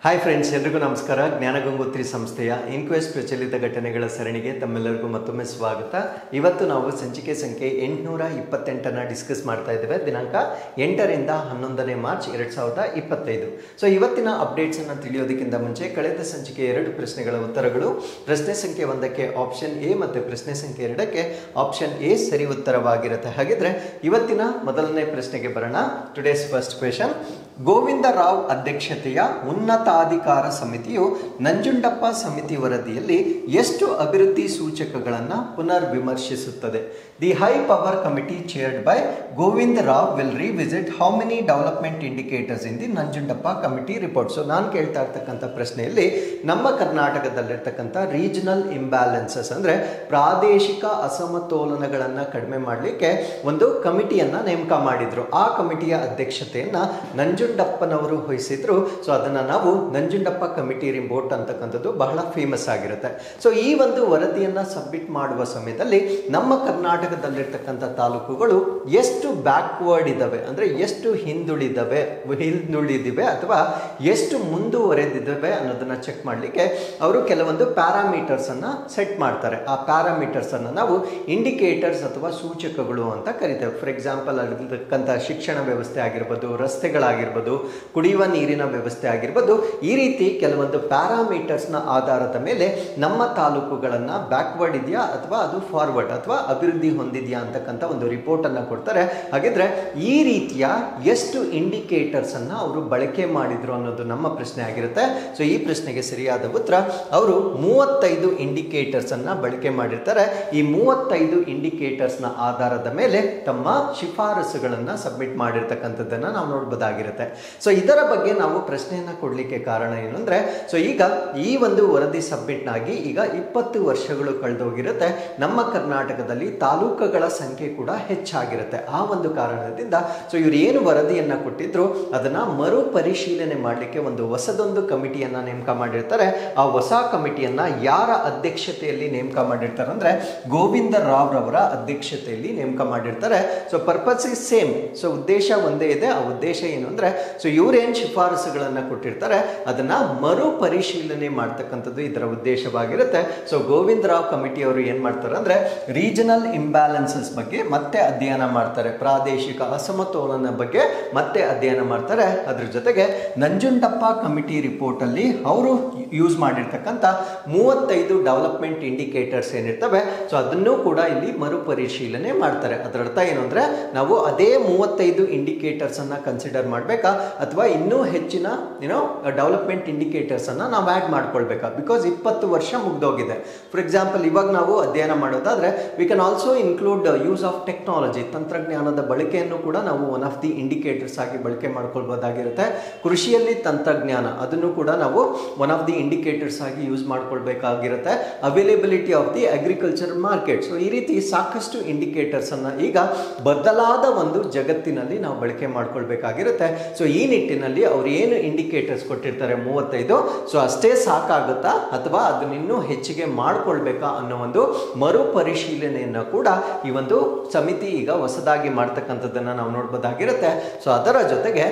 Hi friends, ಎಲ್ರಿಗೂ ನಮಸ್ಕಾರ. ಜ್ಞಾನಗಂಗೋತ್ರಿ ಸಂಸ್ಥೆಯ ಇನ್ಕ್ವೆಸ್ಟ್ ಪ್ರಚಲಿತ ಘಟನೆಗಳ ಸರಣಿಗೆ ತಮ್ಮೆಲ್ಲರಿಗೂ ಮತ್ತೊಮ್ಮೆ ಸ್ವಾಗತ. ಇವತ್ತು ನಾವು ಸಂಚಿಕೆ ಸಂಖ್ಯೆ 828 ಡಿಸ್ಕಸ್ ಮಾಡ್ತಾ ಇದ್ದೇವೆ. ದಿನಾಂಕ 8ರಿಂದ 11ನೇ ಮಾರ್ಚ್ 2025. ಸೊ ಇವತ್ತಿನ ಅಪ್ಡೇಟ್ಸನ್ನು ತಿಳಿಯೋದಕ್ಕಿಂತ ಮುಂಚೆ ಕಳೆದ ಸಂಚಿಕೆ 2 ಪ್ರಶ್ನೆಗಳ ಉತ್ತರಗಳು, ಪ್ರಶ್ನೆ ಸಂಖ್ಯೆ 1ಕ್ಕೆ ಆಪ್ಷನ್ ಎ ಮತ್ತು ಪ್ರಶ್ನೆ ಸಂಖ್ಯೆ 2ಕ್ಕೆ ಆಪ್ಷನ್ ಎ ಸರಿ ಉತ್ತರವಾಗಿರುತ್ತೆ. ಹಾಗಿದ್ರೆ ಇವತ್ತಿನ ಮೊದಲನೇ ಪ್ರಶ್ನೆಗೆ ಬರೋಣ. Today's first question. Govinda Rao ಅಧ್ಯಕ್ಷತೆಯ ಉನ್ನತಾಧಿಕಾರ ಸಮಿತಿಯು ನಂಜುಂಡಪ್ಪ ಸಮಿತಿ ವರದಿಯಲ್ಲಿ ಎಷ್ಟು ಅಭಿವೃದ್ಧಿ ಸೂಚಕಗಳನ್ನು ಪುನರ್ ವಿಮರ್ಶಿಸುತ್ತದೆ? The high power committee chaired by Govinda Rao will revisit how many development indicators in the Nanjundappa committee report. So ನಾನು ಕೇಳ್ತಾ ಇರ್ತಕ್ಕಂಥ ಪ್ರಶ್ನೆಯಲ್ಲಿ ನಮ್ಮ ಕರ್ನಾಟಕದಲ್ಲಿರ್ತಕ್ಕಂಥ ರೀಜನಲ್ ಇಂಬ್ಯಾಲೆನ್ಸಸ್ ಅಂದರೆ ಪ್ರಾದೇಶಿಕ ಅಸಮತೋಲನಗಳನ್ನು ಕಡಿಮೆ ಮಾಡಲಿಕ್ಕೆ ಒಂದು ಕಮಿಟಿಯನ್ನು ನೇಮಕ ಮಾಡಿದ್ರು. ಆ ಕಮಿಟಿಯ ಅಧ್ಯಕ್ಷತೆಯನ್ನು ನಂಜುಂಡಪ್ಪನವರು ವಹಿಸಿದ್ರು. ಸೊ ಅದನ್ನು ನಾವು ನಂಜುಂಡಪ್ಪ ಕಮಿಟಿ ರಿಪೋರ್ಟ್ ಅಂತಕ್ಕಂಥದ್ದು ಬಹಳ ಫೇಮಸ್ ಆಗಿರುತ್ತೆ. ಸೊ ಈ ಒಂದು ವರದಿಯನ್ನು ಸಬ್ಮಿಟ್ ಮಾಡುವ ಸಮಯದಲ್ಲಿ ನಮ್ಮ ಕರ್ನಾಟಕದಲ್ಲಿರ್ತಕ್ಕಂಥ ತಾಲೂಕುಗಳು ಎಷ್ಟು ಬ್ಯಾಕ್ವರ್ಡ್ ಇದ್ದಾವೆ ಅಂದರೆ ಎಷ್ಟು ಹಿಂದುಳಿದಿವೆ ಅಥವಾ ಎಷ್ಟು ಮುಂದುವರೆದಿದ್ದಾವೆ ಅನ್ನೋದನ್ನ ಚೆಕ್ ಮಾಡಲಿಕ್ಕೆ ಅವರು ಕೆಲವೊಂದು ಪ್ಯಾರಾಮೀಟರ್ಸ್ ಅನ್ನ ಸೆಟ್ ಮಾಡ್ತಾರೆ. ಆ ಪ್ಯಾರಾಮೀಟರ್ಸ್ ಅನ್ನು ನಾವು ಇಂಡಿಕೇಟರ್ಸ್ ಅಥವಾ ಸೂಚಕಗಳು ಅಂತ ಕರಿತೇವೆ. ಫಾರ್ ಎಕ್ಸಾಂಪಲ್ ಆಗಿರ್ತಕ್ಕಂಥ ಶಿಕ್ಷಣ ವ್ಯವಸ್ಥೆ ಆಗಿರ್ಬೋದು, ರಸ್ತೆಗಳಾಗಿರ್ಬೋದು, ಕುಡಿಯುವ ನೀರಿನ ವ್ಯವಸ್ಥೆ ಆಗಿರ್ಬೋದು, ಈ ರೀತಿ ಕೆಲವೊಂದು ಪ್ಯಾರಾಮೀಟರ್ಸ್ನ ಆಧಾರದ ಮೇಲೆ ನಮ್ಮ ತಾಲೂಕುಗಳನ್ನು ಬ್ಯಾಕ್ವರ್ಡ್ ಇದೆಯಾ ಅಥವಾ ಅದು ಫಾರ್ವರ್ಡ್ ಅಥವಾ ಅಭಿವೃದ್ಧಿ ಹೊಂದಿದೆಯಾ ಅಂತಕ್ಕಂಥ ಒಂದು ರಿಪೋರ್ಟ್ ಅನ್ನು ಕೊಡ್ತಾರೆ. ಹಾಗಿದ್ರೆ ಈ ರೀತಿಯ ಎಷ್ಟು ಇಂಡಿಕೇಟರ್ಸ್ ಅನ್ನ ಅವರು ಬಳಕೆ ಮಾಡಿದ್ರು ಅನ್ನೋದು ನಮ್ಮ ಪ್ರಶ್ನೆ ಆಗಿರುತ್ತೆ. ಸೊ ಈ ಪ್ರಶ್ನೆಗೆ ಸರಿಯಾದ ಉತ್ತರ ಅವರು 35 ಇಂಡಿಕೇಟರ್ಸ್ ಅನ್ನ ಬಳಕೆ ಮಾಡಿರ್ತಾರೆ. ಈ 35 ಇಂಡಿಕೇಟರ್ಸ್ ನ ಆಧಾರದ ಮೇಲೆ ತಮ್ಮ ಶಿಫಾರಸುಗಳನ್ನ ಸಬ್ಮಿಟ್ ಮಾಡಿರ್ತಕ್ಕಂಥದ್ದನ್ನ ನಾವು ನೋಡಬಹುದಾಗಿರುತ್ತೆ. ಸೊ ಇದರ ಬಗ್ಗೆ ನಾವು ಪ್ರಶ್ನೆಯನ್ನ ಕೊಡ್ಲಿಕ್ಕೆ ಕಾರಣ ಏನು ಅಂದ್ರೆ, ಸೊ ಈಗ ಈ ಒಂದು ವರದಿ ಸಬ್ಮಿಟ್ ಆಗಿ ಈಗ 20 ವರ್ಷಗಳು ಕಳೆದೋಗಿರುತ್ತೆ. ನಮ್ಮ ಕರ್ನಾಟಕದಲ್ಲಿ ತಾಲೂಕುಗಳ ಸಂಖ್ಯೆ ಕೂಡ ಹೆಚ್ಚಾಗಿರುತ್ತೆ. ಆ ಒಂದು ಕಾರಣದಿಂದ ಸೊ ಇವರು ಏನು ವರದಿಯನ್ನ ಕೊಟ್ಟಿದ್ರು ಅದನ್ನ ಮರು ಪರಿಶೀಲನೆ ಮಾಡಲಿಕ್ಕೆ ಒಂದು ಹೊಸದೊಂದು ಕಮಿಟಿಯನ್ನ ನೇಮಕ ಮಾಡಿರ್ತಾರೆ. ಆ ಹೊಸ ಕಮಿಟಿಯನ್ನ ಯಾರ ಅಧ್ಯಕ್ಷತೆಯಲ್ಲಿ ನೇಮಕ ಮಾಡಿರ್ತಾರೆ ಅಂದ್ರೆ ಗೋವಿಂದ ರಾವ್ ರವರ ಅಧ್ಯಕ್ಷತೆಯಲ್ಲಿ ನೇಮಕ ಮಾಡಿರ್ತಾರೆ. So purpose is same. So ಉದ್ದೇಶ ಒಂದೇ ಇದೆ. ಆ ಉದ್ದೇಶ ಏನು ಅಂದ್ರೆ, ಸೊ ಇವರೇನು ಶಿಫಾರಸುಗಳನ್ನ ಕೊಟ್ಟಿರ್ತಾರೆ ಅದನ್ನ ಮರು ಪರಿಶೀಲನೆ ಮಾಡ್ತಕ್ಕಂಥದ್ದು ಇದರ ಉದ್ದೇಶವಾಗಿರುತ್ತೆ. ಸೊ ಗೋವಿಂದ ರಾವ್ ಕಮಿಟಿ ಅವರು ಏನ್ ಮಾಡ್ತಾರೆ ಅಂದ್ರೆ ರೀಜನಲ್ ಇಂಬ್ಯಾಲೆನ್ಸಸ್ ಬಗ್ಗೆ ಮತ್ತೆ ಅಧ್ಯಯನ ಮಾಡ್ತಾರೆ, ಪ್ರಾದೇಶಿಕ ಅಸಮತೋಲನ ಬಗ್ಗೆ ಮತ್ತೆ ಅಧ್ಯಯನ ಮಾಡ್ತಾರೆ. ಅದ್ರ ಜೊತೆಗೆ ನಂಜುಂಡಪ್ಪ ಕಮಿಟಿ ರಿಪೋರ್ಟ್ ಅಲ್ಲಿ ಅವರು ಯೂಸ್ ಮಾಡಿರ್ತಕ್ಕಂಥ 35 ಡೆವಲಪ್ಮೆಂಟ್ ಇಂಡಿಕೇಟರ್ಸ್ ಏನಿರ್ತವೆ ಸೊ ಅದನ್ನು ಕೂಡ ಇಲ್ಲಿ ಮರುಪರಿಶೀಲನೆ ಮಾಡ್ತಾರೆ. ಅದರ ಅರ್ಥ ಏನು ಅಂದ್ರೆ, ನಾವು ಅದೇ 35 ಇಂಡಿಕೇಟರ್ಸ್ ಅನ್ನ ಕನ್ಸಿಡರ್ ಮಾಡಬೇಕಾ ಅಥವಾ ಇನ್ನೂ ಹೆಚ್ಚಿನ ಡೆವಲಪ್ಮೆಂಟ್ ಇಂಡಿಕೇಟರ್ಸ್ ಅನ್ನ ನಾವು ಆಡ್ ಮಾಡ್ಕೊಳ್ಬೇಕಾ? ಬಿಕಾಸ್ 20 ವರ್ಷ ಮುಗ್ದೋಗಿದೆ. ಫಾರ್ ಎಕ್ಸಾಂಪಲ್ ಇವಾಗ ನಾವು ಅಧ್ಯಯನ ಮಾಡೋದಾದ್ರೆ we can also include use of technology, ತಂತ್ರಜ್ಞಾನದ ಬಳಕೆಯನ್ನು ಕೂಡ ನಾವು ಒನ್ ಆಫ್ ದಿ ಇಂಡಿಕೇಟರ್ಸ್ ಆಗಿ ಬಳಕೆ ಮಾಡ್ಕೊಳ್ಬಹುದಾಗಿರುತ್ತೆ. ಕೃಷಿಯಲ್ಲಿ ತಂತ್ರಜ್ಞಾನ ಅದನ್ನು ಕೂಡ ನಾವು ಒನ್ ಆಫ್ ದಿ ಇಂಡಿಕೇಟರ್ಸ್ ಆಗಿ ಯೂಸ್ ಮಾಡ್ಕೊಳ್ಬೇಕಾಗಿರುತ್ತೆ. Availability of the agriculture market. So ಈ ರೀತಿ ಸಾಕಷ್ಟು ಇಂಡಿಕೇಟರ್ಸ್ ಅನ್ನ ಈಗ ಬದಲಾದ ಒಂದು ಜಗತ್ತಿನಲ್ಲಿ ನಾವು ಬಳಕೆ ಮಾಡ್ಕೊಳ್ಬೇಕಾಗಿರುತ್ತೆ. ಸೊ ಈ ನಿಟ್ಟಿನಲ್ಲಿ ಅವ್ರು ಏನು ಇಂಡಿಕೇಟರ್ಸ್ ಕೊಟ್ಟಿರ್ತಾರೆ 35, ಸೊ ಅಷ್ಟೇ ಸಾಕಾಗುತ್ತಾ ಅಥವಾ ಅದನ್ನ ಇನ್ನೂ ಹೆಚ್ಚಿಗೆ ಮಾಡ್ಕೊಳ್ಬೇಕಾ ಅನ್ನೋ ಒಂದು ಮರು ಪರಿಶೀಲನೆಯನ್ನ ಕೂಡ ಈ ಒಂದು ಸಮಿತಿ ಈಗ ಹೊಸದಾಗಿ ಮಾಡ್ತಕ್ಕಂಥದ್ದನ್ನ ನಾವು ನೋಡ್ಬೋದಾಗಿರುತ್ತೆ. ಸೊ ಅದರ ಜೊತೆಗೆ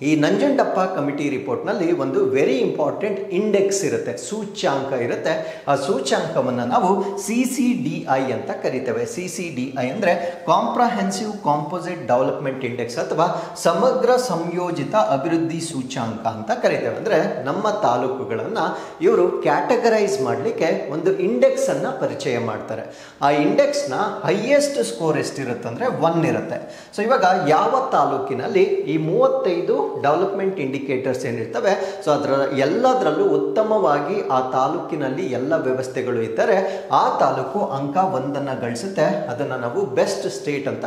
ಈ ನಂಜುಂಡಪ್ಪ ಕಮಿಟಿ ರಿಪೋರ್ಟ್ನಲ್ಲಿ ಒಂದು ವೆರಿ ಇಂಪಾರ್ಟೆಂಟ್ ಇಂಡೆಕ್ಸ್ ಇರುತ್ತೆ, ಸೂಚ್ಯಾಂಕ ಇರುತ್ತೆ. ಆ ಸೂಚ್ಯಾಂಕವನ್ನು ನಾವು CCDI ಅಂತ ಕರಿತೇವೆ. CCDI ಅಂದರೆ ಕಾಂಪ್ರಹೆನ್ಸಿವ್ ಕಾಂಪೋಸಿಟ್ ಡೆವಲಪ್ಮೆಂಟ್ ಇಂಡೆಕ್ಸ್ ಅಥವಾ ಸಮಗ್ರ ಸಂಯೋಜಿತ ಅಭಿವೃದ್ಧಿ ಸೂಚ್ಯಾಂಕ ಅಂತ ಕರಿತೇವೆ. ಅಂದರೆ ನಮ್ಮ ತಾಲೂಕುಗಳನ್ನು ಇವರು ಕ್ಯಾಟಗರೈಸ್ ಮಾಡಲಿಕ್ಕೆ ಒಂದು ಇಂಡೆಕ್ಸ್ ಅನ್ನ ಪರಿಚಯ ಮಾಡ್ತಾರೆ. ಆ ಇಂಡೆಕ್ಸ್ನ ಹೈಯೆಸ್ಟ್ ಸ್ಕೋರ್ ಎಷ್ಟಿರುತ್ತೆ ಅಂದರೆ 1 ಇರುತ್ತೆ. ಸೊ ಇವಾಗ ಯಾವ ತಾಲೂಕಿನಲ್ಲಿ ಈ 35 ಡೆವಲಪ್ಮೆಂಟ್ ಇಂಡಿಕೇಟರ್ಸ್ ಏನಿರ್ತವೆ ಸೊ ಅದರ ಎಲ್ಲದರಲ್ಲೂ ಉತ್ತಮವಾಗಿ ಆ ತಾಲೂಕಿನಲ್ಲಿ ಎಲ್ಲ ವ್ಯವಸ್ಥೆಗಳು ಇದ್ದರೆ ಆ ತಾಲೂಕು ಅಂಕ 1 ಗಳಿಸುತ್ತೆ. ಅದನ್ನು ನಾವು ಬೆಸ್ಟ್ ಸ್ಟೇಟ್ ಅಂತ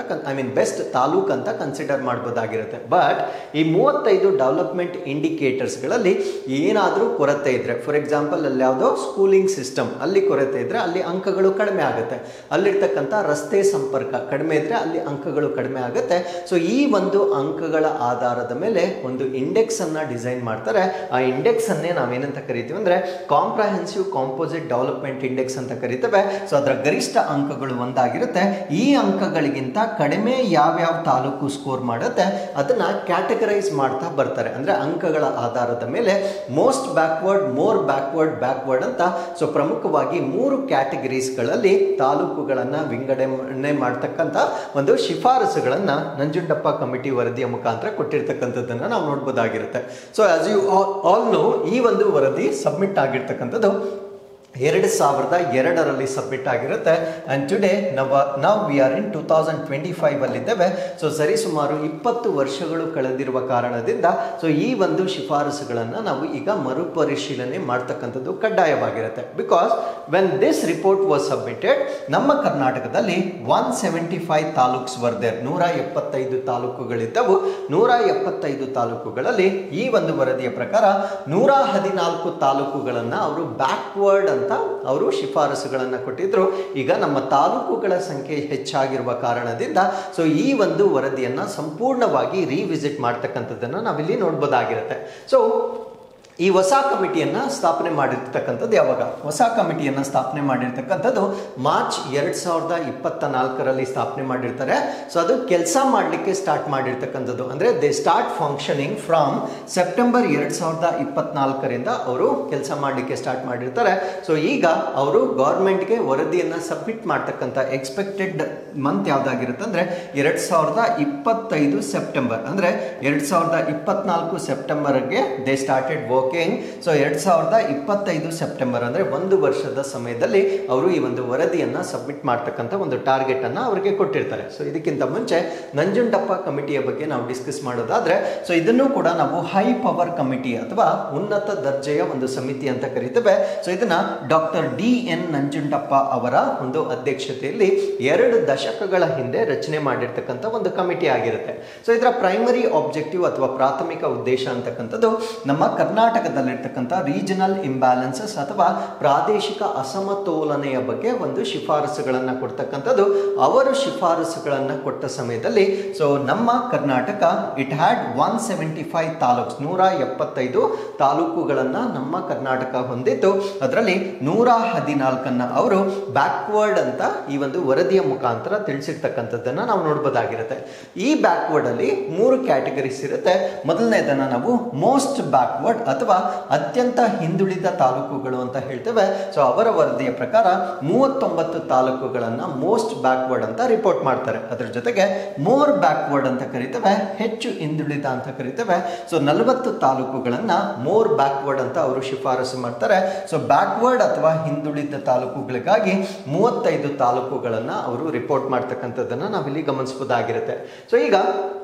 ಬೆಸ್ಟ್ ತಾಲೂಕ್ ಅಂತ ಕನ್ಸಿಡರ್ ಮಾಡಬಹುದಾಗಿರುತ್ತೆ. ಬಟ್ ಈ 35 ಡೆವಲಪ್ಮೆಂಟ್ ಇಂಡಿಕೇಟರ್ಸ್ಗಳಲ್ಲಿ ಏನಾದರೂ ಕೊರತೆ ಇದ್ರೆ, ಫಾರ್ ಎಕ್ಸಾಂಪಲ್ ಅಲ್ಲಿ ಯಾವುದೋ ಸ್ಕೂಲಿಂಗ್ ಸಿಸ್ಟಮ್ ಅಲ್ಲಿ ಕೊರತೆ ಇದ್ರೆ ಅಲ್ಲಿ ಅಂಕಗಳು ಕಡಿಮೆ ಆಗುತ್ತೆ. ಅಲ್ಲಿರ್ತಕ್ಕಂಥ ರಸ್ತೆ ಸಂಪರ್ಕ ಕಡಿಮೆ ಇದ್ರೆ ಅಲ್ಲಿ ಅಂಕಗಳು ಕಡಿಮೆ ಆಗುತ್ತೆ. ಸೊ ಈ ಒಂದು ಅಂಕಗಳ ಆಧಾರದ ಮೇಲೆ ಒಂದು ಇಂಡೆಕ್ಸ್ ಅನ್ನ ಡಿಸೈನ್ ಮಾಡ್ತಾರೆ. ಆ ಇಂಡೆಕ್ಸ್ ಅನ್ನೇ ನಾವೇನಂತ ಕರಿತೀವಿ ಅಂದ್ರೆ ಕಾಂಪ್ರಹೆನ್ಸಿವ್ ಕಾಂಪೋಸಿಟ್ ಡೆವಲಪ್ಮೆಂಟ್ ಇಂಡೆಕ್ಸ್ ಅಂತ ಕರಿತೇವೆ. ಸೊ ಅದರ ಗರಿಷ್ಠ ಅಂಕಗಳು ಒಂದಾಗಿರುತ್ತೆ. ಈ ಅಂಕಗಳಿಗಿಂತ ಕಡಿಮೆ ಯಾವ್ಯಾವ ತಾಲೂಕು ಸ್ಕೋರ್ ಮಾಡುತ್ತೆ ಅದನ್ನ ಕ್ಯಾಟಗರೈಸ್ ಮಾಡ್ತಾ ಬರ್ತಾರೆ. ಅಂದ್ರೆ ಅಂಕಗಳ ಆಧಾರದ ಮೇಲೆ most backward, more backward, backward ಅಂತ ಸೊ ಪ್ರಮುಖವಾಗಿ 3 ಕ್ಯಾಟಗರೀಸ್ಗಳಲ್ಲಿ ತಾಲೂಕುಗಳನ್ನ ವಿಂಗಡಣೆ ಮಾಡ್ತಕ್ಕಂಥ ಒಂದು ಶಿಫಾರಸುಗಳನ್ನ ನಂಜುಂಡಪ್ಪ ಕಮಿಟಿ ವರದಿಯ ಮುಖಾಂತರ ಕೊಟ್ಟಿರ್ತಕ್ಕಂಥದ್ದನ್ನ ನಾವು ನೋಡ್ಬೋದಾಗಿರುತ್ತೆ. So as you all know, ಈ ಒಂದು ವರದಿ ಸಬ್ಮಿಟ್ ಆಗಿರ್ತಕ್ಕಂಥದ್ದು 2002ರಲ್ಲಿ ಸಬ್ಮಿಟ್ ಆಗಿರುತ್ತೆ. ಆ್ಯಂಡ್ ಟುಡೇ ನಾವು ವಿ ಆರ್ ಇನ್ 2025 ಅಲ್ಲಿದ್ದೇವೆ. ಸೊ ಸರಿಸುಮಾರು 20 ವರ್ಷಗಳು ಕಳೆದಿರುವ ಕಾರಣದಿಂದ ಸೊ ಈ ಒಂದು ಶಿಫಾರಸುಗಳನ್ನು ನಾವು ಈಗ ಮರುಪರಿಶೀಲನೆ ಮಾಡ್ತಕ್ಕಂಥದ್ದು ಕಡ್ಡಾಯವಾಗಿರುತ್ತೆ. Because when this report was submitted, ನಮ್ಮ ಕರ್ನಾಟಕದಲ್ಲಿ 175 ತಾಲೂಕ್ಸ್ ವರ್ದೇರ್, 175 ತಾಲೂಕುಗಳಿದ್ದವು. 175 ತಾಲೂಕುಗಳಲ್ಲಿ ಈ ಒಂದು ವರದಿಯ ಪ್ರಕಾರ 114 ತಾಲೂಕುಗಳನ್ನು ಅವರು ಬ್ಯಾಕ್ವರ್ಡ್ ಅಂತ ಅವರು ಶಿಫಾರಸುಗಳನ್ನು ಕೊಟ್ಟಿದ್ರು. ಈಗ ನಮ್ಮ ತಾಲೂಕುಗಳ ಸಂಖ್ಯೆ ಹೆಚ್ಚಾಗಿರುವ ಕಾರಣದಿಂದ ಸೊ ಈ ಒಂದು ವರದಿಯನ್ನ ಸಂಪೂರ್ಣವಾಗಿ ರಿವಿಸಿಟ್ ಮಾಡ್ತಕ್ಕಂಥದ್ದನ್ನು ನಾವಿಲ್ಲಿ ನೋಡ್ಬೋದಾಗಿರುತ್ತೆ. ಸೊ ಈ ಹೊಸ ಕಮಿಟಿಯನ್ನು ಸ್ಥಾಪನೆ ಮಾಡಿರ್ತಕ್ಕಂಥದ್ದು ಯಾವಾಗ? ಹೊಸ ಕಮಿಟಿಯನ್ನು ಸ್ಥಾಪನೆ ಮಾಡಿರ್ತಕ್ಕಂಥದ್ದು ಮಾರ್ಚ್ 2024ರಲ್ಲಿ ಸ್ಥಾಪನೆ ಮಾಡಿರ್ತಾರೆ. ಸೊ ಅದು ಕೆಲಸ ಮಾಡಲಿಕ್ಕೆ ಸ್ಟಾರ್ಟ್ ಮಾಡಿರ್ತಕ್ಕಂಥದ್ದು ಅಂದರೆ they start functioning from September 2024ರಿಂದ ಅವರು ಕೆಲಸ ಮಾಡಲಿಕ್ಕೆ ಸ್ಟಾರ್ಟ್ ಮಾಡಿರ್ತಾರೆ. ಸೊ ಈಗ ಅವರು ಗೌರ್ಮೆಂಟ್ಗೆ ವರದಿಯನ್ನು ಸಬ್ಮಿಟ್ ಮಾಡ್ತಕ್ಕಂಥ ಎಕ್ಸ್ಪೆಕ್ಟೆಡ್ ಮಂತ್ ಯಾವುದಾಗಿರುತ್ತೆ ಅಂದರೆ 2025 ಸೆಪ್ಟೆಂಬರ್, ಅಂದರೆ 2024 ಸೆಪ್ಟೆಂಬರ್ಗೆ they started work. So 2025 September ಅಂದ್ರೆ 1 ವರ್ಷದ ಸಮಯದಲ್ಲಿ ಅವರು ಈ ಒಂದು ವರದಿಯನ್ನ ಸಬ್ಮಿಟ್ ಮಾಡ್ತಕ್ಕಂಥ ಒಂದು ಟಾರ್ಗೆಟ್ ಅನ್ನ ಅವರಿಗೆ ಕೊಟ್ಟಿರ್ತಾರೆ. ಸೊ ಇದಕ್ಕಿಂತ ಮುಂಚೆ ನಂಜುಂಡಪ್ಪ ಕಮಿಟಿಯ ಬಗ್ಗೆ ನಾವು ಡಿಸ್ಕಸ್ ಮಾಡೋದಾದ್ರೆ ಸೊ ಇದನ್ನು ಕೂಡ ನಾವು ಹೈ ಪವರ್ ಕಮಿಟಿ ಅಥವಾ ಉನ್ನತ ದರ್ಜೆಯ ಒಂದು ಸಮಿತಿ ಅಂತ ಕರಿತೇವೆ. ಸೊ ಇದನ್ನ ಡಾಕ್ಟರ್ DN ನಂಜುಂಡಪ್ಪ ಅವರ ಒಂದು ಅಧ್ಯಕ್ಷತೆಯಲ್ಲಿ 2 ದಶಕಗಳ ಹಿಂದೆ ರಚನೆ ಮಾಡಿರ್ತಕ್ಕಂಥ ಒಂದು ಕಮಿಟಿ ಆಗಿರುತ್ತೆ. ಸೊ ಇದರ ಪ್ರೈಮರಿ ಆಬ್ಜೆಕ್ಟಿವ್ ಅಥವಾ ಪ್ರಾಥಮಿಕ ಉದ್ದೇಶ ಅಂತಕ್ಕಂಥದ್ದು ನಮ್ಮ ಕರ್ನಾಟಕದಲ್ಲಿರ್ತಕ್ಕಂಥ ರೀಜನಲ್ ಇಂಬ್ಯಾಲೆನ್ಸಸ್ ಅಥವಾ ಪ್ರಾದೇಶಿಕ ಅಸಮತೋಲನೆಯ ಬಗ್ಗೆ ಒಂದು ಶಿಫಾರಸುಗಳನ್ನು ಕೊಡ್ತಕ್ಕಂಥದ್ದು. ಅವರು ಶಿಫಾರಸುಗಳನ್ನು ಕೊಟ್ಟ ಸಮಯದಲ್ಲಿ ಸೊ ನಮ್ಮ ಕರ್ನಾಟಕ ಇಟ್ ಹ್ಯಾಡ್ 175 ತಾಲೂಕ್ಸ್, 175 ತಾಲೂಕುಗಳನ್ನು ನಮ್ಮ ಕರ್ನಾಟಕ ಹೊಂದಿದ್ದು ಅದರಲ್ಲಿ 114 ಅವರು ಬ್ಯಾಕ್ವರ್ಡ್ ಅಂತ ಈ ಒಂದು ವರದಿಯ ಮುಖಾಂತರ ತಿಳಿಸಿರ್ತಕ್ಕಂಥದ್ದನ್ನ ನಾವು ನೋಡ್ಬೋದಾಗಿರುತ್ತೆ. ಈ ಬ್ಯಾಕ್ವರ್ಡ್ ಅಲ್ಲಿ 3 ಕ್ಯಾಟಗರೀಸ್ ಇರುತ್ತೆ. ಮೊದಲನೇದನ್ನ ನಾವು ಮೋಸ್ಟ್ ಬ್ಯಾಕ್ವರ್ಡ್ ಅಥವಾ ಅತ್ಯಂತ ಹಿಂದುಳಿದ ತಾಲೂಕುಗಳು ಅಂತ ಹೇಳ್ತೇವೆ. ಸೊ ಅವರ ವರದಿಯ ಪ್ರಕಾರ 39 ತಾಲೂಕುಗಳನ್ನ ಮೋಸ್ಟ್ ಬ್ಯಾಕ್ವರ್ಡ್ ಅಂತ ರಿಪೋರ್ಟ್ ಮಾಡ್ತಾರೆ. ಅದರ ಜೊತೆಗೆ ಮೋರ್ ಬ್ಯಾಕ್ವರ್ಡ್ ಅಂತ ಕರಿತೇವೆ, ಹೆಚ್ಚು ಹಿಂದುಳಿದ ಅಂತ ಕರಿತೇವೆ. ಸೊ 40 ತಾಲೂಕುಗಳನ್ನ ಮೋರ್ ಬ್ಯಾಕ್ವರ್ಡ್ ಅಂತ ಅವರು ಶಿಫಾರಸು ಮಾಡ್ತಾರೆ. ಸೊ ಬ್ಯಾಕ್ವರ್ಡ್ ಅಥವಾ ಹಿಂದುಳಿದ ತಾಲೂಕುಗಳಿಗಾಗಿ 35 ತಾಲೂಕುಗಳನ್ನ ಅವರು ರಿಪೋರ್ಟ್ ಮಾಡ್ತಕ್ಕಂಥದ್ದನ್ನ ನಾವಿಲ್ಲಿ ಗಮನಿಸಬಹುದಾಗಿರುತ್ತೆ. ಸೊ ಈಗ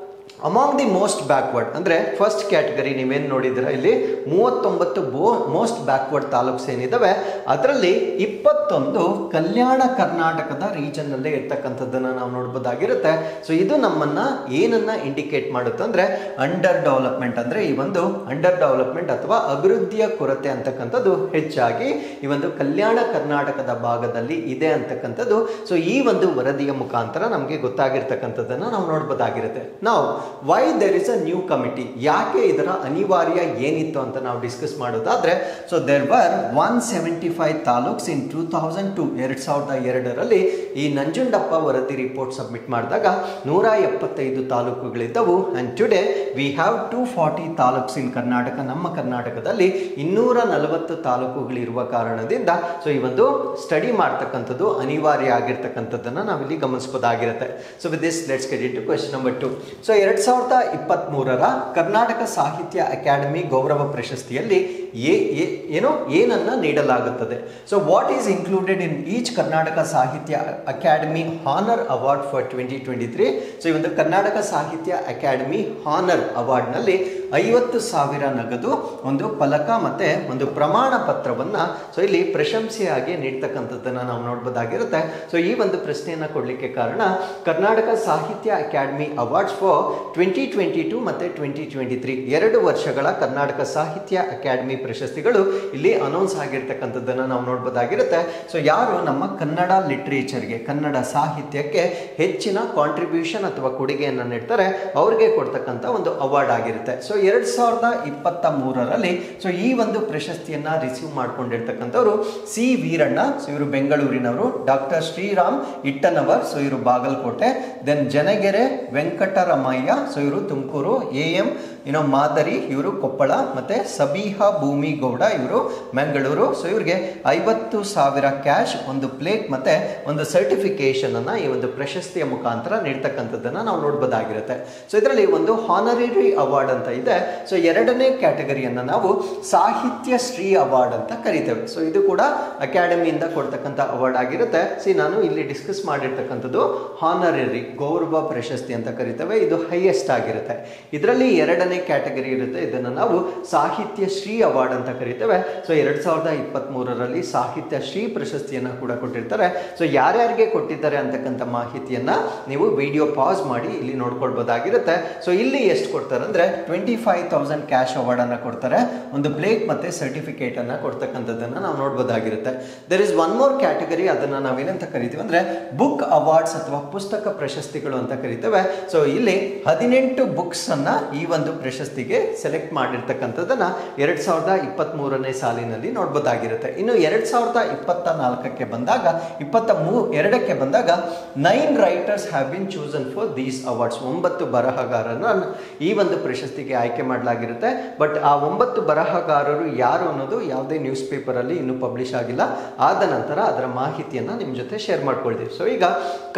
ಅಮಾಂಗ್ ದಿ ಮೋಸ್ಟ್ ಬ್ಯಾಕ್ವರ್ಡ್ ಅಂದರೆ ಫಸ್ಟ್ ಕ್ಯಾಟಗರಿ ನೀವೇನು ನೋಡಿದ್ರೆ ಇಲ್ಲಿ 39 ಮೋಸ್ಟ್ ಬ್ಯಾಕ್ವರ್ಡ್ ತಾಲೂಕ್ಸ್ ಏನಿದಾವೆ ಅದರಲ್ಲಿ 21 ಕಲ್ಯಾಣ ಕರ್ನಾಟಕದ ರೀಜನ್ನಲ್ಲೇ ಇರ್ತಕ್ಕಂಥದ್ದನ್ನು ನಾವು ನೋಡ್ಬೋದಾಗಿರುತ್ತೆ. ಸೊ ಇದು ನಮ್ಮನ್ನ ಏನನ್ನ ಇಂಡಿಕೇಟ್ ಮಾಡುತ್ತೆ ಅಂದರೆ ಅಂಡರ್ ಡೆವಲಪ್ಮೆಂಟ್, ಅಂದರೆ ಈ ಒಂದು ಅಂಡರ್ ಡೆವಲಪ್ಮೆಂಟ್ ಅಥವಾ ಅಭಿವೃದ್ಧಿಯ ಕೊರತೆ ಅಂತಕ್ಕಂಥದ್ದು ಹೆಚ್ಚಾಗಿ ಈ ಒಂದು ಕಲ್ಯಾಣ ಕರ್ನಾಟಕದ ಭಾಗದಲ್ಲಿ ಇದೆ ಅಂತಕ್ಕಂಥದ್ದು ಸೊ ಈ ಒಂದು ವರದಿಯ ಮುಖಾಂತರ ನಮಗೆ ಗೊತ್ತಾಗಿರ್ತಕ್ಕಂಥದ್ದನ್ನು ನಾವು ನೋಡ್ಬೋದಾಗಿರುತ್ತೆ. ನಾವು why there is a new committee, ಯಾಕೆ ಇದರ ಅನಿವಾರ್ಯ ಏನಿತ್ತು ಅಂತ ನಾವು ಡಿಸ್ಕಸ್ ಮಾಡೋದಾದ್ರೆ so there were 175 taluks in 2002, 2002ರಲ್ಲಿ ಈ ನಂಜುಂಡಪ್ಪ ವರದಿ ರಿಪೋರ್ಟ್ ಸಬ್ಮಿಟ್ ಮಾಡಿದಾಗ 175 ತಾಲೂಕುಗಳಿದ್ದವು. And today we have 240 taluks in Karnataka. ನಮ್ಮ ಕರ್ನಾಟಕದಲ್ಲಿ 240 ತಾಲೂಕುಗಳಿರುವ ಕಾರಣದಿಂದ ಸೊ ಈ ಒಂದು ಸ್ಟಡಿ ಮಾಡ್ತಕ್ಕಂಥದ್ದು ಅನಿವಾರ್ಯ ಆಗಿರ್ತಕ್ಕಂಥದ್ದನ್ನು ನಾವಿಲ್ಲಿ ಗಮನಿಸಬಹುದಾಗಿರುತ್ತೆ. So with this let's get in to question number 2. So 2023ರ ಕರ್ನಾಟಕ ಸಾಹಿತ್ಯ ಅಕಾಡೆಮಿ ಗೌರವ ಪ್ರಶಸ್ತಿಯಲ್ಲಿ ಏನನ್ನ ನೀಡಲಾಗುತ್ತದೆ? So what is included in each Karnataka Sahitya Akademi honour award for 2023? So ಈ ಒಂದು ಕರ್ನಾಟಕ ಸಾಹಿತ್ಯ ಅಕಾಡೆಮಿ ಹಾನರ್ ಅವಾರ್ಡ್ನಲ್ಲಿ 50,000 ನಗದು, ಒಂದು ಫಲಕ ಮತ್ತೆ ಒಂದು ಪ್ರಮಾಣ ಪತ್ರವನ್ನ ಸೊ ಇಲ್ಲಿ ಪ್ರಶಂಸೆಯಾಗಿ ನೀಡ್ತಕ್ಕಂಥದ್ದನ್ನು ನಾವು ನೋಡ್ಬೋದಾಗಿರುತ್ತೆ. ಸೊ ಈ ಒಂದು ಪ್ರಶ್ನೆಯನ್ನು ಕೊಡಲಿಕ್ಕೆ ಕಾರಣ Karnataka Sahitya academy awards for 2022 ಮತ್ತು 2023 2 ವರ್ಷಗಳ ಕರ್ನಾಟಕ ಸಾಹಿತ್ಯ ಅಕಾಡೆಮಿ ಪ್ರಶಸ್ತಿಗಳು ಇಲ್ಲಿ ಅನೌನ್ಸ್ ಆಗಿರ್ತಕ್ಕಂಥದ್ದನ್ನು ನಾವು ನೋಡ್ಬೋದಾಗಿರುತ್ತೆ. ಸೊ ಯಾರು ನಮ್ಮ ಕನ್ನಡ ಲಿಟ್ರೇಚರ್ಗೆ, ಕನ್ನಡ ಸಾಹಿತ್ಯಕ್ಕೆ ಹೆಚ್ಚಿನ ಕಾಂಟ್ರಿಬ್ಯೂಷನ್ ಅಥವಾ ಕೊಡುಗೆಯನ್ನು ನೀಡ್ತಾರೆ ಅವ್ರಿಗೆ ಕೊಡ್ತಕ್ಕಂಥ ಒಂದು ಅವಾರ್ಡ್ ಆಗಿರುತ್ತೆ. ಸೊ 2023ರಲ್ಲಿ ಸೊ ಈ ಒಂದು ಪ್ರಶಸ್ತಿಯನ್ನ ರಿಸೀವ್ ಮಾಡ್ಕೊಂಡಿರ್ತಕ್ಕಂಥವ್ರು ಸಿ ವೀರಣ್ಣ, ಸೊ ಇವರು ಬೆಂಗಳೂರಿನವರು, ಡಾಕ್ಟರ್ ಶ್ರೀರಾಮ್ ಇಟ್ಟನವರ್, ಸೊ ಇವರು ಬಾಗಲಕೋಟೆ, ದೆನ್ ಜನಗೆರೆ ವೆಂಕಟರಮಯ್ಯ, ಸೊ ಇವರು ತುಮಕೂರು, AM ಮಾದರಿ ಇವರು ಕೊಪ್ಪಳ, ಮತ್ತೆ ಸಬಿಹಾ ಭೂಮಿಗೌಡ ಇವರು ಮಂಗಳೂರು. ಸೊ ಇವ್ರಿಗೆ 50,000 ಕ್ಯಾಶ್, ಒಂದು ಪ್ಲೇಟ್ ಮತ್ತೆ ಒಂದು ಸರ್ಟಿಫಿಕೇಶನ್ ಅನ್ನ ಈ ಒಂದು ಪ್ರಶಸ್ತಿಯ ಮುಖಾಂತರ ನೀಡ್ತಕ್ಕಂಥದ್ದನ್ನ ನಾವು ನೋಡ್ಬೋದಾಗಿರುತ್ತೆ. ಸೊ ಇದರಲ್ಲಿ ಒಂದು ಹಾನರರಿ ಅವಾರ್ಡ್ ಅಂತ ಇದೆ. ಸೊ ಎರಡನೇ ಕ್ಯಾಟಗರಿಯನ್ನ ನಾವು ಸಾಹಿತ್ಯ ಶ್ರೀ ಅವಾರ್ಡ್ ಅಂತ ಕರಿತೇವೆ. ಸೊ ಇದು ಕೂಡ ಅಕಾಡೆಮಿಯಿಂದ ಕೊಡ್ತಕ್ಕಂಥ ಅವಾರ್ಡ್ ಆಗಿರುತ್ತೆ. ನಾನು ಇಲ್ಲಿ ಡಿಸ್ಕಸ್ ಮಾಡಿರ್ತಕ್ಕಂಥದ್ದು ಹಾನರರಿ ಗೌರವ ಪ್ರಶಸ್ತಿ ಅಂತ ಕರಿತೇವೆ. ಇದು ಹೈಯೆಸ್ಟ್ ಆಗಿರುತ್ತೆ. ಇದರಲ್ಲಿ ಎರಡನೇ ಕ್ಯಾಟಗರಿ ಇರುತ್ತೆ, ಇದನ್ನು ನಾವು ಸಾಹಿತ್ಯ ಶ್ರೀ ಅವಾರ್ಡ್ ಅಂತ ಕರಿತೇವೆ. ಸೊ 2023ರಲ್ಲಿ ಸಾಹಿತ್ಯ ಶ್ರೀ ಪ್ರಶಸ್ತಿಯನ್ನ ಕೂಡ ಕೊಟ್ಟಿರ್ತಾರೆ. ಸೊ ಯಾರ್ಯಾರಿಗೆ ಕೊಟ್ಟಿದ್ದಾರೆ ಅಂತಕ್ಕಂಥ ಮಾಹಿತಿಯನ್ನ ನೀವು ವಿಡಿಯೋ ಪಾಸ್ ಮಾಡಿ ಇಲ್ಲಿ ನೋಡ್ಕೊಳ್ಬಹುದಾಗಿರುತ್ತೆ. ಸೊ ಇಲ್ಲಿ ಎಷ್ಟು ಕೊಡ್ತಾರೆ ಅಂದ್ರೆ 25,000 ಕ್ಯಾಶ್ ಅವಾರ್ಡ್ ಅನ್ನ ಕೊಡ್ತಾರೆ, ಒಂದು ಪ್ಲೇಟ್ ಮತ್ತೆ ಸರ್ಟಿಫಿಕೇಟ್ ಅನ್ನ ಕೊಡ್ತಕ್ಕಂಥದ್ದನ್ನ ನಾವು ನೋಡ್ಬೋದಾಗಿರುತ್ತೆ. There is one more category, ಅದನ್ನ ನಾವೇನಂತ ಕರಿತೀವಿ ಅಂದ್ರೆ ಬುಕ್ ಅವಾರ್ಡ್ಸ್ ಅಥವಾ ಪುಸ್ತಕ ಪ್ರಶಸ್ತಿಗಳು ಅಂತ ಕರಿತೇವೆ. ಸೊ ಇಲ್ಲಿ 18 ಬುಕ್ಸ್ ಅನ್ನ ಈ ಒಂದು ಪ್ರಶಸ್ತಿಗೆ ಸೆಲೆಕ್ಟ್ ಮಾಡಿರ್ತಕ್ಕಂಥದ್ದನ್ನ 2023ನೇ ಸಾಲಿನಲ್ಲಿ ನೋಡ್ಬೋದಾಗಿರುತ್ತೆ. ಇನ್ನು 2024ಕ್ಕೆ ಬಂದಾಗ 22ಕ್ಕೆ ಬಂದಾಗ 9 writers have been chosen for these awards. 9 ಬರಹಗಾರರನ್ನ ಈ ಒಂದು ಪ್ರಶಸ್ತಿಗೆ ಆಯ್ಕೆ ಮಾಡಲಾಗಿರುತ್ತೆ. ಬಟ್ ಆ 9 ಬರಹಗಾರರು ಯಾರು ಅನ್ನೋದು ಯಾವುದೇ ನ್ಯೂಸ್ ಪೇಪರ್ ಅಲ್ಲಿ ಇನ್ನೂ ಪಬ್ಲಿಷ್ ಆಗಿಲ್ಲ. ಆದ ನಂತರ ಅದರ ಮಾಹಿತಿಯನ್ನ ನಿಮ್ ಜೊತೆ ಶೇರ್ ಮಾಡ್ಕೊಳ್ತೀವಿ. ಸೊ ಈಗ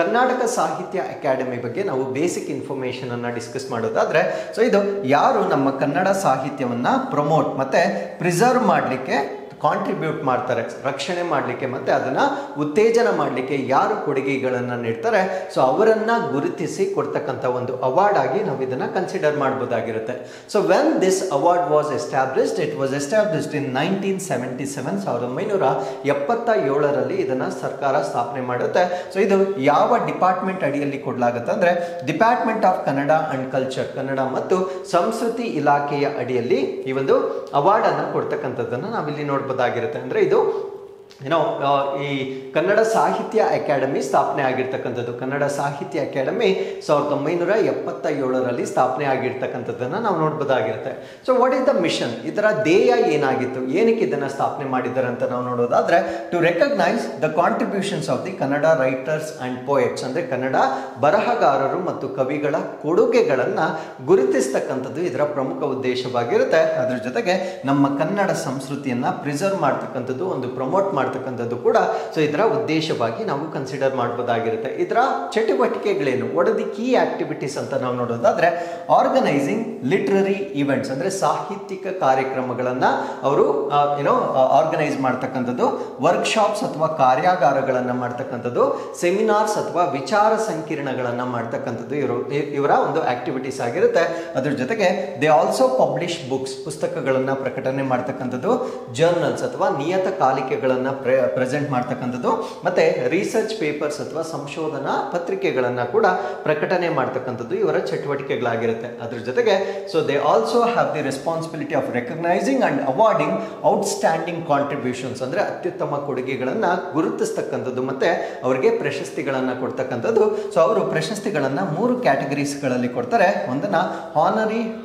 ಕರ್ನಾಟಕ ಸಾಹಿತ್ಯ ಅಕಾಡೆಮಿ ಬಗ್ಗೆ ನಾವು ಬೇಸಿಕ್ ಇನ್ಫಾರ್ಮೇಶನ್ ಅನ್ನ ಡಿಸ್ಕಸ್ ಮಾಡೋದಾದ್ರೆ, ಸೊ ಇದು ಯಾರು ನಮ್ಮ ಕನ್ನಡ ಸಾಹಿತ್ಯವನ್ನ ಪ್ರಮೋಟ್ ಮತ್ತೆ ಪ್ರಿಸರ್ವ್ ಮಾಡಲಿಕ್ಕೆ ಕಾಂಟ್ರಿಬ್ಯೂಟ್ ಮಾಡ್ತಾರೆ, ರಕ್ಷಣೆ ಮಾಡಲಿಕ್ಕೆ ಮತ್ತೆ ಅದನ್ನ ಉತ್ತೇಜನ ಮಾಡಲಿಕ್ಕೆ ಯಾರು ಕೊಡುಗೆಗಳನ್ನು ನೀಡ್ತಾರೆ, ಸೊ ಅವರನ್ನ ಗುರುತಿಸಿ ಕೊಡ್ತಕ್ಕಂಥ ಒಂದು ಅವಾರ್ಡ್ ಆಗಿ ನಾವು ಇದನ್ನ ಕನ್ಸಿಡರ್ ಮಾಡಬಹುದಾಗಿರುತ್ತೆ. So when this award was established, it was established in 1977, 1977ರಲ್ಲಿ ಇದನ್ನ ಸರ್ಕಾರ ಸ್ಥಾಪನೆ ಮಾಡುತ್ತೆ. ಸೊ ಇದು ಯಾವ ಡಿಪಾರ್ಟ್ಮೆಂಟ್ ಅಡಿಯಲ್ಲಿ ಕೊಡಲಾಗುತ್ತೆ ಅಂದ್ರೆ department of Kannada and culture, Kannada ಮತ್ತು ಸಂಸ್ಕೃತಿ ಇಲಾಖೆಯ ಅಡಿಯಲ್ಲಿ ಈ ಒಂದು ಅವಾರ್ಡ್ ಅನ್ನ ಕೊಡ್ತಕ್ಕಂಥದ್ದನ್ನ ನಾವಿಲ್ಲಿ ನೋಡ್ಬೋದಾಗಿರುತ್ತೆ. ಅಂದ್ರೆ ಇದು ಈ ಕನ್ನಡ ಸಾಹಿತ್ಯ ಅಕಾಡೆಮಿ ಸ್ಥಾಪನೆ ಆಗಿರ್ತಕ್ಕಂಥದ್ದು. ಕನ್ನಡ ಸಾಹಿತ್ಯ ಅಕಾಡೆಮಿ 1977ರಲ್ಲಿ ಸ್ಥಾಪನೆ ಆಗಿರ್ತಕ್ಕಂಥದ್ದನ್ನ ನಾವು ನೋಡ್ಬೋದಾಗಿರುತ್ತೆ. So what is the mission, ಇದರ ಧ್ಯೇಯ ಏನಾಗಿತ್ತು, ಏನಕ್ಕೆ ಇದನ್ನ ಸ್ಥಾಪನೆ ಮಾಡಿದ್ದಾರೆ ಅಂತ ನಾವು ನೋಡೋದಾದ್ರೆ, to recognise the contributions of the Kannada writers and poets, ಅಂದ್ರೆ ಕನ್ನಡ ಬರಹಗಾರರು ಮತ್ತು ಕವಿಗಳ ಕೊಡುಗೆಗಳನ್ನ ಗುರುತಿಸ್ತಕ್ಕಂಥದ್ದು ಇದರ ಪ್ರಮುಖ ಉದ್ದೇಶವಾಗಿರುತ್ತೆ. ಅದ್ರ ಜೊತೆಗೆ ನಮ್ಮ ಕನ್ನಡ ಸಂಸ್ಕೃತಿಯನ್ನ ಪ್ರಿಸರ್ವ್ ಮಾಡ್ತಕ್ಕಂಥದ್ದು, ಒಂದು ಪ್ರಮೋಟ್ ಮಾಡ್ತಕ್ಕಂಥದ್ದು ಕೂಡ ಸೊ ಇದರ ಉದ್ದೇಶವಾಗಿ ನಾವು ಕನ್ಸಿಡರ್ ಮಾಡಬಹುದಾಗಿರುತ್ತೆ. ಇದರ ಚಟುವಟಿಕೆಗಳೇನು, what are the key activities ಅಂತ ನಾವು ನೋಡೋದಾದ್ರೆ, ಆರ್ಗನೈಸಿಂಗ್ ಲಿಟರರಿ ಇವೆಂಟ್ಸ್, ಅಂದ್ರೆ ಸಾಹಿತ್ಯಿಕ ಕಾರ್ಯಕ್ರಮಗಳನ್ನ ಅವರು ಆರ್ಗನೈಸ್ ಮಾಡ್ತಕ್ಕಂಥದ್ದು, ವರ್ಕ್ಶಾಪ್ಸ್ ಅಥವಾ ಕಾರ್ಯಾಗಾರಗಳನ್ನ ಮಾಡ್ತಕ್ಕಂಥದ್ದು, ಸೆಮಿನಾರ್ಸ್ ಅಥವಾ ವಿಚಾರ ಸಂಕಿರಣಗಳನ್ನ ಮಾಡ್ತಕ್ಕಂಥದ್ದು ಇವರ ಒಂದು ಆಕ್ಟಿವಿಟೀಸ್ ಆಗಿರುತ್ತೆ. ಅದ್ರ ಜೊತೆಗೆ ದೇ ಆಲ್ಸೋ ಪಬ್ಲಿಷ್ ಬುಕ್ಸ್, ಪುಸ್ತಕಗಳನ್ನ ಪ್ರಕಟಣೆ ಮಾಡ್ತಕ್ಕಂಥದ್ದು, ಜರ್ನಲ್ಸ್ ಅಥವಾ ನಿಯತಕಾಲಿಕೆಗಳನ್ನ ಪ್ರೆಸೆಂಟ್ ಮಾಡ್ತಕ್ಕಂಥದ್ದು, ಮತ್ತೆ ರಿಸರ್ಚ್ ಪೇಪರ್ಸ್ ಅಥವಾ ಸಂಶೋಧನಾ ಪತ್ರಿಕೆಗಳನ್ನ ಕೂಡ ಪ್ರಕಟಣೆ ಮಾಡ್ತಕ್ಕಂಥದ್ದು ಇವರ ಚಟುವಟಿಕೆಗಳಾಗಿರುತ್ತೆ. ಅದ್ರ ಜೊತೆಗೆ so they also have the responsibility of recognising and awarding outstanding contributions, ಅಂದ್ರೆ ಅತ್ಯುತ್ತಮ ಕೊಡುಗೆಗಳನ್ನ ಗುರುತಿಸ್ತಕ್ಕಂಥದ್ದು ಮತ್ತೆ ಅವರಿಗೆ ಪ್ರಶಸ್ತಿಗಳನ್ನ ಕೊಡ್ತಕ್ಕಂಥದ್ದು. ಸೊ ಅವರು ಪ್ರಶಸ್ತಿಗಳನ್ನ 3 ಕ್ಯಾಟಗರೀಸ್ಗಳಲ್ಲಿ ಕೊಡ್ತಾರೆ. ಒಂದನ್ನ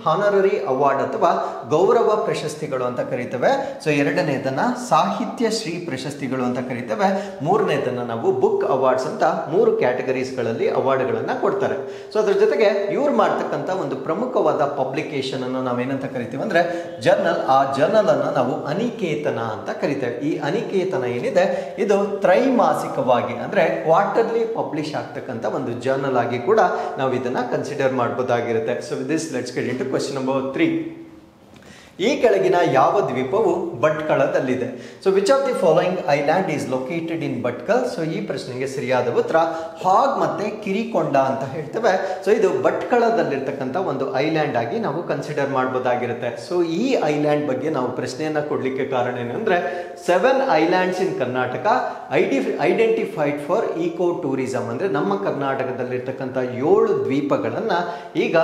ಹಾನರರಿ ಅವಾರ್ಡ್ ಅಥವಾ ಗೌರವ ಪ್ರಶಸ್ತಿಗಳು ಅಂತ ಕರೀತೇವೆ. ಸೊ ಎರಡನೇದನ್ನ ಸಾಹಿತ್ಯ ಶ್ರೀ ಪ್ರಶಸ್ತಿಗಳು ಅಂತ ಕರೀತೇವೆ. ಮೂರನೇದನ್ನ ನಾವು ಬುಕ್ ಅವಾರ್ಡ್ಸ್ ಅಂತ 3 ಕ್ಯಾಟಗರೀಸ್ಗಳಲ್ಲಿ ಅವಾರ್ಡ್ಗಳನ್ನ ಕೊಡ್ತಾರೆ. ಸೊ ಅದ್ರ ಜೊತೆಗೆ ಇವ್ರು ಮಾಡ್ತಕ್ಕಂಥ ಒಂದು ಪ್ರಮುಖವಾದ ಪಬ್ಲಿಕೇಶನ್ ಅನ್ನು ನಾವೇನಂತ ಕರಿತೀವಿ ಅಂದ್ರೆ ಜರ್ನಲ್. ಆ ಜರ್ನಲ್ ಅನ್ನ ನಾವು ಅನಿಕೇತನ ಅಂತ ಕರಿತೇವೆ. ಈ ಅನಿಕೇತನ ಏನಿದೆ ಇದು ತ್ರೈಮಾಸಿಕವಾಗಿ ಅಂದ್ರೆ ಕ್ವಾರ್ಟರ್ಲಿ ಪಬ್ಲಿಷ್ ಆಗ್ತಕ್ಕಂಥ ಒಂದು ಜರ್ನಲ್ ಆಗಿ ಕೂಡ ನಾವು ಇದನ್ನ ಕನ್ಸಿಡರ್ ಮಾಡಬಹುದಾಗಿರುತ್ತೆ. So with this let's get into question number 3. ಈ ಕೆಳಗಿನ ಯಾವ ದ್ವೀಪವು ಭಟ್ಕಳದಲ್ಲಿದೆ? So which of the following island is located in Bhatkal? So ಈ ಪ್ರಶ್ನೆಗೆ ಸರಿಯಾದ ಉತ್ತರ ಹಾಗ್ ಮತ್ತೆ ಕಿರಿಕೊಂಡ ಅಂತ ಹೇಳ್ತೇವೆ. ಸೊ ಇದು ಭಟ್ಕಳದಲ್ಲಿರ್ತಕ್ಕಂಥ ಒಂದು ಐಲ್ಯಾಂಡ್ ಆಗಿ ನಾವು ಕನ್ಸಿಡರ್ ಮಾಡಬಹುದಾಗಿರುತ್ತೆ. ಸೊ ಈ ಐಲ್ಯಾಂಡ್ ಬಗ್ಗೆ ನಾವು ಪ್ರಶ್ನೆಯನ್ನ ಕೊಡ್ಲಿಕ್ಕೆ ಕಾರಣ ಏನಂದ್ರೆ 7 islands in Karnataka identified for eco tourism, ಅಂದ್ರೆ ನಮ್ಮ ಕರ್ನಾಟಕದಲ್ಲಿರ್ತಕ್ಕಂಥ 7 ದ್ವೀಪಗಳನ್ನ ಈಗ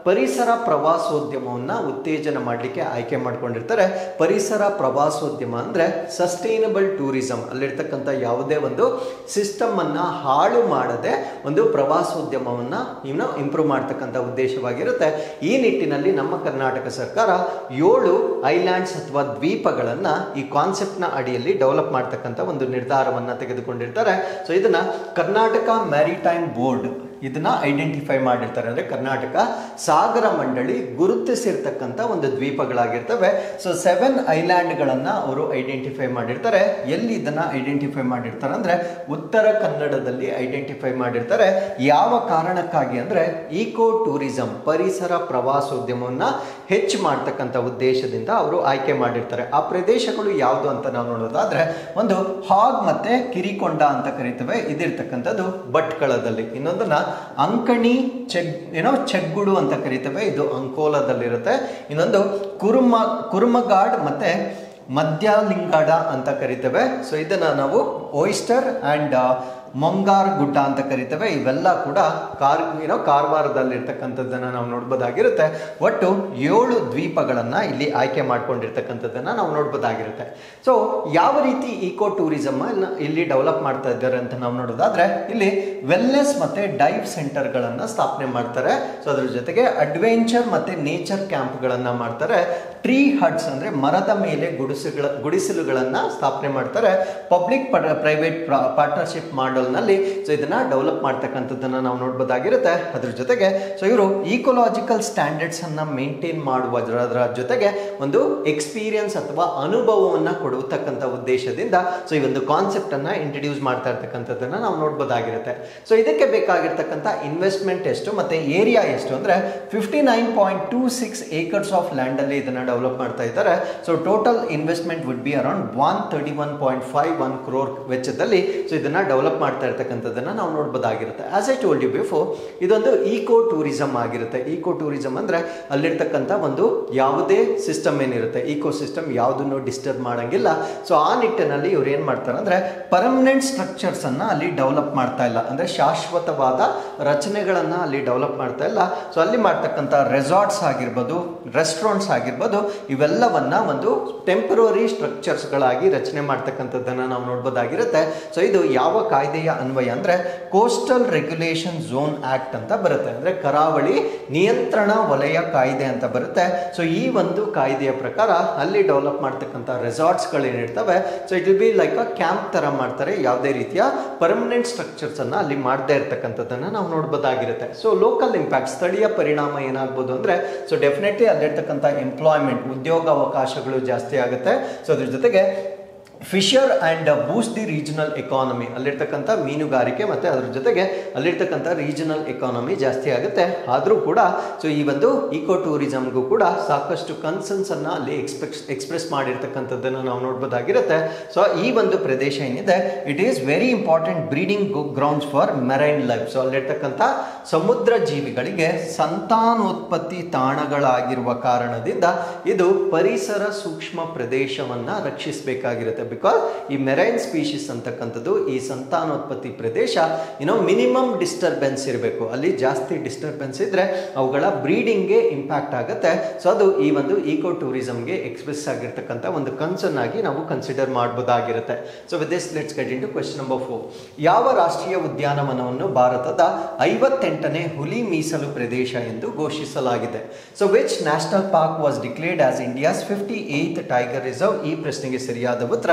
ಪರಿಸರ ಪ್ರವಾಸೋದ್ಯಮವನ್ನು ಉತ್ತೇಜನ ಮಾಡಲಿಕ್ಕೆ ಆಯ್ಕೆ ಮಾಡ್ಕೊಂಡಿರ್ತಾರೆ. ಪರಿಸರ ಪ್ರವಾಸೋದ್ಯಮ ಅಂದರೆ ಸಸ್ಟೈನಬಲ್ ಟೂರಿಸಂ, ಅಲ್ಲಿರ್ತಕ್ಕಂಥ ಯಾವುದೇ ಒಂದು ಸಿಸ್ಟಮನ್ನು ಹಾಳು ಮಾಡದೆ ಒಂದು ಪ್ರವಾಸೋದ್ಯಮವನ್ನು ಇಂಪ್ರೂವ್ ಮಾಡ್ತಕ್ಕಂಥ ಉದ್ದೇಶವಾಗಿರುತ್ತೆ. ಈ ನಿಟ್ಟಿನಲ್ಲಿ ನಮ್ಮ ಕರ್ನಾಟಕ ಸರ್ಕಾರ 7 ಐಲ್ಯಾಂಡ್ಸ್ ಅಥವಾ ದ್ವೀಪಗಳನ್ನು ಈ ಕಾನ್ಸೆಪ್ಟ್ನ ಅಡಿಯಲ್ಲಿ ಡೆವಲಪ್ ಮಾಡ್ತಕ್ಕಂಥ ಒಂದು ನಿರ್ಧಾರವನ್ನು ತೆಗೆದುಕೊಂಡಿರ್ತಾರೆ. ಸೊ ಇದನ್ನ ಕರ್ನಾಟಕ ಮ್ಯಾರಿಟೈಮ್ ಬೋರ್ಡ್ ಇದನ್ನ ಐಡೆಂಟಿಫೈ ಮಾಡಿರ್ತಾರೆ. ಅಂದರೆ ಕರ್ನಾಟಕ ಸಾಗರ ಮಂಡಳಿ ಗುರುತಿಸಿರ್ತಕ್ಕಂಥ ಒಂದು ದ್ವೀಪಗಳಾಗಿರ್ತವೆ. ಸೊ 7 ಐಲ್ಯಾಂಡ್ಗಳನ್ನು ಅವರು ಐಡೆಂಟಿಫೈ ಮಾಡಿರ್ತಾರೆ. ಎಲ್ಲಿ ಇದನ್ನ ಐಡೆಂಟಿಫೈ ಮಾಡಿರ್ತಾರೆ ಅಂದರೆ ಉತ್ತರ ಕನ್ನಡದಲ್ಲಿ ಐಡೆಂಟಿಫೈ ಮಾಡಿರ್ತಾರೆ. ಯಾವ ಕಾರಣಕ್ಕಾಗಿ ಅಂದರೆ ಈಕೋ ಟೂರಿಸಂ, ಪರಿಸರ ಪ್ರವಾಸೋದ್ಯಮವನ್ನು ಹೆಚ್ಚು ಮಾಡ್ತಕ್ಕಂಥ ಉದ್ದೇಶದಿಂದ ಅವರು ಆಯ್ಕೆ ಮಾಡಿರ್ತಾರೆ. ಆ ಪ್ರದೇಶಗಳು ಯಾವುದು ಅಂತ ನಾವು ನೋಡೋದಾದ್ರೆ ಒಂದು ಹಾಗ್ ಮತ್ತೆ ಕಿರಿಕೊಂಡ ಅಂತ ಕರಿತೇವೆ, ಇದಿರ್ತಕ್ಕಂಥದ್ದು ಭಟ್ಕಳದಲ್ಲಿ. ಇನ್ನೊಂದನ್ನ ಅಂಕಣಿ ಚೆಗ್ಗುಡು ಅಂತ ಕರಿತೇವೆ, ಇದು ಅಂಕೋಲದಲ್ಲಿರುತ್ತೆ. ಇನ್ನೊಂದು ಕುರುಮಗಾಡ್ ಮತ್ತೆ ಮಧ್ಯಲಿಂಗಾಡ ಅಂತ ಕರಿತೇವೆ. ಸೊ ಇದನ್ನ ನಾವು ಓಯಿಸ್ಟರ್ ಅಂಡ್ ಮೊಂಗಾರ್ ಗುಡ್ಡ ಅಂತ ಕರಿತೇವೆ. ಇವೆಲ್ಲ ಕೂಡ ಕಾರವಾರದಲ್ಲಿರ್ತಕ್ಕಂಥದ್ದನ್ನು ನಾವು ನೋಡ್ಬೋದಾಗಿರುತ್ತೆ. ಒಟ್ಟು 7 ದ್ವೀಪಗಳನ್ನು ಇಲ್ಲಿ ಆಯ್ಕೆ ಮಾಡ್ಕೊಂಡಿರ್ತಕ್ಕಂಥದ್ದನ್ನು ನಾವು ನೋಡ್ಬೋದಾಗಿರುತ್ತೆ. ಸೊ ಯಾವ ರೀತಿ ಈಕೋ ಟೂರಿಸಮ್ ಇಲ್ಲಿ ಡೆವಲಪ್ ಮಾಡ್ತಾ ಇದ್ದಾರೆ ಅಂತ ನಾವು ನೋಡೋದಾದ್ರೆ ಇಲ್ಲಿ ವೆಲ್ನೆಸ್ ಮತ್ತೆ ಡೈವ್ ಸೆಂಟರ್ಗಳನ್ನು ಸ್ಥಾಪನೆ ಮಾಡ್ತಾರೆ. ಸೊ ಅದ್ರ ಜೊತೆಗೆ ಅಡ್ವೆಂಚರ್ ಮತ್ತೆ ನೇಚರ್ ಕ್ಯಾಂಪ್ಗಳನ್ನು ಮಾಡ್ತಾರೆ. ಟ್ರೀ ಹಟ್ಸ್ ಅಂದ್ರೆ ಮರದ ಮೇಲೆ ಗುಡಿಸಲುಗಳನ್ನು ಸ್ಥಾಪನೆ ಮಾಡ್ತಾರೆ. ಪಬ್ಲಿಕ್ ಪ್ರೈವೇಟ್ ಪಾರ್ಟ್ನರ್ಶಿಪ್ ನಲ್ಲಿ ಸೊ ಇದನ್ನ ಡೆವಲಪ್ ಮಾಡ್ತಕ್ಕಂಥದ್ದನ್ನ ನಾವು ನೋಡ್ಬೋದಾಗಿರುತ್ತೆ. ಅದ್ರ ಜೊತೆಗೆ ಸೊ ಇವರು ಈಕೋಲಾಜಿಕಲ್ ಸ್ಟ್ಯಾಂಡರ್ಡ್ಸ್ ಅನ್ನ ಮೇಂಟೈನ್ ಮಾಡುವುದರ ಜೊತೆಗೆ ಒಂದು ಎಕ್ಸ್ಪೀರಿಯನ್ಸ್ ಅಥವಾ ಅನುಭವವನ್ನ ಕೊಡತಕ್ಕಂಥ ಉದ್ದೇಶದಿಂದ ಸೊ ಈ ಒಂದು ಕಾನ್ಸೆಪ್ಟ್ ಅನ್ನ ಇಂಟ್ರಡ್ಯೂಸ್ ಮಾಡ್ತಾ ಇರ್ತಕ್ಕಂಥದ್ದನ್ನ ನಾವು ನೋಡ್ಬೋದಾಗಿರುತ್ತೆ. ಸೊ ಇದಕ್ಕೆ ಬೇಕಾಗಿರ್ತಕ್ಕಂಥ ಇನ್ವೆಸ್ಟ್ಮೆಂಟ್ ಎಷ್ಟು ಮತ್ತೆ ಏರಿಯಾ ಎಷ್ಟು ಅಂದ್ರೆ 59.26 ಏಕರ್ಸ್ ಆಫ್ ಲ್ಯಾಂಡ್ ಅಲ್ಲಿ ಇದನ್ನ ಡೆವಲಪ್ ಮಾಡ್ತಾ ಇದ್ದಾರೆ. So total investment would be around 131.51 crore ವೆಚ್ಚದಲ್ಲಿ ಸೊ ಇದನ್ನ ಡೆವಲಪ್ ಮಾಡ್ತಾ ಇರ್ತಕ್ಕಂಥದ್ದನ್ನ ನಾವು ನೋಡ್ಬೋದಾಗಿರುತ್ತೆ. As I told you before, ಇದೊಂದು ಈಕೋ ಟೂರಿಸಂ ಆಗಿರುತ್ತೆ. ಈಕೋ ಟೂರಿಸಂ ಅಂದ್ರೆ ಅಲ್ಲಿರ್ತಕ್ಕಂಥ ಒಂದು ಯಾವುದೇ ಸಿಸ್ಟಮ್ ಏನಿರುತ್ತೆ, ಈಕೋ ಸಿಸ್ಟಮ್ ಯಾವುದನ್ನು ಡಿಸ್ಟರ್ಬ್ ಮಾಡಂಗಿಲ್ಲ. ಸೊ ಆ ನಿಟ್ಟಿನಲ್ಲಿ ಇವ್ರು ಏನ್ ಮಾಡ್ತಾರೆ ಅಂದ್ರೆ ಪರ್ಮನೆಂಟ್ ಸ್ಟ್ರಕ್ಚರ್ಸ್ ಅನ್ನ ಅಲ್ಲಿ ಡೆವಲಪ್ ಮಾಡ್ತಾ ಇಲ್ಲ, ಅಂದ್ರೆ ಶಾಶ್ವತವಾದ ರಚನೆಗಳನ್ನ ಅಲ್ಲಿ ಡೆವಲಪ್ ಮಾಡ್ತಾ ಇಲ್ಲ. ಸೊ ಅಲ್ಲಿ ಮಾಡ್ತಕ್ಕಂಥ ರೆಸಾರ್ಟ್ಸ್ ಆಗಿರ್ಬೋದು, ರೆಸ್ಟೋರೆಂಟ್ಸ್ ಆಗಿರ್ಬೋದು, ಇವೆಲ್ಲವನ್ನ ಒಂದು ಟೆಂಪರರಿ ಸ್ಟ್ರಕ್ಚರ್ಸ್ಗಳಾಗಿ ರಚನೆ ಮಾಡ್ತಕ್ಕಂಥದ್ದನ್ನ ನಾವು ನೋಡ್ಬೋದಾಗಿರುತ್ತೆ. ಸೊ ಇದು ಯಾವ ಕಾಯ್ದೆಯ ಅನ್ವಯ ಅಂದ್ರೆ ಕೋಸ್ಟಲ್ ರೆಗ್ಯುಲೇಷನ್ ಝೋನ್ ಆಕ್ಟ್ ಅಂತ ಬರುತ್ತೆ, ಅಂದ್ರೆ ಕರಾವಳಿ ನಿಯಂತ್ರಣ ವಲಯ ಕಾಯ್ದೆ ಅಂತ ಬರುತ್ತೆ. ಸೊ ಈ ಒಂದು ಕಾಯ್ದೆಯ ಪ್ರಕಾರ ಅಲ್ಲಿ ಡೆವಲಪ್ ಮಾಡ್ತಕ್ಕಂಥ ರೆಸಾರ್ಟ್ಸ್ ಗಳೇನಿರ್ತವೆ so it will be like a camp ತರ ಮಾಡ್ತಾರೆ. ಯಾವುದೇ ರೀತಿಯ ಪರ್ಮನೆಂಟ್ ಸ್ಟ್ರಕ್ಚರ್ಸ್ ಅನ್ನ ಅಲ್ಲಿ ಮಾಡದೇ ಇರ್ತಕ್ಕಂಥದ್ದನ್ನ ನಾವು ನೋಡ್ಬೋದಾಗಿರುತ್ತೆ. ಸೊ ಲೋಕಲ್ ಇಂಪ್ಯಾಕ್ಟ್, ಸ್ಥಳೀಯ ಪರಿಣಾಮ ಏನಾಗ್ಬೋದು ಅಂದ್ರೆ ಸೊ ಡೆಫಿನೆಟ್ಲಿ ಅಲ್ಲಿರ್ತಕ್ಕಂಥ ಎಂಪ್ಲಾಯ್ಮೆಂಟ್, ಉದ್ಯೋಗ ಅವಕಾಶಗಳು ಜಾಸ್ತಿ ಆಗುತ್ತೆ. ಸೊ ಅದ್ರ ಜೊತೆಗೆ Fisher and Boost the regional economy, ಅಲ್ಲಿರ್ತಕ್ಕಂಥ ಮೀನುಗಾರಿಕೆ ಮತ್ತು ಅದ್ರ ಜೊತೆಗೆ ಅಲ್ಲಿರ್ತಕ್ಕಂಥ ರೀಜನಲ್ ಎಕಾನಮಿ ಜಾಸ್ತಿ ಆಗುತ್ತೆ. ಆದರೂ ಕೂಡ ಸೊ ಈ ಒಂದು ಈಕೋ ಟೂರಿಸಮ್ಗೂ ಕೂಡ ಸಾಕಷ್ಟು ಕನ್ಸರ್ನ್ಸನ್ನು ಅಲ್ಲಿ ಎಕ್ಸ್ಪ್ರೆಸ್ ಮಾಡಿರ್ತಕ್ಕಂಥದ್ದನ್ನು ನಾವು ನೋಡ್ಬೋದಾಗಿರುತ್ತೆ. ಸೊ ಈ ಒಂದು ಪ್ರದೇಶ ಏನಿದೆ it is very important breeding grounds for marine life. So ಅಲ್ಲಿರ್ತಕ್ಕಂಥ ಸಮುದ್ರ ಜೀವಿಗಳಿಗೆ ಸಂತಾನೋತ್ಪತ್ತಿ ತಾಣಗಳಾಗಿರುವ ಕಾರಣದಿಂದ ಇದು ಪರಿಸರ ಸೂಕ್ಷ್ಮ ಪ್ರದೇಶವನ್ನು ರಕ್ಷಿಸಬೇಕಾಗಿರುತ್ತೆ. ಬಿಕಾಸ್ ಈ ಮೆರೈನ್ ಸ್ಪೀಶೀಸ್ ಅಂತಕ್ಕಂಥದ್ದು, ಈ ಸಂತಾನೋತ್ಪತ್ತಿ ಪ್ರದೇಶ ಮಿನಿಮಮ್ ಡಿಸ್ಟರ್ಬೆನ್ಸ್ ಇರಬೇಕು. ಅಲ್ಲಿ ಜಾಸ್ತಿ ಡಿಸ್ಟರ್ಬೆನ್ಸ್ ಇದ್ರೆ ಅವುಗಳ ಬ್ರೀಡಿಂಗ್ಗೆ ಇಂಪ್ಯಾಕ್ಟ್ ಆಗುತ್ತೆ. ಸೊ ಅದು ಈ ಒಂದು ಈಕೋ ಟೂರಿಸಮ್ಗೆ ಎಕ್ಸ್ಪ್ರೆಸ್ ಆಗಿರ್ತಕ್ಕಂಥ ಒಂದು ಕನ್ಸರ್ನ್ ಆಗಿ ನಾವು ಕನ್ಸಿಡರ್ ಮಾಡಬಹುದಾಗಿರುತ್ತೆ. So with this let's get into question number 4. ಯಾವ ರಾಷ್ಟ್ರೀಯ ಉದ್ಯಾನವನವನ್ನು ಭಾರತದ 58ನೇ ಹುಲಿ ಮೀಸಲು ಪ್ರದೇಶ ಎಂದು ಘೋಷಿಸಲಾಗಿದೆ? So which national park was declared as India's 58th tiger reserve? ಈ ಪ್ರಶ್ನೆಗೆ ಸರಿಯಾದ ಉತ್ತರ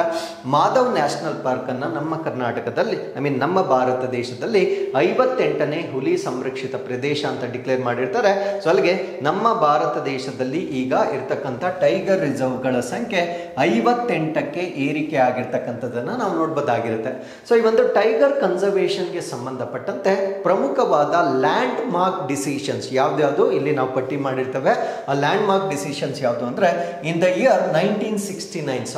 ಮಾಧವ್ ನ್ಯಾಷನಲ್ ಪಾರ್ಕ್ ಅನ್ನ ನಮ್ಮ ಕರ್ನಾಟಕದಲ್ಲಿ ನಮ್ಮ ಭಾರತ ದೇಶದಲ್ಲಿ 58ನೇ ಹುಲಿ ಸಂರಕ್ಷಿತ ಪ್ರದೇಶ ಅಂತ ಡಿಕ್ಲೇರ್ ಮಾಡಿರ್ತಾರೆ. ಸೊ ಅಲ್ಲಿಗೆ ನಮ್ಮ ಭಾರತ ದೇಶದಲ್ಲಿ ಈಗ ಇರ್ತಕ್ಕಂಥ ಟೈಗರ್ ರಿಸರ್ವ್ಗಳ ಸಂಖ್ಯೆ 58ಕ್ಕೆ ಏರಿಕೆ ಆಗಿರ್ತಕ್ಕಂಥದ್ದನ್ನ ನಾವು ನೋಡ್ಬೋದಾಗಿರುತ್ತೆ. ಸೊ ಈ ಒಂದು ಟೈಗರ್ ಕನ್ಸರ್ವೇಷನ್ಗೆ ಸಂಬಂಧಪಟ್ಟಂತೆ ಪ್ರಮುಖವಾದ ಲ್ಯಾಂಡ್ ಮಾರ್ಕ್ ಡಿಸಿಷನ್ಸ್ ಯಾವ್ದು ಇಲ್ಲಿ ನಾವು ಪಟ್ಟಿ ಮಾಡಿರ್ತೇವೆ. ಆ ಲ್ಯಾಂಡ್ ಮಾರ್ಕ್ ಡಿಸಿಷನ್ಸ್ ಯಾವುದು ಅಂದ್ರೆ ಇನ್ ದ ಇಯರ್ 1969,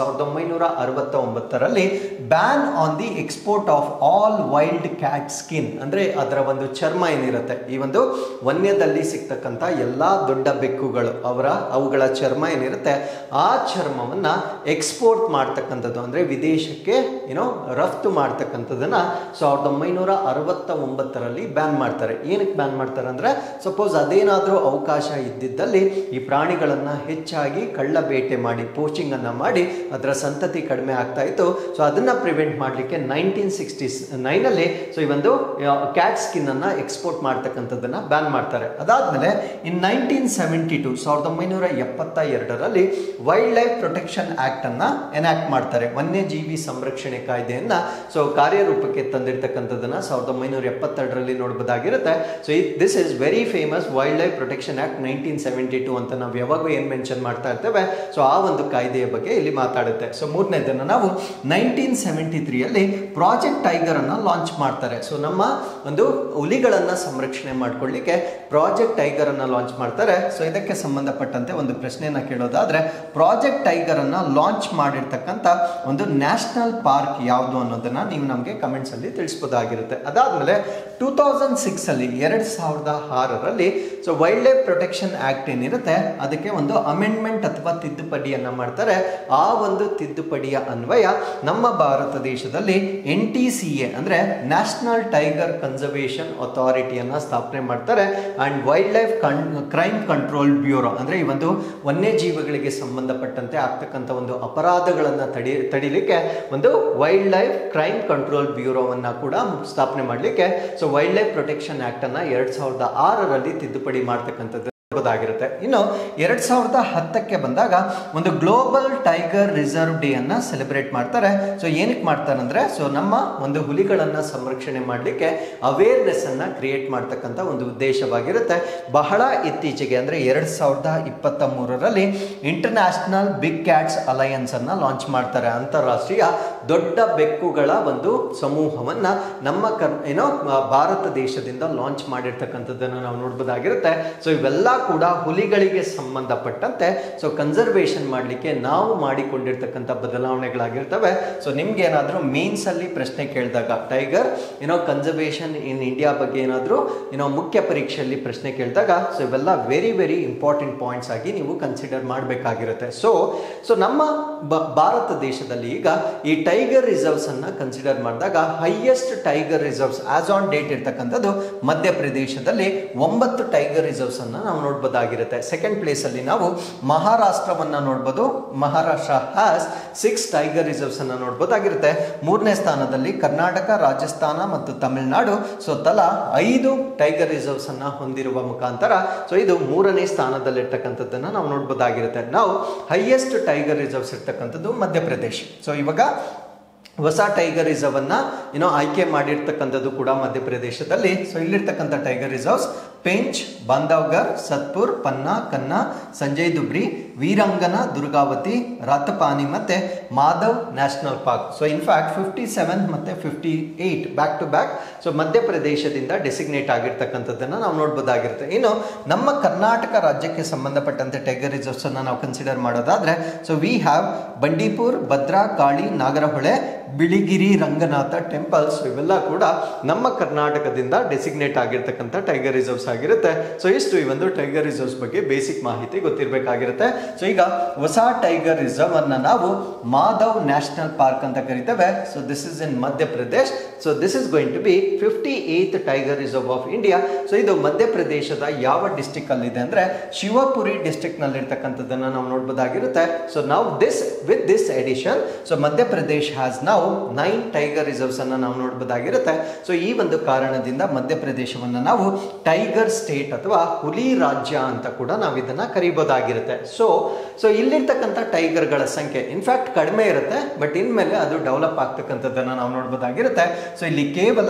1949ರಲ್ಲಿ ban on the export of all wild cat skin, ಅಂದ್ರೆ ಅದರ ಒಂದು ಚರ್ಮ ಏನಿರುತ್ತೆ, ಈ ಒಂದು ವನ್ಯದಲ್ಲಿ ಸಿಗ್ತಕ್ಕಂಥ ಎಲ್ಲಾ ದೊಡ್ಡ ಬೆಕ್ಕುಗಳು ಅವುಗಳ ಚರ್ಮ ಏನಿರುತ್ತೆ ಆ ಚರ್ಮವನ್ನ ಎಕ್ಸ್ಪೋರ್ಟ್ ಮಾಡ್ತಕ್ಕಂಥದ್ದು, ಅಂದ್ರೆ ವಿದೇಶಕ್ಕೆ ರಫ್ತು ಮಾಡ್ತಕ್ಕಂಥದ್ದನ್ನ 1969ರಲ್ಲಿ ಬ್ಯಾನ್ ಮಾಡ್ತಾರೆ. ಏನಕ್ಕೆ ಬ್ಯಾನ್ ಮಾಡ್ತಾರೆ ಅಂದ್ರೆ, ಸಪೋಸ್ ಅದೇನಾದ್ರೂ ಅವಕಾಶ ಇದ್ದಿದ್ದಲ್ಲಿ ಈ ಪ್ರಾಣಿಗಳನ್ನ ಹೆಚ್ಚಾಗಿ ಕಳ್ಳ ಬೇಟೆ ಮಾಡಿ ಪೋಚಿಂಗ್ ಅನ್ನ ಮಾಡಿ ಅದರ ಸಂತತಿ ಕಡಿಮೆ ಆಗ್ತಾ ಇತ್ತು. ಸೊ ಅದನ್ನ ಪ್ರಿವೆಂಟ್ ಮಾಡಲಿಕ್ಕೆ 1969ನಲ್ಲಿ ಸೊ ಈ ಒಂದು ಕ್ಯಾಟ್ ಸ್ಕಿನ್ ಅನ್ನ ಎಕ್ಸ್ಪೋರ್ಟ್ ಮಾಡ್ತಕ್ಕಂಥದ್ದನ್ನ ಬ್ಯಾನ್ ಮಾಡ್ತಾರೆ. ಅದಾದ್ಮೇಲೆ ಇನ್ 1972ರಲ್ಲಿ ವೈಲ್ಡ್ ಲೈಫ್ ಪ್ರೊಟೆಕ್ಷನ್ ಆಕ್ಟ್ ಅನ್ನ ಎನಾಕ್ಟ್ ಮಾಡ್ತಾರೆ. ವನ್ಯಜೀವಿ ಸಂರಕ್ಷಣೆ ಕಾಯ್ದೆಯನ್ನ ಸೊ ಕಾರ್ಯರೂಪಕ್ಕೆ ತಂದಿರತಕ್ಕಂಥದ್ದನ್ನ 1972ರಲ್ಲಿ ನೋಡಬಹುದಾಗಿರುತ್ತೆ. So this is very famous wildlife protection act 1972 ಅಂತ ನಾವು ಯಾವಾಗೂ ಏನ್ ಮೆನ್ಷನ್ ಮಾಡ್ತಾ ಇರ್ತೇವೆ. ಸೊ ಆ ಒಂದು ಕಾಯ್ದೆಯ ಬಗ್ಗೆ ಇಲ್ಲಿ ಮಾತಾಡುತ್ತೆ. ಸೊ ಮೂರನೇದನ್ನ ನಾವು 1973ಯಲ್ಲಿ ಪ್ರಾಜೆಕ್ಟ್ ಟೈಗರ್ ಅನ್ನ ಲಾಂಚ್ ಮಾಡ್ತಾರೆ. ಸೊ ನಮ್ಮ ಒಂದು ಹುಲಿಗಳನ್ನ ಸಂರಕ್ಷಣೆ ಮಾಡ್ಕೊಳ್ಳಿಕ್ಕೆ ಪ್ರಾಜೆಕ್ಟ್ ಟೈಗರ್ ಅನ್ನ ಲಾಂಚ್ ಮಾಡ್ತಾರೆ. ಸೊ ಇದಕ್ಕೆ ಸಂಬಂಧಪಟ್ಟಂತೆ ಒಂದು ಪ್ರಶ್ನೆಯನ್ನ ಕೇಳೋದಾದ್ರೆ, ಪ್ರಾಜೆಕ್ಟ್ ಟೈಗರ್ ಅನ್ನ ಲಾಂಚ್ ಮಾಡಿರ್ತಕ್ಕಂಥ ಒಂದು ನ್ಯಾಷನಲ್ ಪಾರ್ಕ್ ಯಾವುದು ಅನ್ನೋದನ್ನ ನೀವು ನಮಗೆ ಕಮೆಂಟ್ಸ್ ಅಲ್ಲಿ ತಿಳಿಸಬಹುದಾಗಿರುತ್ತೆ. ಅದಾದ್ಮೇಲೆ 2006 2006ರಲ್ಲಿ so wildlife protection act ಏನಿರುತ್ತೆ ಅದಕ್ಕೆ ಒಂದು ಅಮೆಂಡ್ಮೆಂಟ್ ಅಥವಾ ತಿದ್ದುಪಡಿಯನ್ನ ಮಾಡ್ತಾರೆ. ಆ ಒಂದು ತಿದ್ದುಪಡಿಯ ಅನ್ವಯ ನಮ್ಮ ಭಾರತ ದೇಶದಲ್ಲಿ NTCA ಅಂದ್ರೆ ನ್ಯಾಷನಲ್ ಟೈಗರ್ ಕನ್ಸರ್ವೇಷನ್ ಅಥಾರಿಟಿಯನ್ನ ಸ್ಥಾಪನೆ ಮಾಡ್ತಾರೆ. And wild life crime control bureau ಅಂದ್ರೆ ಈ ಒಂದು ವನ್ಯಜೀವಿಗಳಿಗೆ ಸಂಬಂಧಪಟ್ಟಂತೆ ಆಗ್ತಕ್ಕಂಥ ಒಂದು ಅಪರಾಧಗಳನ್ನ ತಡಿಲಿಕ್ಕೆ ಒಂದು ವೈಲ್ಡ್ ಲೈಫ್ ಕ್ರೈಮ್ ಕಂಟ್ರೋಲ್ ಬ್ಯೂರೋವನ್ನ ಕೂಡ ಸ್ಥಾಪನೆ ಮಾಡಲಿಕ್ಕೆ so wildlife protection act ಅನ್ನ 2006ರಲ್ಲಿ ತಿದ್ದುಪಡಿ ಮಾಡ್ತಕ್ಕಂಥದ್ದು ಆಗಿರುತ್ತೆ. ಇನ್ನು 2010ಕ್ಕೆ ಬಂದಾಗ ಒಂದು ಗ್ಲೋಬಲ್ ಟೈಗರ್ ರಿಸರ್ವ್ ಡೇ ಅನ್ನ ಸೆಲೆಬ್ರೇಟ್ ಮಾಡ್ತಾರೆ. ಸೊ ಏನಕ್ಕೆ ಮಾಡ್ತಾರೆ ಅಂದ್ರೆ, ಸೊ ನಮ್ಮ ಒಂದು ಹುಲಿಗಳನ್ನ ಸಂರಕ್ಷಣೆ ಮಾಡಲಿಕ್ಕೆ ಅವೇರ್ನೆಸ್ ಅನ್ನ ಕ್ರಿಯೇಟ್ ಮಾಡ್ತಕ್ಕಂಥ ಒಂದು ಉದ್ದೇಶವಾಗಿರುತ್ತೆ. ಬಹಳ ಇತ್ತೀಚೆಗೆ ಅಂದ್ರೆ 2023ರಲ್ಲಿ ಇಂಟರ್ನ್ಯಾಷನಲ್ ಬಿಗ್ ಕ್ಯಾಟ್ಸ್ ಅಲಯನ್ಸ್ ಅನ್ನ ಲಾಂಚ್ ಮಾಡ್ತಾರೆ. ಅಂತಾರಾಷ್ಟ್ರೀಯ ದೊಡ್ಡ ಬೆಕ್ಕುಗಳ ಒಂದು ಸಮೂಹವನ್ನ ನಮ್ಮ ಭಾರತ ದೇಶದಿಂದ ಲಾಂಚ್ ಮಾಡಿರ್ತಕ್ಕಂಥದ್ದನ್ನು ನಾವು ನೋಡಬಹುದಾಗಿರುತ್ತೆ. ಸೊ ಇವೆಲ್ಲ ಕೂಡ ಹುಲಿಗಳಿಗೆ ಸಂಬಂಧಪಟ್ಟಂತೆ ಸೊ ಕನ್ಸರ್ವೇಷನ್ ಮಾಡಲಿಕ್ಕೆ ನಾವು ಮಾಡಿಕೊಂಡಿರ್ತಕ್ಕಂಥ ಬದಲಾವಣೆಗಳಾಗಿರ್ತವೆ. ಸೊ ನಿಮ್ಗೆ ಏನಾದರೂ ಮೇನ್ಸ್ ಅಲ್ಲಿ ಪ್ರಶ್ನೆ ಕೇಳಿದಾಗ ಟೈಗರ್ ಕನ್ಸರ್ವೇಷನ್ ಇನ್ ಇಂಡಿಯಾ ಬಗ್ಗೆ ಏನಾದರೂ ಮುಖ್ಯ ಪರೀಕ್ಷೆಯಲ್ಲಿ ಪ್ರಶ್ನೆ ಕೇಳಿದಾಗ ಸೊ ಇವೆಲ್ಲ ವೆರಿ ವೆರಿ ಇಂಪಾರ್ಟೆಂಟ್ ಪಾಯಿಂಟ್ಸ್ ಆಗಿ ನೀವು ಕನ್ಸಿಡರ್ ಮಾಡಬೇಕಾಗಿರುತ್ತೆ. ಸೊ ನಮ್ಮ ಭಾರತ ದೇಶದಲ್ಲಿ ಈಗ ಈ ಟೈಗರ್ ರಿಸರ್ವ್ಸ್ ಅನ್ನ ಕನ್ಸಿಡರ್ ಮಾಡಿದಾಗ highest tiger reserves as on date ಇರ್ತಕ್ಕಂಥದ್ದು ಮಧ್ಯಪ್ರದೇಶದಲ್ಲಿ 9 ಟೈಗರ್ ರಿಸರ್ವ್ಸ್ ಅನ್ನ ನಾವು ನೋಡಬಹುದಾಗಿರುತ್ತೆ. ಸೆಕೆಂಡ್ ಪ್ಲೇಸ್ ಅಲ್ಲಿ ನಾವು ಮಹಾರಾಷ್ಟ್ರವನ್ನ ನೋಡಬಹುದು. ಮಹಾರಾಷ್ಟ್ರ ಹ್ಯಾಸ್ 6 ಟೈಗರ್ ರಿಸರ್ವ್ಸ್ ಅನ್ನ ನೋಡಬಹುದಾಗಿರುತ್ತೆ. ಮೂರನೇ ಸ್ಥಾನದಲ್ಲಿ ಕರ್ನಾಟಕ, ರಾಜಸ್ಥಾನ ಮತ್ತು ತಮಿಳುನಾಡು ಸೊ ತಲಾ 5 ಟೈಗರ್ ರಿಸರ್ವ್ಸ್ ಅನ್ನ ಹೊಂದಿರುವ ಮುಖಾಂತರ ಸೊ ಇದು ಮೂರನೇ ಸ್ಥಾನದಲ್ಲಿರ್ತಕ್ಕಂಥದ್ದನ್ನ ನಾವು ನೋಡಬಹುದಾಗಿರುತ್ತೆ. ನಾವು ಹೈಯೆಸ್ಟ್ ಟೈಗರ್ ರಿಸರ್ವ್ಸ್ ಇರ್ತಕ್ಕಂಥದ್ದು ಮಧ್ಯಪ್ರದೇಶ್. ಸೊ ಇವಾಗ ಹೊಸ ಟೈಗರ್ ರಿಸರ್ವ್ ಅನ್ನ ಆಯ್ಕೆ ಮಾಡಿರ್ತಕ್ಕಂಥದ್ದು ಕೂಡ ಮಧ್ಯಪ್ರದೇಶದಲ್ಲಿ. ಸೊ ಇಲ್ಲಿರ್ತಕ್ಕಂಥ ಟೈಗರ್ ರಿಸರ್ವ್ಸ್ ಪೆಂಚ್, ಬಾಂಧವ್ಗರ್, ಸತ್ಪುರ್, ಪನ್ನಾ, ಕನ್ನಾ, ಸಂಜಯ್ ದುಬ್ರಿ, ವೀರಂಗನಾ, ದುರ್ಗಾವತಿ, ರಾತಪಾನಿ ಮತ್ತೆ Madhav national park. So in fact 57 ಮತ್ತೆ 58 ಬ್ಯಾಕ್ ಟು ಬ್ಯಾಕ್ ಸೊ ಮಧ್ಯಪ್ರದೇಶದಿಂದ ಡೆಸಿಗ್ನೇಟ್ ಆಗಿರ್ತಕ್ಕಂಥದ್ದನ್ನ ನಾವು ನೋಡಬಹುದಾಗಿರುತ್ತೆ. ಇನ್ನು ನಮ್ಮ ಕರ್ನಾಟಕ ರಾಜ್ಯಕ್ಕೆ ಸಂಬಂಧಪಟ್ಟಂತೆ ಟೈಗರ್ ರಿಸರ್ವ್ಸ್ ಅನ್ನ ನಾವು ಕನ್ಸಿಡರ್ ಮಾಡೋದಾದ್ರೆ so we have Bandipur, Bhadra, Kali, Nagarahole, Biligiri Ranganatha temples. ಇವೆಲ್ಲ ಕೂಡ ನಮ್ಮ ಕರ್ನಾಟಕದಿಂದ ಡೆಸಿಗ್ನೇಟ್ ಆಗಿರ್ತಕ್ಕಂಥ ಟೈಗರ್ ರಿಸರ್ವ್ಸ್ ಆಗಿರುತ್ತೆ. ಸೊ ಇಷ್ಟು ಈ ಒಂದು ಟೈಗರ್ ರಿಸರ್ವ್ಸ್ ಬಗ್ಗೆ ಬೇಸಿಕ್ ಮಾಹಿತಿ ಗೊತ್ತಿರಬೇಕಾಗಿರುತ್ತೆ. ಸೊ ಈಗ ಹೊಸ ಟೈಗರ್ ರಿಸರ್ವ್ ಅನ್ನ ನಾವು ಮಾಧವ್ ನ್ಯಾಷನಲ್ ಪಾರ್ಕ್ ಅಂತ ಕರಿತೇವೆ. So this is in Madhya Pradesh. So this is going to be 58th tiger reserve of India. So ಇದು ಮಧ್ಯಪ್ರದೇಶದ ಯಾವ ಡಿಸ್ಟ್ರಿಕ್ಟ್ ಅಲ್ಲಿ ಇದೆ ಅಂದ್ರೆ ಶಿವಪುರಿ ಡಿಸ್ಟ್ರಿಕ್ಟ್ ನಲ್ಲಿ ಇರ್ತಕ್ಕಂಥದ್ದನ್ನ ನಾವು ನೋಡಬಹುದಾಗಿರುತ್ತೆ. ಸೊ ನಾವು with this addition so Madhya Pradesh has ನಾವು 9 ಟೈಗರ್ ರಿಸರ್ವ್ಸ್ ಅನ್ನ ನಾವು ನೋಡಬಹುದಾಗಿರುತ್ತೆ. ಸೊ ಈ ಒಂದು ಕಾರಣದಿಂದ ಮಧ್ಯಪ್ರದೇಶವನ್ನ ನಾವು ಟೈಗರ್ ಸ್ಟೇಟ್ ಅಥವಾ ಹುಲಿ ರಾಜ್ಯ ಅಂತ ಕೂಡ ನಾವು ಇದನ್ನ ಕರೀಬಹುದಾಗಿರುತ್ತೆ. ಸೊ ಇಲ್ಲಿರ್ತಕ್ಕಂಥ ಟೈಗರ್ಗಳ ಸಂಖ್ಯೆ ಇನ್ಫ್ಯಾಕ್ಟ್ ಕಡಿಮೆ ಇರುತ್ತೆ, ಬಟ್ ಇನ್ಮೇಲೆ ಅದು ಡೆವಲಪ್ ಆಗ್ತಕ್ಕಂಥದ್ದನ್ನ ನಾವು ನೋಡಬಹುದಾಗಿರುತ್ತೆ. ಸೊ ಇಲ್ಲಿ ಕೇವಲ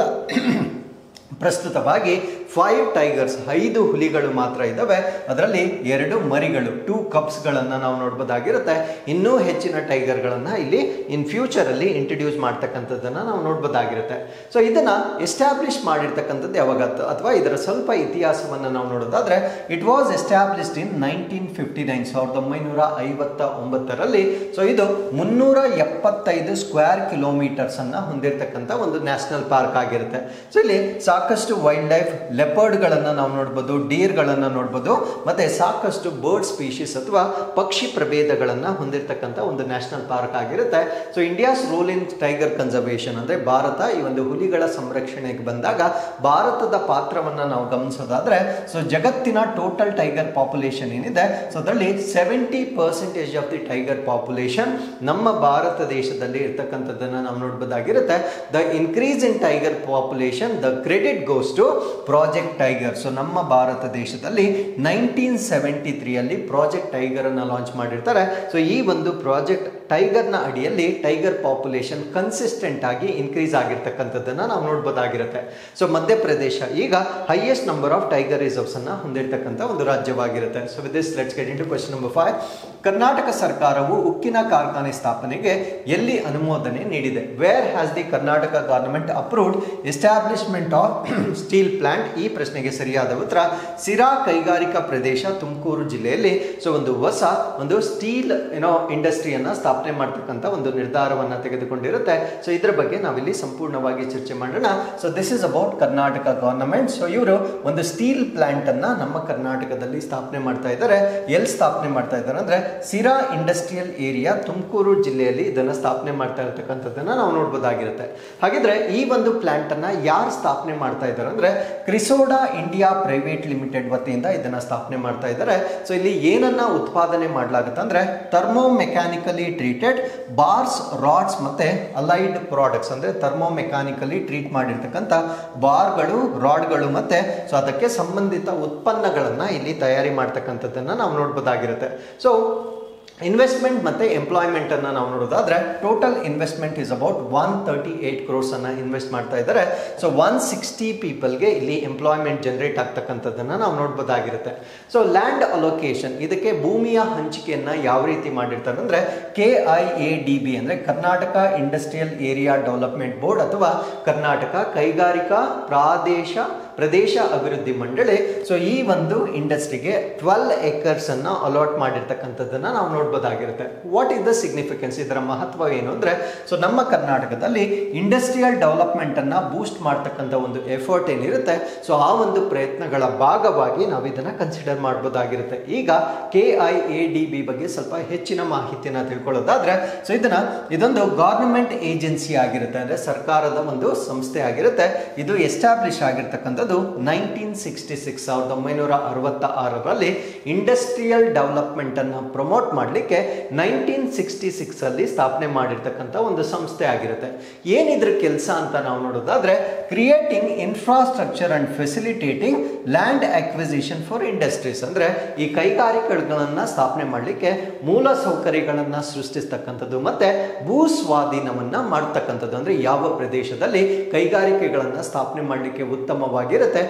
ಪ್ರಸ್ತುತವಾಗಿ 5 ಟೈಗರ್ಸ್ 5 ಹುಲಿಗಳು ಮಾತ್ರ ಇದ್ದಾವೆ. ಅದರಲ್ಲಿ 2 ಮರಿಗಳು 2 ಕಪ್ಸ್ಗಳನ್ನು ನಾವು ನೋಡ್ಬೋದಾಗಿರುತ್ತೆ. ಇನ್ನೂ ಹೆಚ್ಚಿನ ಟೈಗರ್ಗಳನ್ನು ಇಲ್ಲಿ ಇನ್ ಫ್ಯೂಚರಲ್ಲಿ ಇಂಟ್ರಡ್ಯೂಸ್ ಮಾಡ್ತಕ್ಕಂಥದ್ದನ್ನು ನಾವು ನೋಡ್ಬೋದಾಗಿರುತ್ತೆ. ಸೊ ಇದನ್ನು ಎಸ್ಟಾಬ್ಲಿಷ್ ಮಾಡಿರ್ತಕ್ಕಂಥದ್ದು ಯಾವಾಗ ಅಥವಾ ಇದರ ಸ್ವಲ್ಪ ಇತಿಹಾಸವನ್ನು ನಾವು ನೋಡೋದಾದ್ರೆ ಇಟ್ ವಾಸ್ ಎಸ್ಟಾಬ್ಲಿಷ್ಡ್ ಇನ್ 1959 1959ರಲ್ಲಿ. ಸೊ ಇದು 375 ಸ್ಕ್ವೇರ್ ಕಿಲೋಮೀಟರ್ಸ್ ಅನ್ನ ಹೊಂದಿರತಕ್ಕಂಥ ಒಂದು ನ್ಯಾಷನಲ್ ಪಾರ್ಕ್ ಆಗಿರುತ್ತೆ. ಸೊ ಇಲ್ಲಿ ಸಾಕಷ್ಟು ವೈಲ್ಡ್ ಲೈಫ್ ಲೆಪರ್ಡ್ಗಳನ್ನು ನಾವು ನೋಡ್ಬೋದು, ಡೀರ್ಗಳನ್ನು ನೋಡ್ಬೋದು, ಮತ್ತೆ ಸಾಕಷ್ಟು ಬರ್ಡ್ ಸ್ಪೀಶೀಸ್ ಅಥವಾ ಪಕ್ಷಿ ಪ್ರಭೇದಗಳನ್ನು ಹೊಂದಿರತಕ್ಕಂಥ ಒಂದು ನ್ಯಾಷನಲ್ ಪಾರ್ಕ್ ಆಗಿರುತ್ತೆ. So India's role in tiger conservation ಅಂದರೆ ಭಾರತ ಈ ಒಂದು ಹುಲಿಗಳ ಸಂರಕ್ಷಣೆಗೆ ಬಂದಾಗ ಭಾರತದ ಪಾತ್ರವನ್ನು ನಾವು ಗಮನಿಸೋದಾದ್ರೆ ಸೊ ಜಗತ್ತಿನ ಟೋಟಲ್ ಟೈಗರ್ ಪಾಪ್ಯುಲೇಷನ್ ಏನಿದೆ ಸೊ ಅದರಲ್ಲಿ 70% ಆಫ್ ದಿ ಟೈಗರ್ ಪಾಪ್ಯುಲೇಷನ್ ನಮ್ಮ ಭಾರತ ದೇಶದಲ್ಲಿ ಇರ್ತಕ್ಕಂಥದ್ದನ್ನು ನಾವು ನೋಡ್ಬೋದಾಗಿರುತ್ತೆ. The increase in tiger population the credit goes to project tiger. So ನಮ್ಮ ಭಾರತ ದೇಶದಲ್ಲಿ 1973 ಪ್ರಾಜೆಕ್ಟ್ ಟೈಗರ್ ಅನ್ನು ಲಾಂಚ್ ಮಾಡಿರ್ತಾರೆ. ಸೊ ಈ ಒಂದು ಪ್ರಾಜೆಕ್ಟ್ ಟೈಗರ್ನ ಅಡಿಯಲ್ಲಿ ಟೈಗರ್ ಪಾಪ್ಯುಲೇಷನ್ ಕನ್ಸಿಸ್ಟೆಂಟ್ ಆಗಿ ಇನ್ಕ್ರೀಸ್ ಆಗಿರ್ತಕ್ಕಂಥದ್ದನ್ನು ನಾವು ನೋಡ್ಬೋದಾಗಿರುತ್ತೆ. ಸೊ ಮಧ್ಯಪ್ರದೇಶ ಈಗ highest number of tiger reserves ಅನ್ನು ಹೊಂದಿರತಕ್ಕಂಥ ಒಂದು ರಾಜ್ಯವಾಗಿರುತ್ತೆ. So with this let's get into question number 5. Karnataka ಸರ್ಕಾರವು ಉಕ್ಕಿನ ಕಾರ್ಖಾನೆ ಸ್ಥಾಪನೆಗೆ ಎಲ್ಲಿ ಅನುಮೋದನೆ ನೀಡಿದೆ? Wear has the Karnataka government approved establishment of steel plant? ಈ ಪ್ರಶ್ನೆಗೆ ಸರಿಯಾದ ಉತ್ತರ ಸಿರಾ ಕೈಗಾರಿಕಾ ಪ್ರದೇಶ ತುಮಕೂರು ಜಿಲ್ಲೆಯಲ್ಲಿ ಸೊ ಒಂದು ಹೊಸ ಒಂದು ಸ್ಟೀಲ್ ಇಂಡಸ್ಟ್ರಿಯನ್ನ ಸ್ಥಾಪನೆ ಮಾಡ್ತಕ್ಕಂಥ ಒಂದು ನಿರ್ಧಾರವನ್ನು ತೆಗೆದುಕೊಂಡಿರುತ್ತೆ. ಸೊ ಇದರ ಬಗ್ಗೆ ನಾವಿಲ್ಲಿ ಸಂಪೂರ್ಣವಾಗಿ ಚರ್ಚೆ ಮಾಡೋಣ. So this is about Karnataka government. So ಇವರು ಒಂದು ಸ್ಟೀಲ್ ಪ್ಲಾಂಟ್ ಅನ್ನ ನಮ್ಮ ಕರ್ನಾಟಕದಲ್ಲಿ ಸ್ಥಾಪನೆ ಮಾಡ್ತಾ ಇದ್ದಾರೆ. ಎಲ್ಲಿ ಸ್ಥಾಪನೆ ಮಾಡ್ತಾ ಇದ್ದಾರೆ ಅಂದ್ರೆ ಸಿರಾ ಇಂಡಸ್ಟ್ರಿಯಲ್ ಏರಿಯಾ ತುಮಕೂರು ಜಿಲ್ಲೆಯಲ್ಲಿ ಇದನ್ನ ಸ್ಥಾಪನೆ ಮಾಡ್ತಾ ಇರತಕ್ಕಂಥದ್ದನ್ನ ನಾವು ನೋಡ್ಬೋದಾಗಿರುತ್ತೆ. ಹಾಗಿದ್ರೆ ಈ ಒಂದು ಪ್ಲಾಂಟ್ ಅನ್ನ ಯಾರು ಸ್ಥಾಪನೆ ಮಾಡ್ತಾ ಇದ್ದಾರೆ ಅಂದ್ರೆ ಕ್ರಿಸೋಡಾ ಇಂಡಿಯಾ ಪ್ರೈವೇಟ್ ಲಿಮಿಟೆಡ್ ವತಿಯಿಂದ ಇದನ್ನ ಸ್ಥಾಪನೆ ಮಾಡ್ತಾ ಇದ್ದಾರೆ. ಸೊ ಇಲ್ಲಿ ಏನನ್ನ ಉತ್ಪಾದನೆ ಮಾಡಲಾಗುತ್ತೆ ಅಂದ್ರೆ thermo mechanically treated bars, rods ಮತ್ತೆ ಅಲೈಡ್ ಪ್ರಾಡಕ್ಟ್ಸ್ ಅಂದ್ರೆ ಥರ್ಮೋ ಮೆಕ್ಯಾನಿಕಲಿ ಟ್ರೀಟ್ ಮಾಡಿರ್ತಕ್ಕಂಥ ಬಾರ್ಗಳು, ರಾಡ್ಗಳು ಮತ್ತೆ ಸೊ ಅದಕ್ಕೆ ಸಂಬಂಧಿತ ಉತ್ಪನ್ನಗಳನ್ನ ಇಲ್ಲಿ ತಯಾರಿ ಮಾಡ್ತಕ್ಕಂಥದ್ದನ್ನ ನಾವು ನೋಡ್ಬೋದಾಗಿರುತ್ತೆ. ಸೊ ಇನ್ವೆಸ್ಟ್ಮೆಂಟ್ ಮತ್ತು ಎಂಪ್ಲಾಯ್ಮೆಂಟ್ ಅನ್ನು ನಾವು ನೋಡೋದಾದ್ರೆ total investment is about 138 crores ಅನ್ನ ಇನ್ವೆಸ್ಟ್ ಮಾಡ್ತಾ ಇದ್ದಾರೆ. ಸೊ 160 ಪೀಪಲ್ಗೆ ಇಲ್ಲಿ ಎಂಪ್ಲಾಯ್ಮೆಂಟ್ ಜನರೇಟ್ ಆಗ್ತಕ್ಕಂಥದ್ದನ್ನು ನಾವು ನೋಡ್ಬೋದಾಗಿರುತ್ತೆ. ಸೊ ಲ್ಯಾಂಡ್ ಅಲೋಕೇಶನ್ ಇದಕ್ಕೆ ಭೂಮಿಯ ಹಂಚಿಕೆಯನ್ನು ಯಾವ ರೀತಿ ಮಾಡಿರ್ತಾರೆ ಅಂದರೆ KIADB ಅಂದರೆ Karnataka industrial area development board ಅಥವಾ ಕರ್ನಾಟಕ ಕೈಗಾರಿಕಾ ಪ್ರದೇಶ ಅಭಿವೃದ್ಧಿ ಮಂಡಳಿ. ಸೊ ಈ ಒಂದು ಇಂಡಸ್ಟ್ರಿಗೆ 12 acres ಅನ್ನ ಅಲಾಟ್ ಮಾಡಿರ್ತಕ್ಕಂಥದ್ದನ್ನ ನಾವು ನೋಡ್ಬೋದಾಗಿರುತ್ತೆ. What is the significance? ಇದರ ಮಹತ್ವ ಏನು ಅಂದ್ರೆ ಸೊ ನಮ್ಮ ಕರ್ನಾಟಕದಲ್ಲಿ ಇಂಡಸ್ಟ್ರಿಯಲ್ ಡೆವಲಪ್ಮೆಂಟ್ ಅನ್ನ ಬೂಸ್ಟ್ ಮಾಡ್ತಕ್ಕಂಥ ಒಂದು ಎಫರ್ಟ್ ಏನಿರುತ್ತೆ ಸೊ ಆ ಒಂದು ಪ್ರಯತ್ನಗಳ ಭಾಗವಾಗಿ ನಾವು ಇದನ್ನ ಕನ್ಸಿಡರ್ ಮಾಡಬಹುದಾಗಿರುತ್ತೆ. ಈಗ KIADB ಬಗ್ಗೆ ಸ್ವಲ್ಪ ಹೆಚ್ಚಿನ ಮಾಹಿತಿಯನ್ನ ತಿಳ್ಕೊಳ್ಳೋದಾದ್ರೆ ಸೊ ಇದೊಂದು ಗವರ್ನಮೆಂಟ್ ಏಜೆನ್ಸಿ ಆಗಿರುತ್ತೆ, ಅಂದ್ರೆ ಸರ್ಕಾರದ ಒಂದು ಸಂಸ್ಥೆ ಆಗಿರುತ್ತೆ. ಇದು ಎಸ್ಟಾಬ್ಲಿಷ್ ಆಗಿರ್ತಕ್ಕಂಥದ್ದು 1966 1966ರಲ್ಲಿ ಇಂಡಸ್ಟ್ರಿಯಲ್ ಡೆವಲಪ್ಮೆಂಟ್ ಅನ್ನು ಪ್ರಮೋಟ್ ಮಾಡಲಿಕ್ಕೆ 1966 ಅಲ್ಲಿ ಸ್ಥಾಪನೆ ಮಾಡಿರ್ತಕ್ಕಂಥ ಒಂದು ಸಂಸ್ಥೆ ಆಗಿರುತ್ತೆ. ಏನಿದ್ರ ಕೆಲಸ ಅಂತ ನಾವು ನೋಡೋದಾದ್ರೆ creating infrastructure and facilitating land acquisition for industries ಅಂದ್ರೆ ಈ ಕೈಗಾರಿಕೆಗಳನ್ನ ಸ್ಥಾಪನೆ ಮಾಡಲಿಕ್ಕೆ ಮೂಲ ಸೌಕರ್ಯಗಳನ್ನ ಸೃಷ್ಟಿಸ್ತಕ್ಕಂಥದ್ದು ಮತ್ತೆ ಭೂ ಸ್ವಾಧೀನವನ್ನ ಮಾಡ್ತಕ್ಕಂಥದ್ದು. ಅಂದ್ರೆ ಯಾವ ಪ್ರದೇಶದಲ್ಲಿ ಕೈಗಾರಿಕೆಗಳನ್ನ ಸ್ಥಾಪನೆ ಮಾಡಲಿಕ್ಕೆ ಉತ್ತಮವಾಗಿರುತ್ತೆ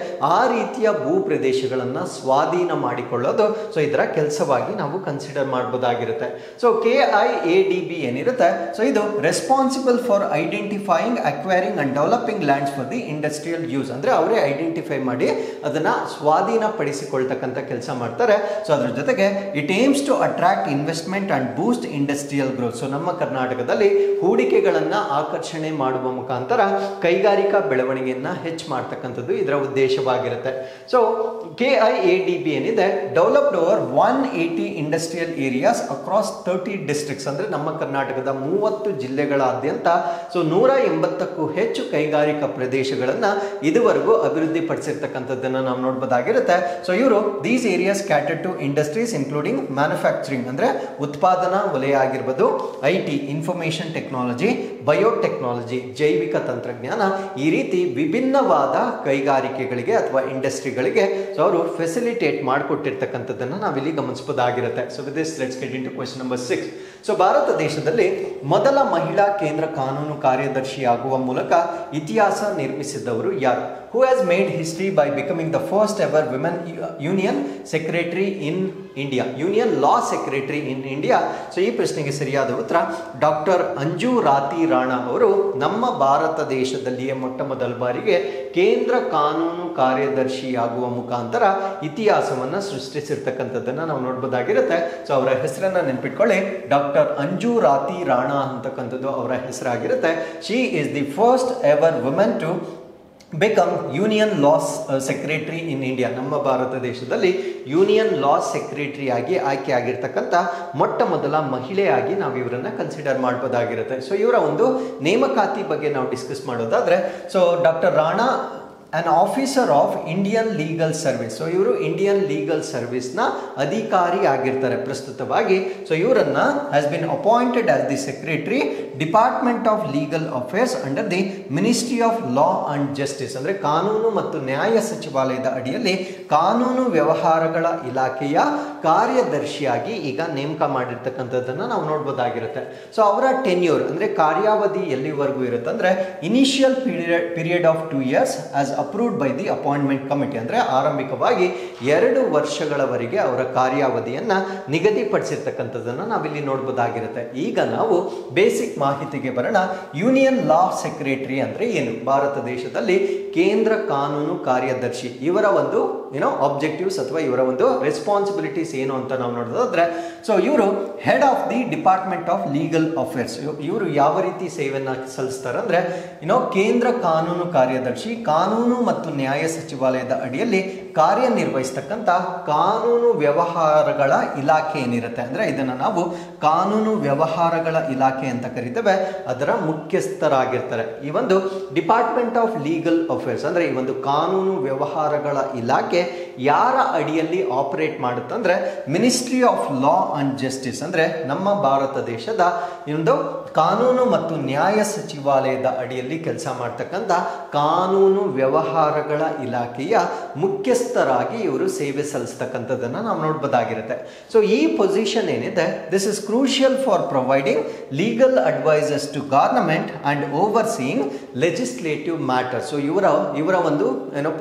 ಆ ರೀತಿಯ ಭೂ ಪ್ರದೇಶಗಳನ್ನ ಸ್ವಾಧೀನ ಮಾಡಿಕೊಳ್ಳೋದು ಸೊ ಇದರ ಕೆಲಸವಾಗಿ ನಾವು ಕನ್ಸಿಡರ್ ಮಾಡಬಹುದಾಗಿರುತ್ತೆ. ಸೊ KIADB ಏನಿರುತ್ತೆ ಸೊ ಇದು responsible for identifying, acquiring and developing lands for the industrial use ಅಂದ್ರೆ ಅವರೇ ಐಡೆಂಟಿಫೈ ಮಾಡಿ ಅದನ್ನ ಸ್ವಾಧೀನ ಪಡಿಸಿಕೊಳ್ತಕ್ಕಂಥ ಕೆಲಸ ಮಾಡ್ತಾರೆ. ಸೊ ಅದ್ರ ಜೊತೆಗೆ it aims to attract investment and boost industrial growth. So ನಮ್ಮ ಕರ್ನಾಟಕದಲ್ಲಿ ಹೂಡಿಕೆಗಳನ್ನ ಆಕರ್ಷಣೆ ಮಾಡುವ ಮುಖಾಂತರ ಕೈಗಾರಿಕಾ ಬೆಳವಣಿಗೆಯನ್ನ ಹೆಚ್ಚು ಮಾಡ್ತಕ್ಕಂಥದ್ದು ಇದರ ಉದ್ದೇಶವಾಗಿರುತ್ತೆ. ಸೊ KIADB ಏನಿದೆ developed over 180 industrial areas across 30 districts ಅಂದ್ರೆ ನಮ್ಮ ಕರ್ನಾಟಕದ 30 ಜಿಲ್ಲೆಗಳಾದ್ಯಂತ ಸೊ 180ಕ್ಕೂ ಹೆಚ್ಚು ಕೈಗಾರಿಕಾ ಪ್ರದೇಶಗಳನ್ನ ಇದುವರೆಗೂ ಅಭಿವೃದ್ಧಿ ಪಡಿಸಿರ್ತಕ್ಕಂಥದ್ದನ್ನ ನಾವು ನೋಡಬಹುದಾಗಿರುತ್ತೆ. ಸೊ ಇವರು these areas cater to industries including manufacturing ಅಂದ್ರೆ ಉತ್ಪಾದನಾ ವಲಯ ಆಗಿರ್ಬೋದು, IT ಇನ್ಫಾರ್ಮೇಶನ್ ಟೆಕ್ನಾಲಜಿ, ಬಯೋಟೆಕ್ನಾಲಜಿ ಜೈವಿಕ ತಂತ್ರಜ್ಞಾನ, ಈ ರೀತಿ ವಿಭಿನ್ನವಾದ ಕೈಗಾರಿಕೆಗಳಿಗೆ ಅಥವಾ ಇಂಡಸ್ಟ್ರಿಗಳಿಗೆ ಸೊ ಅವರು ಫೆಸಿಲಿಟೇಟ್ ಮಾಡಿಕೊಟ್ಟಿರ್ತಕ್ಕಂಥದ್ದನ್ನು ನಾವಿಲ್ಲಿ ಗಮನಿಸಬಹುದಾಗಿರುತ್ತೆ. So with this let's get into question number 6. So Bharat ದೇಶದಲ್ಲಿ ಮೊದಲ ಮಹಿಳಾ ಕೇಂದ್ರ ಕಾನೂನು ಕಾರ್ಯದರ್ಶಿಯಾಗುವ ಮೂಲಕ ಇತಿಹಾಸ ನಿರ್ಮಿಸಿದವರು ಯಾರು? Who has made history by becoming the first ever women union secretary in India, union law secretary in India. So ಈ ಪ್ರಶ್ನೆಗೆ ಸರಿಯಾದ ಉತ್ತರ ಡಾಕ್ಟರ್ ಅಂಜು ರಾತಿ ರಾಣಾ ಅವರು ನಮ್ಮ ಭಾರತ ದೇಶದಲ್ಲಿಯೇ ಮೊಟ್ಟ ಮೊದಲ ಬಾರಿಗೆ ಕೇಂದ್ರ ಕಾನೂನು ಕಾರ್ಯದರ್ಶಿಯಾಗುವ ಮುಖಾಂತರ ಇತಿಹಾಸವನ್ನು ಸೃಷ್ಟಿಸಿರ್ತಕ್ಕಂಥದ್ದನ್ನು ನಾವು ನೋಡ್ಬೋದಾಗಿರುತ್ತೆ. ಸೊ ಅವರ ಹೆಸರನ್ನ ನೆನ್ಪಿಟ್ಕೊಳ್ಳಿ, ಡಾಕ್ಟರ್ ಅಂಜು ರಾತಿ ರಾಣಾ ಅಂತಕ್ಕಂಥದ್ದು ಅವರ ಹೆಸರಾಗಿರುತ್ತೆ. She is the first ever women to become union law's secretary in India. ನಮ್ಮ ಭಾರತ ದೇಶದಲ್ಲಿ ಯೂನಿಯನ್ ಲಾಸ್ ಸೆಕ್ರೆಟರಿ ಆಗಿ ಆಯ್ಕೆ ಆಗಿರ್ತಕ್ಕಂಥ ಮೊಟ್ಟ ಮೊದಲ ಮಹಿಳೆಯಾಗಿ ನಾವು ಇವರನ್ನ ಕನ್ಸಿಡರ್ ಮಾಡಬಹುದಾಗಿರುತ್ತೆ. ಸೊ ಇವರ ಒಂದು ನೇಮಕಾತಿ ಬಗ್ಗೆ ನಾವು ಡಿಸ್ಕಸ್ ಮಾಡೋದಾದ್ರೆ, so doctor Rana on officer of Indian legal service. So ಇವರು ಇಂಡಿಯನ್ ಲೀಗಲ್ ಸರ್ವಿಸ್ನ ಅಧಿಕಾರಿ ಆಗಿರ್ತಾರೆ ಪ್ರಸ್ತುತವಾಗಿ. ಸೊ ಇವರನ್ನ has been appointed as the secretary department of legal affairs under the ministry of law and justice. ಅಂದರೆ ಕಾನೂನು ಮತ್ತು ನ್ಯಾಯ ಸಚಿವಾಲಯದ ಅಡಿಯಲ್ಲಿ ಕಾನೂನು ವ್ಯವಹಾರಗಳ ಇಲಾಖೆಯ ಕಾರ್ಯದರ್ಶಿಯಾಗಿ ಈಗ ನೇಮಕ ಮಾಡಿರ್ತಕ್ಕಂಥದ್ದನ್ನು ನಾವು ನೋಡ್ಬೋದಾಗಿರುತ್ತೆ. ಸೊ ಅವರ ಟೆನ್ಯೂರ್ ಅಂದರೆ ಕಾರ್ಯಾವಧಿ ಎಲ್ಲಿವರೆಗೂ ಇರುತ್ತೆ ಅಂದರೆ initial period of 2 years as approved by the appointment committee. ಅಂದರೆ ಆರಂಭಿಕವಾಗಿ 2 ವರ್ಷಗಳವರೆಗೆ ಅವರ ಕಾರ್ಯಾವಧಿಯನ್ನು ನಿಗದಿಪಡಿಸಿರ್ತಕ್ಕಂಥದ್ದನ್ನು ನಾವಿಲ್ಲಿ ನೋಡ್ಬೋದಾಗಿರುತ್ತೆ. ಈಗ ನಾವು ಬೇಸಿಕ್ ಮಾಹಿತಿಗೆ ಬರೋಣ. ಯೂನಿಯನ್ ಲಾ ಸೆಕ್ರೆಟರಿ ಅಂದರೆ ಏನು? ಭಾರತ ದೇಶದಲ್ಲಿ ಕೇಂದ್ರ ಕಾನೂನು ಕಾರ್ಯದರ್ಶಿ ಇವರ ಒಂದು ಆಬ್ಜೆಕ್ಟಿವ್ಸ್ ಅಥವಾ ಇವರ ಒಂದು ರೆಸ್ಪಾನ್ಸಿಬಿಲಿಟೀಸ್ ಏನು ಅಂತ ನಾವು ನೋಡೋದಾದ್ರೆ, ಸೊ ಇವರು head of the department of legal affairs. ಇವರು ಯಾವ ರೀತಿ ಸೇವೆಯನ್ನು ಸಲ್ಲಿಸ್ತಾರೆ ಅಂದರೆ, ಕೇಂದ್ರ ಕಾನೂನು ಕಾರ್ಯದರ್ಶಿ ಕಾನೂನು ಮತ್ತು ನ್ಯಾಯ ಸಚಿವಾಲಯದ ಅಡಿಯಲ್ಲಿ ಕಾರ್ಯನಿರ್ವಹಿಸ್ತಕ್ಕಂಥ ಕಾನೂನು ವ್ಯವಹಾರಗಳ ಇಲಾಖೆ ಏನಿರುತ್ತೆ ಅಂದರೆ ಇದನ್ನು ನಾವು ಕಾನೂನು ವ್ಯವಹಾರಗಳ ಇಲಾಖೆ ಅಂತ ಕರಿತೇವೆ, ಅದರ ಮುಖ್ಯಸ್ಥರಾಗಿರ್ತಾರೆ. ಈ ಒಂದು ಡಿಪಾರ್ಟ್ಮೆಂಟ್ ಆಫ್ ಲೀಗಲ್ ಅಫೇರ್ಸ್ ಅಂದರೆ ಈ ಒಂದು ಕಾನೂನು ವ್ಯವಹಾರಗಳ ಇಲಾಖೆ ಯಾರ ಅಡಿಯಲ್ಲಿ ಆಪರೇಟ್ ಮಾಡುತ್ತೆ ಅಂದರೆ ministry of law and justice. ಅಂದರೆ ನಮ್ಮ ಭಾರತ ದೇಶದ ಒಂದು ಕಾನೂನು ಮತ್ತು ನ್ಯಾಯ ಸಚಿವಾಲಯದ ಅಡಿಯಲ್ಲಿ ಕೆಲಸ ಮಾಡ್ತಕ್ಕಂಥ ಕಾನೂನು ವ್ಯವಹಾರಗಳ ಇಲಾಖೆಯ ಮುಖ್ಯಸ್ಥರಾಗಿ ಇವರು ಸೇವೆ ಸಲ್ಲಿಸ್ತಕ್ಕಂಥದ್ದನ್ನು ನಾವು ನೋಡ್ಬೋದಾಗಿರುತ್ತೆ. ಸೊ ಈ ಪೊಸಿಷನ್ ಏನಿದೆ, this is crucial for providing legal advices to government and overseeing legislative matter. So ಇವರ ಒಂದು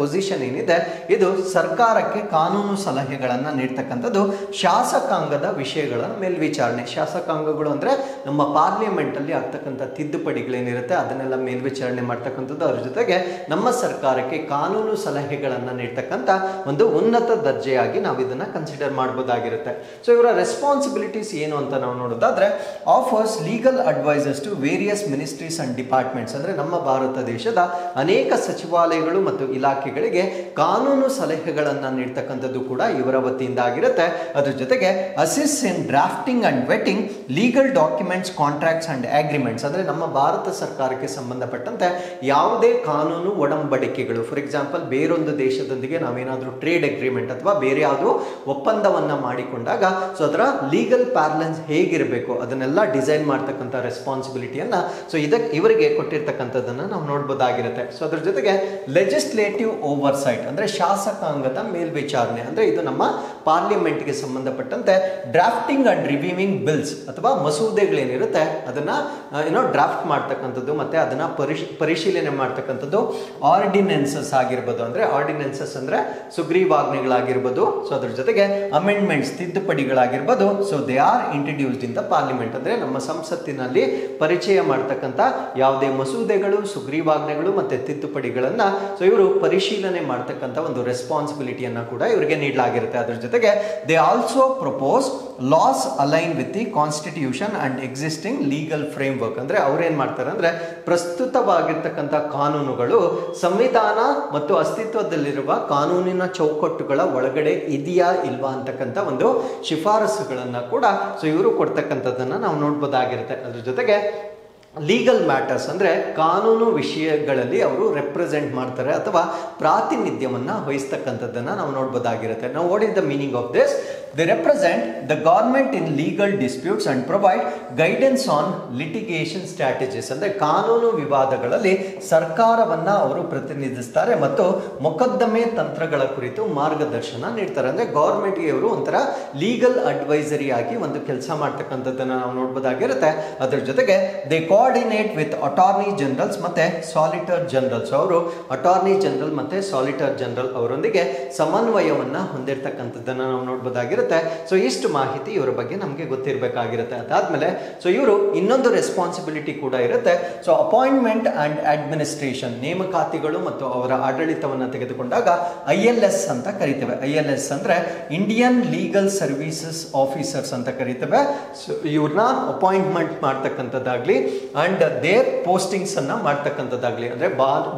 ಪೊಸಿಷನ್ ಏನಿದೆ, ಇದು ಸರ್ಕಾರಕ್ಕೆ ಕಾನೂನು ಸಲಹೆಗಳನ್ನು ನೀಡ್ತಕ್ಕಂಥದ್ದು ಶಾಸಕಾಂಗದ ವಿಷಯಗಳ ಮೇಲ್ವಿಚಾರಣೆ. ಶಾಸಕಾಂಗಗಳು ಅಂದರೆ ನಮ್ಮ ಪಾರ್ಲಿಮೆಂಟ್ ಅಲ್ಲಿ ಆಗ್ತಕ್ಕಂಥ ತಿದ್ದುಪಡಿಗಳೇನಿರುತ್ತೆ ಅದನ್ನೆಲ್ಲ ಮೇಲ್ವಿಚಾರಣೆ ಮಾಡ್ತಕ್ಕಂಥದ್ದು. ಅದ್ರ ಜೊತೆಗೆ ನಮ್ಮ ಸರ್ಕಾರಕ್ಕೆ ಕಾನೂನು ಸಲಹೆಗಳನ್ನು ನೀಡ್ತಕ್ಕಂಥ ಒಂದು ಉನ್ನತ ದರ್ಜೆಯಾಗಿ ನಾವು ಇದನ್ನ ಕನ್ಸಿಡರ್ ಮಾಡಬಹುದಾಗಿರುತ್ತೆ. ಸೊ ಇವರ ರೆಸ್ಪಾನ್ಸಿಬಿಲಿಟೀಸ್ ಏನು ಅಂತ ನಾವು ನೋಡೋದಾದ್ರೆ, offers legal advisers to various ministries and departments. ಅಂದರೆ ನಮ್ಮ ಭಾರತ ದೇಶದ ಅನೇಕ ಸಚಿವಾಲಯಗಳು ಮತ್ತು ಇಲಾಖೆಗಳಿಗೆ ಕಾನೂನು ಸಲಹೆಗಳನ್ನು ನೀಡ್ತಕ್ಕಂಥದ್ದು ಕೂಡ ಇವರ ವತಿಯಿಂದ ಆಗಿರುತ್ತೆ. ಅದ್ರ ಜೊತೆಗೆ assist in drafting and wetting legal documents, contracts and agreements. ಅಂದರೆ ನಮ್ಮ ಭಾರತ ಸರ್ಕಾರಕ್ಕೆ ಸಂಬಂಧಪಟ್ಟಂತೆ ಯಾವುದೇ ಕಾನೂನು ಒಡಂಬಡಿಕೆಗಳು, ಫಾರ್ ಎಕ್ಸಾಂಪಲ್ ಬೇರೊಂದು ದೇಶದೊಂದಿಗೆ ನಾವೇನಾದರೂ ಟ್ರೇಡ್ ಅಗ್ರಿಮೆಂಟ್ ಅಥವಾ ಬೇರೆ ಯಾವುದೋ ಒಪ್ಪಂದವನ್ನು ಮಾಡಿಕೊಂಡಾಗ ಸೊ ಅದರ ಲೀಗಲ್ ಪ್ಯಾರಲೆನ್ಸ್ ಹೇಗಿರಬೇಕು ಅದನ್ನೆಲ್ಲ ಡಿಸೈನ್ ಮಾಡ್ತಕ್ಕಂಥ ರೆಸ್ಪಾನ್ಸಿಬಿಲಿಟಿಯನ್ನು ಸೊ ಇವರಿಗೆ ಕೊಟ್ಟಿರ್ತಕ್ಕಂಥದ್ದನ್ನು ನಾವು ನೋಡ್ಬೋದಾಗಿರುತ್ತೆ. ಸೊ ಅದ್ರ ಜೊತೆಗೆ ಲೆಜಿಸ್ಲೇಟಿವ್ ಓವರ್ಸೈಟ್ ಅಂದರೆ ಶಾಸಕಾಂಗದ ಮೇಲ್ವಿಚಾರಣೆ. ಅಂದರೆ ಇದು ನಮ್ಮ ಪಾರ್ಲಿಮೆಂಟ್ಗೆ ಸಂಬಂಧಪಟ್ಟಂತೆ ಡ್ರಾಫ್ಟಿಂಗ್ ಅಂಡ್ ರಿವ್ಯೂವಿಂಗ್ ಬಿಲ್ಸ್ ಅಥವಾ ಮಸೂದೆಗಳೇನಿರುತ್ತೆ ಅದನ್ನ ಡ್ರಾಫ್ಟ್ ಮಾಡ್ತಕ್ಕಂಥದ್ದು ಮತ್ತೆ ಅದನ್ನ ಪರಿಶೀಲನೆ ಮಾಡ್ತಕ್ಕಂಥದ್ದು. ಆರ್ಡಿನೆನ್ಸಸ್ ಆಗಿರ್ಬೋದು, ಅಂದರೆ ಆರ್ಡಿನೆನ್ಸಸ್ ಅಂದರೆ ಸುಗ್ರೀವಾಜ್ಞೆಗಳಾಗಿರ್ಬೋದು. ಸೊ ಅದ್ರ ಜೊತೆಗೆ ಅಮೆಂಡ್ಮೆಂಟ್ಸ್, ತಿದ್ದುಪಡಿಗಳಾಗಿರ್ಬೋದು. So they are introduced in the parliament. ಅಂದರೆ ನಮ್ಮ ಸಂಸತ್ತಿನಲ್ಲಿ ಪರಿಚಯ ಮಾಡ್ತಕ್ಕಂಥ ಯಾವುದೇ ಮಸೂದೆಗಳು, ಸುಗ್ರೀವಾಜ್ಞೆಗಳು ಮತ್ತೆ ತಿದ್ದುಪಡಿಗಳನ್ನ ಸೊ ಇವರು ಪರಿಶೀಲನೆ ಮಾಡ್ತಕ್ಕಂಥ ಒಂದು ರೆಸ್ಪಾನ್ಸಿಬಿಲಿಟಿಯನ್ನ ಕೂಡ ಇವರಿಗೆ ನೀಡಲಾಗಿರುತ್ತೆ. ಅದ್ರ ಜೊತೆಗೆ they also propose loss align with the constitution and existing legal framework. ಅಂದರೆ ಅವ್ರೇನ್ ಮಾಡ್ತಾರೆ ಅಂದರೆ ಪ್ರಸ್ತುತವಾಗಿರ್ತಕ್ಕಂಥ ಕಾನೂನುಗಳು ಸಂವಿಧಾನ ಮತ್ತು ಅಸ್ತಿತ್ವದಲ್ಲಿರುವ ಕಾನೂನಿನ ಚೌಕಟ್ಟುಗಳ ಒಳಗಡೆ ಇದೆಯಾ ಇಲ್ವಾ ಅಂತಕ್ಕಂಥ ಒಂದು ಶಿಫಾರಸುಗಳನ್ನು ಕೂಡ ಸೊ ಇವರು ಕೊಡ್ತಕ್ಕಂಥದ್ದನ್ನು ನಾವು ನೋಡ್ಬೋದಾಗಿರುತ್ತೆ. ಅದ್ರ ಜೊತೆಗೆ ಲೀಗಲ್ ಮ್ಯಾಟರ್ಸ್ ಅಂದರೆ ಕಾನೂನು ವಿಷಯಗಳಲ್ಲಿ ಅವರು ರೆಪ್ರೆಸೆಂಟ್ ಮಾಡ್ತಾರೆ ಅಥವಾ ಪ್ರಾತಿನಿಧ್ಯವನ್ನು ವಹಿಸ್ತಕ್ಕಂಥದ್ದನ್ನು ನಾವು ನೋಡ್ಬೋದಾಗಿರುತ್ತೆ. ನಾವು what is the meaning of this? They represent the government in legal disputes and provide guidance on litigation strategies. ಅಂದರೆ ಕಾನೂನು ವಿವಾದಗಳಲ್ಲಿ ಸರ್ಕಾರವನ್ನ ಅವರು ಪ್ರತಿನಿಧಿಸ್ತಾರೆ ಮತ್ತು ಮೊಕದ್ದಮೆ ತಂತ್ರಗಳ ಕುರಿತು ಮಾರ್ಗದರ್ಶನ ನೀಡ್ತಾರೆ. ಅಂದರೆ ಗವರ್ಮೆಂಟ್ಗೆ ಇವರು ಒಂಥರ ಲೀಗಲ್ ಅಡ್ವೈಸರಿ ಆಗಿ ಒಂದು ಕೆಲಸ ಮಾಡ್ತಕ್ಕಂಥದ್ದನ್ನ ನಾವು ನೋಡ್ಬೋದಾಗಿರುತ್ತೆ. ಅದ್ರ ಜೊತೆಗೆ they coordinate with attorney generals ಮತ್ತೆ ಸಾಲಿಟರ್ ಜನರಲ್ಸ್. ಅವರು ಅಟಾರ್ನಿ ಜನರಲ್ ಮತ್ತೆ ಸಾಲಿಟರ್ ಜನರಲ್ ಅವರೊಂದಿಗೆ ಸಮನ್ವಯವನ್ನ ಹೊಂದಿರತಕ್ಕಂಥದ್ದನ್ನ ನಾವು ನೋಡ್ಬೋದಾಗಿರುತ್ತೆ. ಸೊ ಇಷ್ಟು ಮಾಹಿತಿ ಇವರ ಬಗ್ಗೆ ನಮಗೆ ಗೊತ್ತಿರಬೇಕಾಗಿರುತ್ತೆ. ಅದಾದ್ಮೇಲೆ ಸೊ ಇವರು ಇನ್ನೊಂದು ರೆಸ್ಪಾನ್ಸಿಬಿಲಿಟಿ ಕೂಡ ಇರುತ್ತೆ. ಸೊ ಅಪಾಯಿಂಟ್ಮೆಂಟ್ ಅಂಡ್ ಅಡ್ಮಿನಿಸ್ಟ್ರೇಷನ್, ನೇಮಕಾತಿಗಳು ಮತ್ತು ಅವರ ಆಡಳಿತವನ್ನು ತೆಗೆದುಕೊಂಡಾಗ ILS ಅಂತ ಕರಿತೇವೆ. ILS ಅಂದ್ರೆ ಇಂಡಿಯನ್ ಲೀಗಲ್ ಸರ್ವಿಸಸ್ ಆಫೀಸರ್ಸ್ ಅಂತ ಕರಿತೇವೆ. ಸೊ ಇವ್ರನ್ನ ಅಪಾಯಿಂಟ್ಮೆಂಟ್ ಮಾಡ್ತಕ್ಕಂಥದ್ದಾಗ್ಲಿ ಅಂಡ್ ದೇರ್ ಪೋಸ್ಟಿಂಗ್ಸ್ ಅನ್ನ ಮಾಡ್ತಕ್ಕಂಥದ್ದಾಗ್ಲಿ, ಅಂದ್ರೆ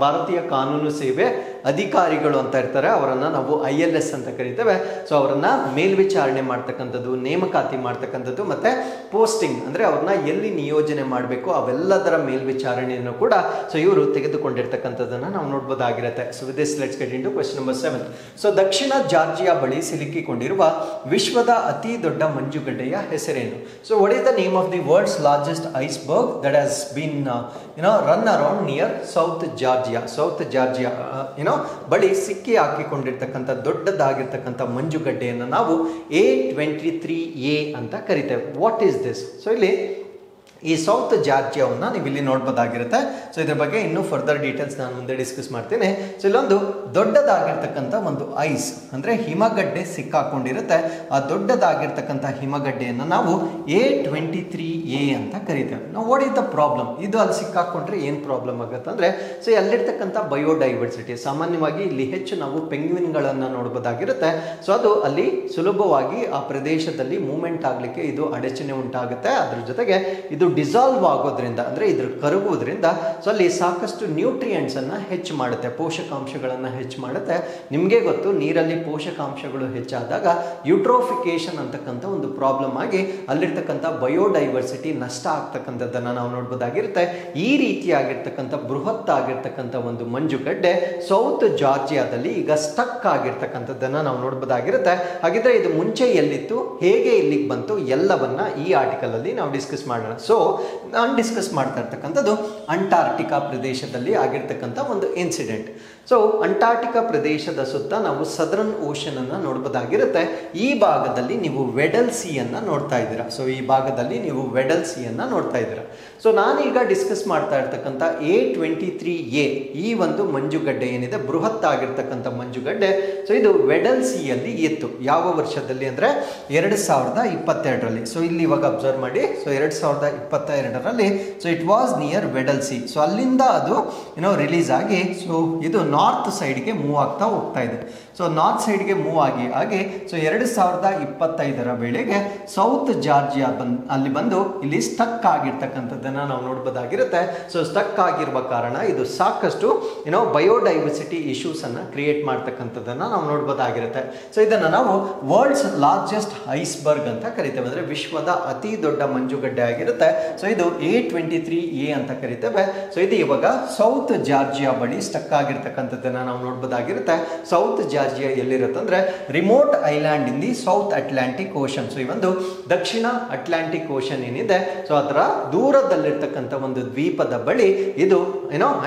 ಭಾರತೀಯ ಕಾನೂನು ಸೇವೆ ಅಧಿಕಾರಿಗಳು ಅಂತ ಇರ್ತಾರೆ, ಅವರನ್ನ ನಾವು ILS ಅಂತ ಕರಿತೇವೆ. ಸೊ ಅವರನ್ನ ಮೇಲ್ವಿಚಾರಣೆ ಮಾಡ್ತಕ್ಕಂಥದ್ದು, ನೇಮಕಾತಿ ಮಾಡ್ತಕ್ಕಂಥದ್ದು ಮತ್ತೆ ಪೋಸ್ಟಿಂಗ್ ಅಂದ್ರೆ ಅವ್ರನ್ನ ಎಲ್ಲಿ ನಿಯೋಜನೆ ಮಾಡಬೇಕು ಅವೆಲ್ಲದರ ಮೇಲ್ವಿಚಾರಣೆಯನ್ನು ಕೂಡ ಸೊ ಇವರು ತೆಗೆದುಕೊಂಡಿರ್ತಕ್ಕಂಥದ್ದನ್ನ ನಾವು ನೋಡ್ಬೋದಾಗಿರುತ್ತೆ. So with this let's get into question number 7. So ದಕ್ಷಿಣ ಜಾರ್ಜಿಯಾ ಬಳಿ ಸಿಲುಕಿಕೊಂಡಿರುವ ವಿಶ್ವದ ಅತಿ ದೊಡ್ಡ ಮಂಜುಗಡ್ಡೆಯ ಹೆಸರೇನು? So what is the name of the world's largest iceberg that has been run around near south Georgia? South Georgia ಬಳಿ ಸಿಕ್ಕಿ ಹಾಕಿಕೊಂಡಿರ್ತಕ್ಕಂಥ ದೊಡ್ಡದಾಗಿರ್ತಕ್ಕಂಥ ಮಂಜುಗಡ್ಡೆಯನ್ನು ನಾವು A23A ಅಂತ ಕರಿತೇವೆ. What is this? ಸೊ ಇಲ್ಲಿ ಈ ಸೌತ್ ಜಾರ್ಜಿಯಾವನ್ನ ನೀವು ಇಲ್ಲಿ ನೋಡ್ಬೋದಾಗಿರುತ್ತೆ. ಸೊ ಇದ್ರ ಬಗ್ಗೆ ಇನ್ನೂ ಫರ್ದರ್ ಡೀಟೇಲ್ಸ್ ನಾನು ಮುಂದೆ ಡಿಸ್ಕಸ್ ಮಾಡ್ತೇನೆ. ಸೊ ಇಲ್ಲೊಂದು ದೊಡ್ಡದಾಗಿರ್ತಕ್ಕಂಥ ಒಂದು ಐಸ್ ಅಂದ್ರೆ ಹಿಮಗಡ್ಡೆ ಸಿಕ್ಕಾಕೊಂಡಿರುತ್ತೆ. ಆ ದೊಡ್ಡದಾಗಿರ್ತಕ್ಕಂಥ ಹಿಮಗಡ್ಡೆಯನ್ನು ನಾವು A23A ಅಂತ ಕರಿತೇವೆ. ನಾವು ವಾಟ್ ಇಸ್ ದ ಪ್ರಾಬ್ಲಮ್? ಇದು ಅಲ್ಲಿ ಸಿಕ್ಕಾಕೊಂಡ್ರೆ ಏನು ಪ್ರಾಬ್ಲಮ್ ಆಗುತ್ತೆ ಅಂದ್ರೆ ಸೊ ಅಲ್ಲಿರ್ತಕ್ಕಂಥ ಬಯೋಡೈವರ್ಸಿಟಿ, ಸಾಮಾನ್ಯವಾಗಿ ಇಲ್ಲಿ ಹೆಚ್ಚು ನಾವು ಪೆಂಗ್ವಿನ್ಗಳನ್ನು ನೋಡ್ಬೋದಾಗಿರುತ್ತೆ. ಸೊ ಅದು ಅಲ್ಲಿ ಸುಲಭವಾಗಿ ಆ ಪ್ರದೇಶದಲ್ಲಿ ಮೂವ್ಮೆಂಟ್ ಆಗಲಿಕ್ಕೆ ಇದು ಅಡಚಣೆ ಉಂಟಾಗುತ್ತೆ. ಅದ್ರ ಜೊತೆಗೆ ಇದು ಡಿಸಾಲ್ವ್ ಆಗೋದ್ರಿಂದ ಅಂದ್ರೆ ಇದ್ರ ಕರಗುವುದರಿಂದ ಸೊ ಅಲ್ಲಿ ಸಾಕಷ್ಟು ನ್ಯೂಟ್ರಿಯೆಂಟ್ಸ್ ಅನ್ನ ಹೆಚ್ಚು ಮಾಡುತ್ತೆ, ಪೋಷಕಾಂಶಗಳನ್ನ ಹೆಚ್ಚು ಮಾಡುತ್ತೆ. ನಿಮಗೆ ಗೊತ್ತು, ನೀರಲ್ಲಿ ಪೋಷಕಾಂಶಗಳು ಹೆಚ್ಚಾದಾಗ ಯೂಟ್ರೋಫಿಕೇಶನ್ ಅಂತಕ್ಕಂಥ ಒಂದು ಪ್ರಾಬ್ಲಮ್ ಆಗಿ ಅಲ್ಲಿರ್ತಕ್ಕಂಥ ಬಯೋಡೈವರ್ಸಿಟಿ ನಷ್ಟ ಆಗ್ತಕ್ಕಂಥದ್ದನ್ನ ನಾವು ನೋಡ್ಬೋದಾಗಿರುತ್ತೆ. ಈ ರೀತಿಯಾಗಿರ್ತಕ್ಕಂಥ ಬೃಹತ್ ಆಗಿರ್ತಕ್ಕಂಥ ಒಂದು ಮಂಜುಗಡ್ಡೆ ಸೌತ್ ಜಾರ್ಜಿಯಾದಲ್ಲಿ ಈಗ ಸ್ಟಕ್ ಆಗಿರ್ತಕ್ಕಂಥದ್ದನ್ನ ನಾವು ನೋಡ್ಬೋದಾಗಿರುತ್ತೆ. ಹಾಗಿದ್ರೆ ಇದು ಮುಂಚೆ ಎಲ್ಲಿತ್ತು, ಹೇಗೆ ಇಲ್ಲಿಗೆ ಬಂತು, ಎಲ್ಲವನ್ನ ಈ ಆರ್ಟಿಕಲ್ ಅಲ್ಲಿ ನಾವು ಡಿಸ್ಕಸ್ ಮಾಡೋಣ. ಸೊ ನಾನು ಡಿಸ್ಕಸ್ ಮಾಡ್ತಾ ಇರ್ತಕ್ಕಂಥದ್ದು ಅಂಟಾರ್ಟಿಕಾ ಪ್ರದೇಶದಲ್ಲಿ ಆಗಿರ್ತಕ್ಕಂಥ ಒಂದು ಇನ್ಸಿಡೆಂಟ್. ಸೊ ಅಂಟಾರ್ಟಿಕಾ ಪ್ರದೇಶದ ಸುತ್ತ ನಾವು ಸದರ್ನ್ ಓಷನ್ ಅನ್ನ ನೋಡ್ಬೋದಾಗಿರುತ್ತೆ. ಈ ಭಾಗದಲ್ಲಿ ನೀವು ವೆಡಲ್ ಸಿ ಅನ್ನ ನೋಡ್ತಾ ಇದ್ದೀರಾ. ಸೊ ಈ ಭಾಗದಲ್ಲಿ ನೀವು ವೆಡಲ್ ಸಿ ಅನ್ನ ನೋಡ್ತಾ ಇದ್ದೀರಾ. ಸೊ ನಾನೀಗ ಡಿಸ್ಕಸ್ ಮಾಡ್ತಾ ಇರ್ತಕ್ಕಂಥ A23A ಈ ಒಂದು ಮಂಜುಗಡ್ಡೆ ಏನಿದೆ, ಬೃಹತ್ ಆಗಿರ್ತಕ್ಕಂಥ ಮಂಜುಗಡ್ಡೆ, ಸೊ ಇದು ವೆಡಲ್ ಸಿ ಅಲ್ಲಿ ಇತ್ತು. ಯಾವ ವರ್ಷದಲ್ಲಿ ಅಂದ್ರೆ 2022ರಲ್ಲಿ. ಸೊ ಇಲ್ಲಿ ಇವಾಗ ಅಬ್ಸರ್ವ್ ಮಾಡಿ, ಸೊ 2022ರಲ್ಲಿ so it was near Weddell sea. So ಅಲ್ಲಿಂದ ಅದು ರಿಲೀಸ್ ಆಗಿ ಸೊ ಇದು ನಾರ್ತ್ ಸೈಡ್ಗೆ ಮೂವ್ ಆಗ್ತಾ ಹೋಗ್ತಾ ಇದೆ. ಸೊ ನಾರ್ತ್ ಸೈಡ್ಗೆ ಮೂವ್ ಆಗಿ ಸೊ 2025ರ ವೇಳೆಗೆ ಸೌತ್ ಜಾರ್ಜಿಯಾ ಅಲ್ಲಿ ಬಂದು ಇಲ್ಲಿ ಸ್ಟಕ್ ಆಗಿರ್ತಕ್ಕಂಥದ್ದನ್ನ ನಾವು ನೋಡ್ಬೋದಾಗಿರುತ್ತೆ. ಸೊ ಸ್ಟಕ್ ಆಗಿರುವ ಕಾರಣ ಇದು ಸಾಕಷ್ಟು ಬಯೋಡೈವರ್ಸಿಟಿ ಇಶ್ಯೂಸ್ ಅನ್ನ ಕ್ರಿಯೇಟ್ ಮಾಡ್ತಕ್ಕಂಥದ್ದನ್ನ ನಾವು ನೋಡ್ಬೋದಾಗಿರುತ್ತೆ. ಸೊ ಇದನ್ನ ನಾವು ವರ್ಲ್ಡ್ಸ್ ಲಾರ್ಜೆಸ್ಟ್ ಐಸ್ಬರ್ಗ್ ಅಂತ ಕರಿತೇವೆ, ಅಂದ್ರೆ ವಿಶ್ವದ ಅತಿ ದೊಡ್ಡ ಮಂಜುಗಡ್ಡೆ ಆಗಿರುತ್ತೆ. ಸೊ ಇದು A23A ಅಂತ ಕರಿತೇವೆ. ಸೊ ಇದು ಇವಾಗ ಸೌತ್ ಜಾರ್ಜಿಯಾ ಬಳಿ ಸ್ಟಕ್ ಆಗಿರ್ತಕ್ಕಂಥದ್ದನ್ನ ನಾವು ನೋಡ್ಬೋದಾಗಿರುತ್ತೆ. ಸೌತ್ ಜಾರ್ಜಿಯಾ ಎಲ್ಲಿರುತ್ತೆ ಅಂದ್ರೆ remote island in the south Atlantic ocean. So ಈ ಒಂದು ದಕ್ಷಿಣ ಅಟ್ಲಾಂಟಿಕ್ ಓಷನ್ ಏನಿದೆ, ಸೊ ಅದರ ದೂರದಲ್ಲಿರ್ತಕ್ಕಂಥ ಒಂದು ದ್ವೀಪದ ಬಳಿ ಇದು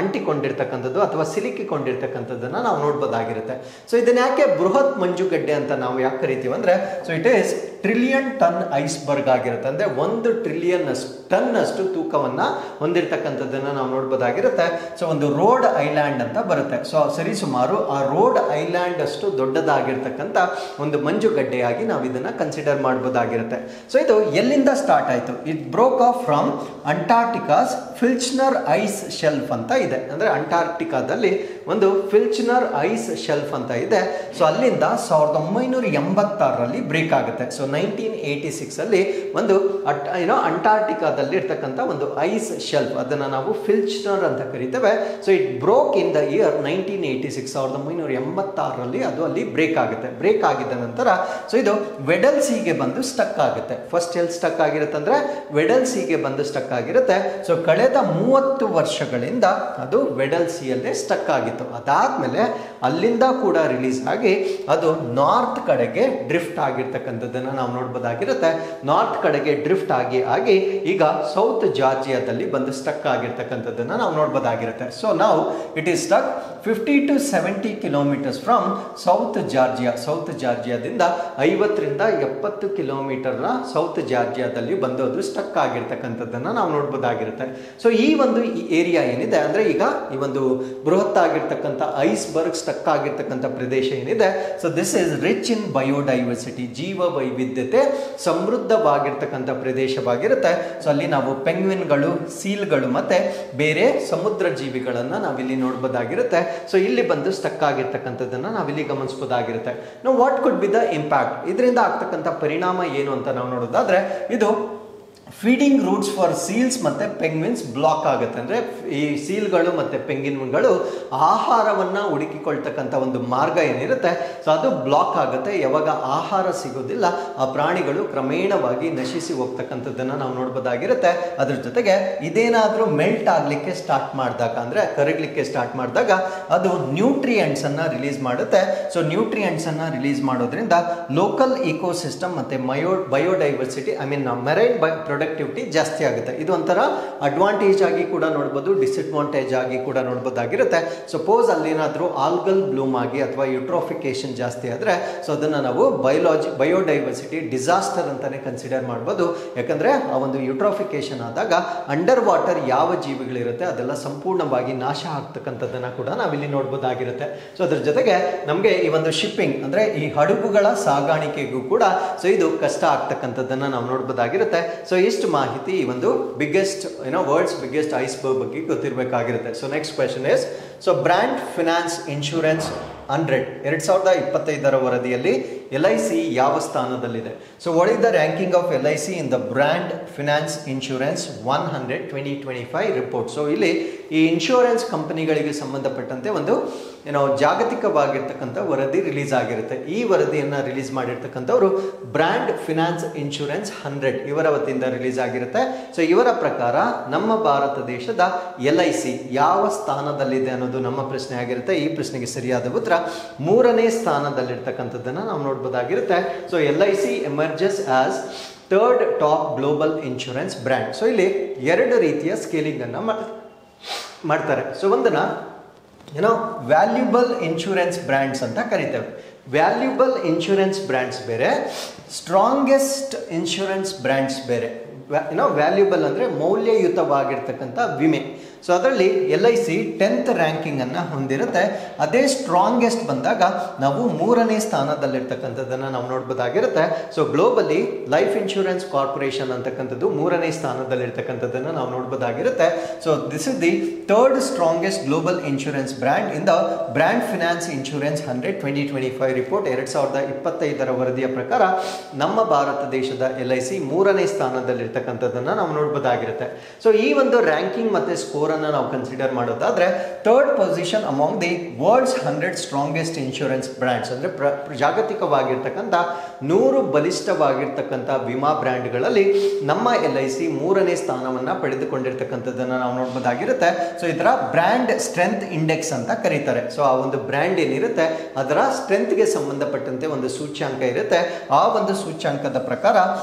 ಅಂಟಿಕೊಂಡಿರ್ತಕ್ಕಂಥದ್ದು ಅಥವಾ ಸಿಲುಕಿಕೊಂಡಿರ್ತಕ್ಕಂಥದ್ದನ್ನ ನಾವು ನೋಡ್ಬೋದಾಗಿರುತ್ತೆ. ಸೊ ಇದನ್ನ ಯಾಕೆ ಬೃಹತ್ ಮಂಜುಗಡ್ಡೆ ಅಂತ ನಾವು ಯಾಕೆ ಕರಿತೀವಿ ಅಂದ್ರೆ so it is trillion ton iceberg ಆಗಿರುತ್ತೆ. ಅಂದ್ರೆ 1 ಟ್ರಿಲಿಯನ್ ಟನ್ ಅಷ್ಟು ತೂಕವನ್ನ ಹೊಂದಿರತಕ್ಕಂಥದ್ದನ್ನ ನಾವು ನೋಡ್ಬೋದಾಗಿರುತ್ತೆ. ಸೊ ಒಂದು ರೋಡ್ ಐಲ್ಯಾಂಡ್ ಅಂತ ಬರುತ್ತೆ. ಸೊ ಸರಿ ಸುಮಾರು ಆ ರೋಡ್ ಐಲ್ಯಾಂಡ್ ಅಷ್ಟು ದೊಡ್ಡದಾಗಿರ್ತಕ್ಕಂಥ ಒಂದು ಮಂಜುಗಡ್ಡೆಯಾಗಿ ನಾವು ಇದನ್ನ ಕನ್ಸಿಡರ್ ಮಾಡಬಹುದಾಗಿರುತ್ತೆ. ಸೊ ಇದು ಎಲ್ಲಿಂದ ಸ್ಟಾರ್ಟ್ ಆಯಿತು? It broke off from Antarctica's Filchner ice shelf ಅಂತ ಇದೆ. ಅಂದ್ರೆ ಅಂಟಾರ್ಟಿಕಾದಲ್ಲಿ ಒಂದು ಫಿಲ್ಚ್ನರ್ ಐಸ್ ಶೆಲ್ಫ್ ಅಂತ ಇದೆ. ಸೊ ಅಲ್ಲಿಂದ 1986ರಲ್ಲಿ ಬ್ರೇಕ್ ಆಗುತ್ತೆ. ಸೊ 1986 ಅಲ್ಲಿ ಒಂದು ಅಂಟಾರ್ಟಿಕಾದಲ್ಲಿ ಇರ್ತಕ್ಕಂಥ ಒಂದು ಐಸ್ ಶೆಲ್ಫ್, ಅದನ್ನ ನಾವು ಫಿಲ್ಚ್ನರ್ ಅಂತ ಕರಿತೇವೆ. So it broke in the year 1986, 1986ರಲ್ಲಿ ಅದು ಅಲ್ಲಿ ಬ್ರೇಕ್ ಆಗುತ್ತೆ. ಬ್ರೇಕ್ ಆಗಿದ್ದ ನಂತರ ಸೊ ಇದು ವೆಡಲ್ ಸಿಗೆ ಬಂದು ಸ್ಟಕ್ ಆಗುತ್ತೆ. ಫಸ್ಟ್ ಎಲ್ಲಿ ಸ್ಟಕ್ ಆಗಿರುತ್ತೆ ಅಂದ್ರೆ ವೆಡಲ್ ಸಿಗೆ ಬಂದು ಸ್ಟಕ್ ಆಗಿರುತ್ತೆ. ಸೊ ಕಳೆದ 30 ವರ್ಷಗಳಿಂದ ಅದು ವೆಡಲ್ ಸಿಯಲ್ಲೇ ಸ್ಟಕ್ ಆಗಿದೆ. ಆಗಿತ್ತು. ಅದಾದಮೇಲೆ ಅಲ್ಲಿಂದ ಕೂಡ ರಿಲೀಸ್ ಆಗಿ ಅದು ನಾರ್ತ್ ಕಡೆಗೆ ಡ್ರಿಫ್ಟ್ ಆಗಿರ್ತಕ್ಕಂಥದ್ದನ್ನು ನಾವು ನೋಡ್ಬೋದಾಗಿರುತ್ತೆ. ನಾರ್ತ್ ಕಡೆಗೆ ಡ್ರಿಫ್ಟ್ ಆಗಿ ಈಗ ಸೌತ್ ಜಾರ್ಜಿಯಾದಲ್ಲಿ ಬಂದು ಸ್ಟಕ್ ಆಗಿರ್ತಕ್ಕಂಥದ್ದನ್ನು ನಾವು ನೋಡ್ಬೋದಾಗಿರುತ್ತೆ. ಸೊ ನಾವು it is stuck 50 to 70 kilometres from south ಜಾರ್ಜಿಯಾದಿಂದ 50ರಿಂದ 70 ಕಿಲೋಮೀಟರ್ನ ಸೌತ್ ಜಾರ್ಜಿಯಾದಲ್ಲಿ ಬಂದು ಅದು ಸ್ಟಕ್ ಆಗಿರ್ತಕ್ಕಂಥದ್ದನ್ನು ನಾವು ನೋಡ್ಬೋದಾಗಿರುತ್ತೆ. ಸೊ ಈ ಏರಿಯಾ ಏನಿದೆ ಅಂದರೆ ಈಗ ಈ ಒಂದು ಬೃಹತ್ ಆಗಿರ್ತಕ್ಕಂಥ ಐಸ್ಬರ್ಗ್ ಸ್ಟಕ್ ಆಗಿರ್ತಕ್ಕಂಥ ಪ್ರದೇಶ ಏನಿದೆ, so this is rich in biodiversity, ಜೀವ ವೈವಿಧ್ಯತೆ ಸಮೃದ್ಧವಾಗಿರ್ತಕ್ಕಂಥ ಪ್ರದೇಶವಾಗಿರುತ್ತೆ. ಸೊ ಅಲ್ಲಿ ನಾವು ಪೆಂಗ್ವಿನ್ಗಳು, ಸೀಲ್ಗಳು ಮತ್ತೆ ಬೇರೆ ಸಮುದ್ರ ಜೀವಿಗಳನ್ನು ನಾವಿಲ್ಲಿ ನೋಡ್ಬೋದಾಗಿರುತ್ತೆ. ಸೊ ಇಲ್ಲಿ ಬಂದು ಸ್ಟಕ್ ಆಗಿರ್ತಕ್ಕಂಥದ್ದನ್ನು ನಾವಿಲ್ಲಿ ಗಮನಿಸಬಹುದಾಗಿರುತ್ತೆ. ನಾವು what could be the impact, ಇದರಿಂದ ಆಗ್ತಕ್ಕಂಥ ಪರಿಣಾಮ ಏನು ಅಂತ ನಾವು ನೋಡೋದಾದ್ರೆ, ಇದು ಫೀಡಿಂಗ್ ರೂಟ್ಸ್ ಫಾರ್ ಸೀಲ್ಸ್ ಮತ್ತು ಪೆಂಗ್ವಿನ್ಸ್ ಬ್ಲಾಕ್ ಆಗುತ್ತೆ. ಅಂದರೆ ಈ ಸೀಲ್ಗಳು ಮತ್ತು ಪೆಂಗ್ವಿನ್ಗಳು ಆಹಾರವನ್ನು ಹುಡುಕಿಕೊಳ್ತಕ್ಕಂಥ ಒಂದು ಮಾರ್ಗ ಏನಿರುತ್ತೆ, ಸೊ ಅದು ಬ್ಲಾಕ್ ಆಗುತ್ತೆ. ಯಾವಾಗ ಆಹಾರ ಸಿಗೋದಿಲ್ಲ, ಆ ಪ್ರಾಣಿಗಳು ಕ್ರಮೇಣವಾಗಿ ನಶಿಸಿ ಹೋಗ್ತಕ್ಕಂಥದ್ದನ್ನು ನಾವು ನೋಡ್ಬೋದಾಗಿರುತ್ತೆ. ಅದ್ರ ಜೊತೆಗೆ ಇದೇನಾದರೂ ಮೆಲ್ಟ್ ಆಗಲಿಕ್ಕೆ ಸ್ಟಾರ್ಟ್ ಮಾಡಿದಾಗ, ಅಂದರೆ ಕರಗಲಿಕ್ಕೆ ಸ್ಟಾರ್ಟ್ ಮಾಡಿದಾಗ ಅದು ನ್ಯೂಟ್ರಿಯೆಂಟ್ಸನ್ನು ರಿಲೀಸ್ ಮಾಡುತ್ತೆ. ಸೊ ನ್ಯೂಟ್ರಿಯೆಂಟ್ಸನ್ನು ರಿಲೀಸ್ ಮಾಡೋದ್ರಿಂದ ಲೋಕಲ್ ಇಕೋಸಿಸ್ಟಮ್ ಮತ್ತು biodiversity, I mean marine productivity ಜಾಸ್ತಿ ಆಗುತ್ತೆ. ಇದು ಒಂಥರ ಅಡ್ವಾಂಟೇಜ್ ಆಗಿ ಕೂಡ ನೋಡ್ಬೋದು, ಡಿಸ್ಅಡ್ವಾಂಟೇಜ್ ಆಗಿ ಕೂಡ ನೋಡ್ಬೋದಾಗಿರುತ್ತೆ. ಸಪೋಸ್ ಅಲ್ಲೇನಾದರೂ ಆಲ್ಗಲ್ ಬ್ಲೂಮ್ ಆಗಿ ಅಥವಾ ಯುಟ್ರೋಫಿಕೇಶನ್ ಜಾಸ್ತಿ ಆದರೆ, ಸೊ ಅದನ್ನು ನಾವು ಬಯೋಡೈವರ್ಸಿಟಿ ಡಿಸಾಸ್ಟರ್ ಅಂತಾನೆ ಕನ್ಸಿಡರ್ ಮಾಡ್ಬೋದು. ಯಾಕಂದರೆ ಆ ಒಂದು ಯುಟ್ರೋಫಿಕೇಶನ್ ಆದಾಗ ಅಂಡರ್ ವಾಟರ್ ಯಾವ ಜೀವಿಗಳಿರುತ್ತೆ ಅದೆಲ್ಲ ಸಂಪೂರ್ಣವಾಗಿ ನಾಶ ಆಗ್ತಕ್ಕಂಥದ್ದನ್ನು ಕೂಡ ನಾವಿಲ್ಲಿ ನೋಡ್ಬೋದಾಗಿರುತ್ತೆ. ಸೊ ಅದ್ರ ಜೊತೆಗೆ ನಮಗೆ ಈ ಒಂದು ಶಿಪ್ಪಿಂಗ್ ಅಂದರೆ ಈ ಹಡಗುಗಳ ಸಾಗಾಣಿಕೆಗೂ ಕೂಡ ಸೊ ಇದು ಕಷ್ಟ ಆಗ್ತಕ್ಕಂಥದ್ದನ್ನು ನಾವು ನೋಡ್ಬೋದಾಗಿರುತ್ತೆ. ಸೊ ಇಷ್ಟು ಮಾಹಿತಿ ಈ ಒಂದು ಬಿಗ್ಗೆಸ್ಟ್ ವರ್ಲ್ಡ್ಸ್ ಬಿಗ್ಗೆಸ್ಟ್ ಐಸ್ಬರ್ಗ್ ಬಗ್ಗೆ ಗೊತ್ತಿರಬೇಕಾಗಿರುತ್ತೆ. So next question is, so brand finance insurance 100 2025 ವರದಿಯಲ್ಲಿ LIC ಯಾವ ಸ್ಥಾನದಲ್ಲಿದೆ? So what is the ranking of LIC in the brand finance insurance 100 2025 report. So ಇಲ್ಲಿ ಈ ಇನ್ಶೂರೆನ್ಸ್ ಕಂಪನಿಗಳಿಗೆ ಸಂಬಂಧಪಟ್ಟಂತೆ ಒಂದು ಜಾಗತಿಕವಾಗಿರ್ತಕ್ಕಂಥ ವರದಿ ರಿಲೀಸ್ ಆಗಿರುತ್ತೆ. ಈ ವರದಿಯನ್ನು ರಿಲೀಸ್ ಮಾಡಿರ್ತಕ್ಕಂಥವರು ಬ್ರ್ಯಾಂಡ್ ಫಿನಾನ್ಸ್ ಇನ್ಶೂರೆನ್ಸ್ 100 ಇವರ ವತಿಯಿಂದ ರಿಲೀಸ್ ಆಗಿರುತ್ತೆ. ಸೊ ಇವರ ಪ್ರಕಾರ ನಮ್ಮ ಭಾರತ ದೇಶದ LIC ಯಾವ ಸ್ಥಾನದಲ್ಲಿದೆ ಅನ್ನೋದು ನಮ್ಮ ಪ್ರಶ್ನೆ ಆಗಿರುತ್ತೆ. ಈ ಪ್ರಶ್ನೆಗೆ ಸರಿಯಾದ ಉತ್ತರ 3ನೇ ಸ್ಥಾನದಲ್ಲಿರ್ತಕ್ಕಂಥದ್ದನ್ನು ನಾವು ನೋಡ್ಬೋದಾಗಿರುತ್ತೆ. So LIC emerges as 3rd top global insurance brand. So ಇಲ್ಲಿ 2 ರೀತಿಯ ಸ್ಕೇಲಿಂಗ್ ಅನ್ನು ಮಾಡ್ತಾರೆ. ಸೊ ಒಂದನ್ನ ವ್ಯಾಲ್ಯೂಬಲ್ ಇನ್ಶೂರೆನ್ಸ್ ಬ್ರ್ಯಾಂಡ್ಸ್ ಅಂತ ಕರಿತೇವೆ. ವ್ಯಾಲ್ಯೂಬಲ್ ಇನ್ಶೂರೆನ್ಸ್ ಬ್ರ್ಯಾಂಡ್ಸ್ ಬೇರೆ, ಸ್ಟ್ರಾಂಗೆಸ್ಟ್ ಇನ್ಶೂರೆನ್ಸ್ ಬ್ರ್ಯಾಂಡ್ಸ್ ಬೇರೆ. ವ್ಯಾಲ್ಯೂಬಲ್ ಅಂದರೆ ಮೌಲ್ಯಯುತವಾಗಿರ್ತಕ್ಕಂಥ ವಿಮೆ. ಸೊ ಅದರಲ್ಲಿ LIC 10th ರ್ಯಾಂಕಿಂಗನ್ನು ಹೊಂದಿರುತ್ತೆ. ಅದೇ ಸ್ಟ್ರಾಂಗೆಸ್ಟ್ ಬಂದಾಗ ನಾವು 3ನೇ ಸ್ಥಾನದಲ್ಲಿರ್ತಕ್ಕಂಥದ್ದನ್ನು ನಾವು ನೋಡ್ಬೋದಾಗಿರುತ್ತೆ. So globally life insurance corporation ಅಂತಕ್ಕಂಥದ್ದು 3ನೇ ಸ್ಥಾನದಲ್ಲಿರ್ತಕ್ಕಂಥದ್ದನ್ನು ನಾವು ನೋಡ್ಬೋದಾಗಿರುತ್ತೆ. So this is the 3rd strongest global insurance brand in the brand finance insurance 100 2025 report. 2025 ವರದಿಯ ಪ್ರಕಾರ ನಮ್ಮ ಭಾರತ ದೇಶದ LIC 3ನೇ ಸ್ಥಾನದಲ್ಲಿರ್ತಕ್ಕಂಥದ್ದನ್ನು ನಾವು ನೋಡ್ಬೋದಾಗಿರುತ್ತೆ. ಸೊ ಈ ಒಂದು ರ್ಯಾಂಕಿಂಗ್ ಮತ್ತು ಸ್ಕೋರ್ ನಾವು ಕನ್ಸಿಡರ್ ಮಾಡೋದಾದ್ರೆ 3rd position among the world's 100 strongest insurance brands, ಅಂದ್ರೆ ಜಾಗತಿಕವಾಗಿರ್ತಕ್ಕಂಥ 100 ಬಲಿಷ್ಠವಾಗಿರ್ತಕ್ಕಂಥ ವಿಮಾ ಬ್ರ್ಯಾಂಡ್ಗಳಲ್ಲಿ ನಮ್ಮ LIC 3ನೇ ಸ್ಥಾನವನ್ನು ಪಡೆದುಕೊಂಡಿರ್ತಕ್ಕಂಥದ್ದನ್ನು ನಾವು ನೋಡ್ಬೋದಾಗಿರುತ್ತೆ. ಸೊ ಇದರ ಬ್ರ್ಯಾಂಡ್ ಸ್ಟ್ರೆಂತ್ ಇಂಡೆಕ್ಸ್ ಅಂತ ಕರೀತಾರೆ. ಸೊ ಆ ಒಂದು ಬ್ರ್ಯಾಂಡ್ ಏನಿರುತ್ತೆ ಅದರ ಸ್ಟ್ರೆಂತ್ಗೆ ಸಂಬಂಧಪಟ್ಟಂತೆ ಒಂದು ಸೂಚ್ಯಾಂಕ ಇರುತ್ತೆ. ಆ ಒಂದು ಸೂಚ್ಯಾಂಕದ ಪ್ರಕಾರ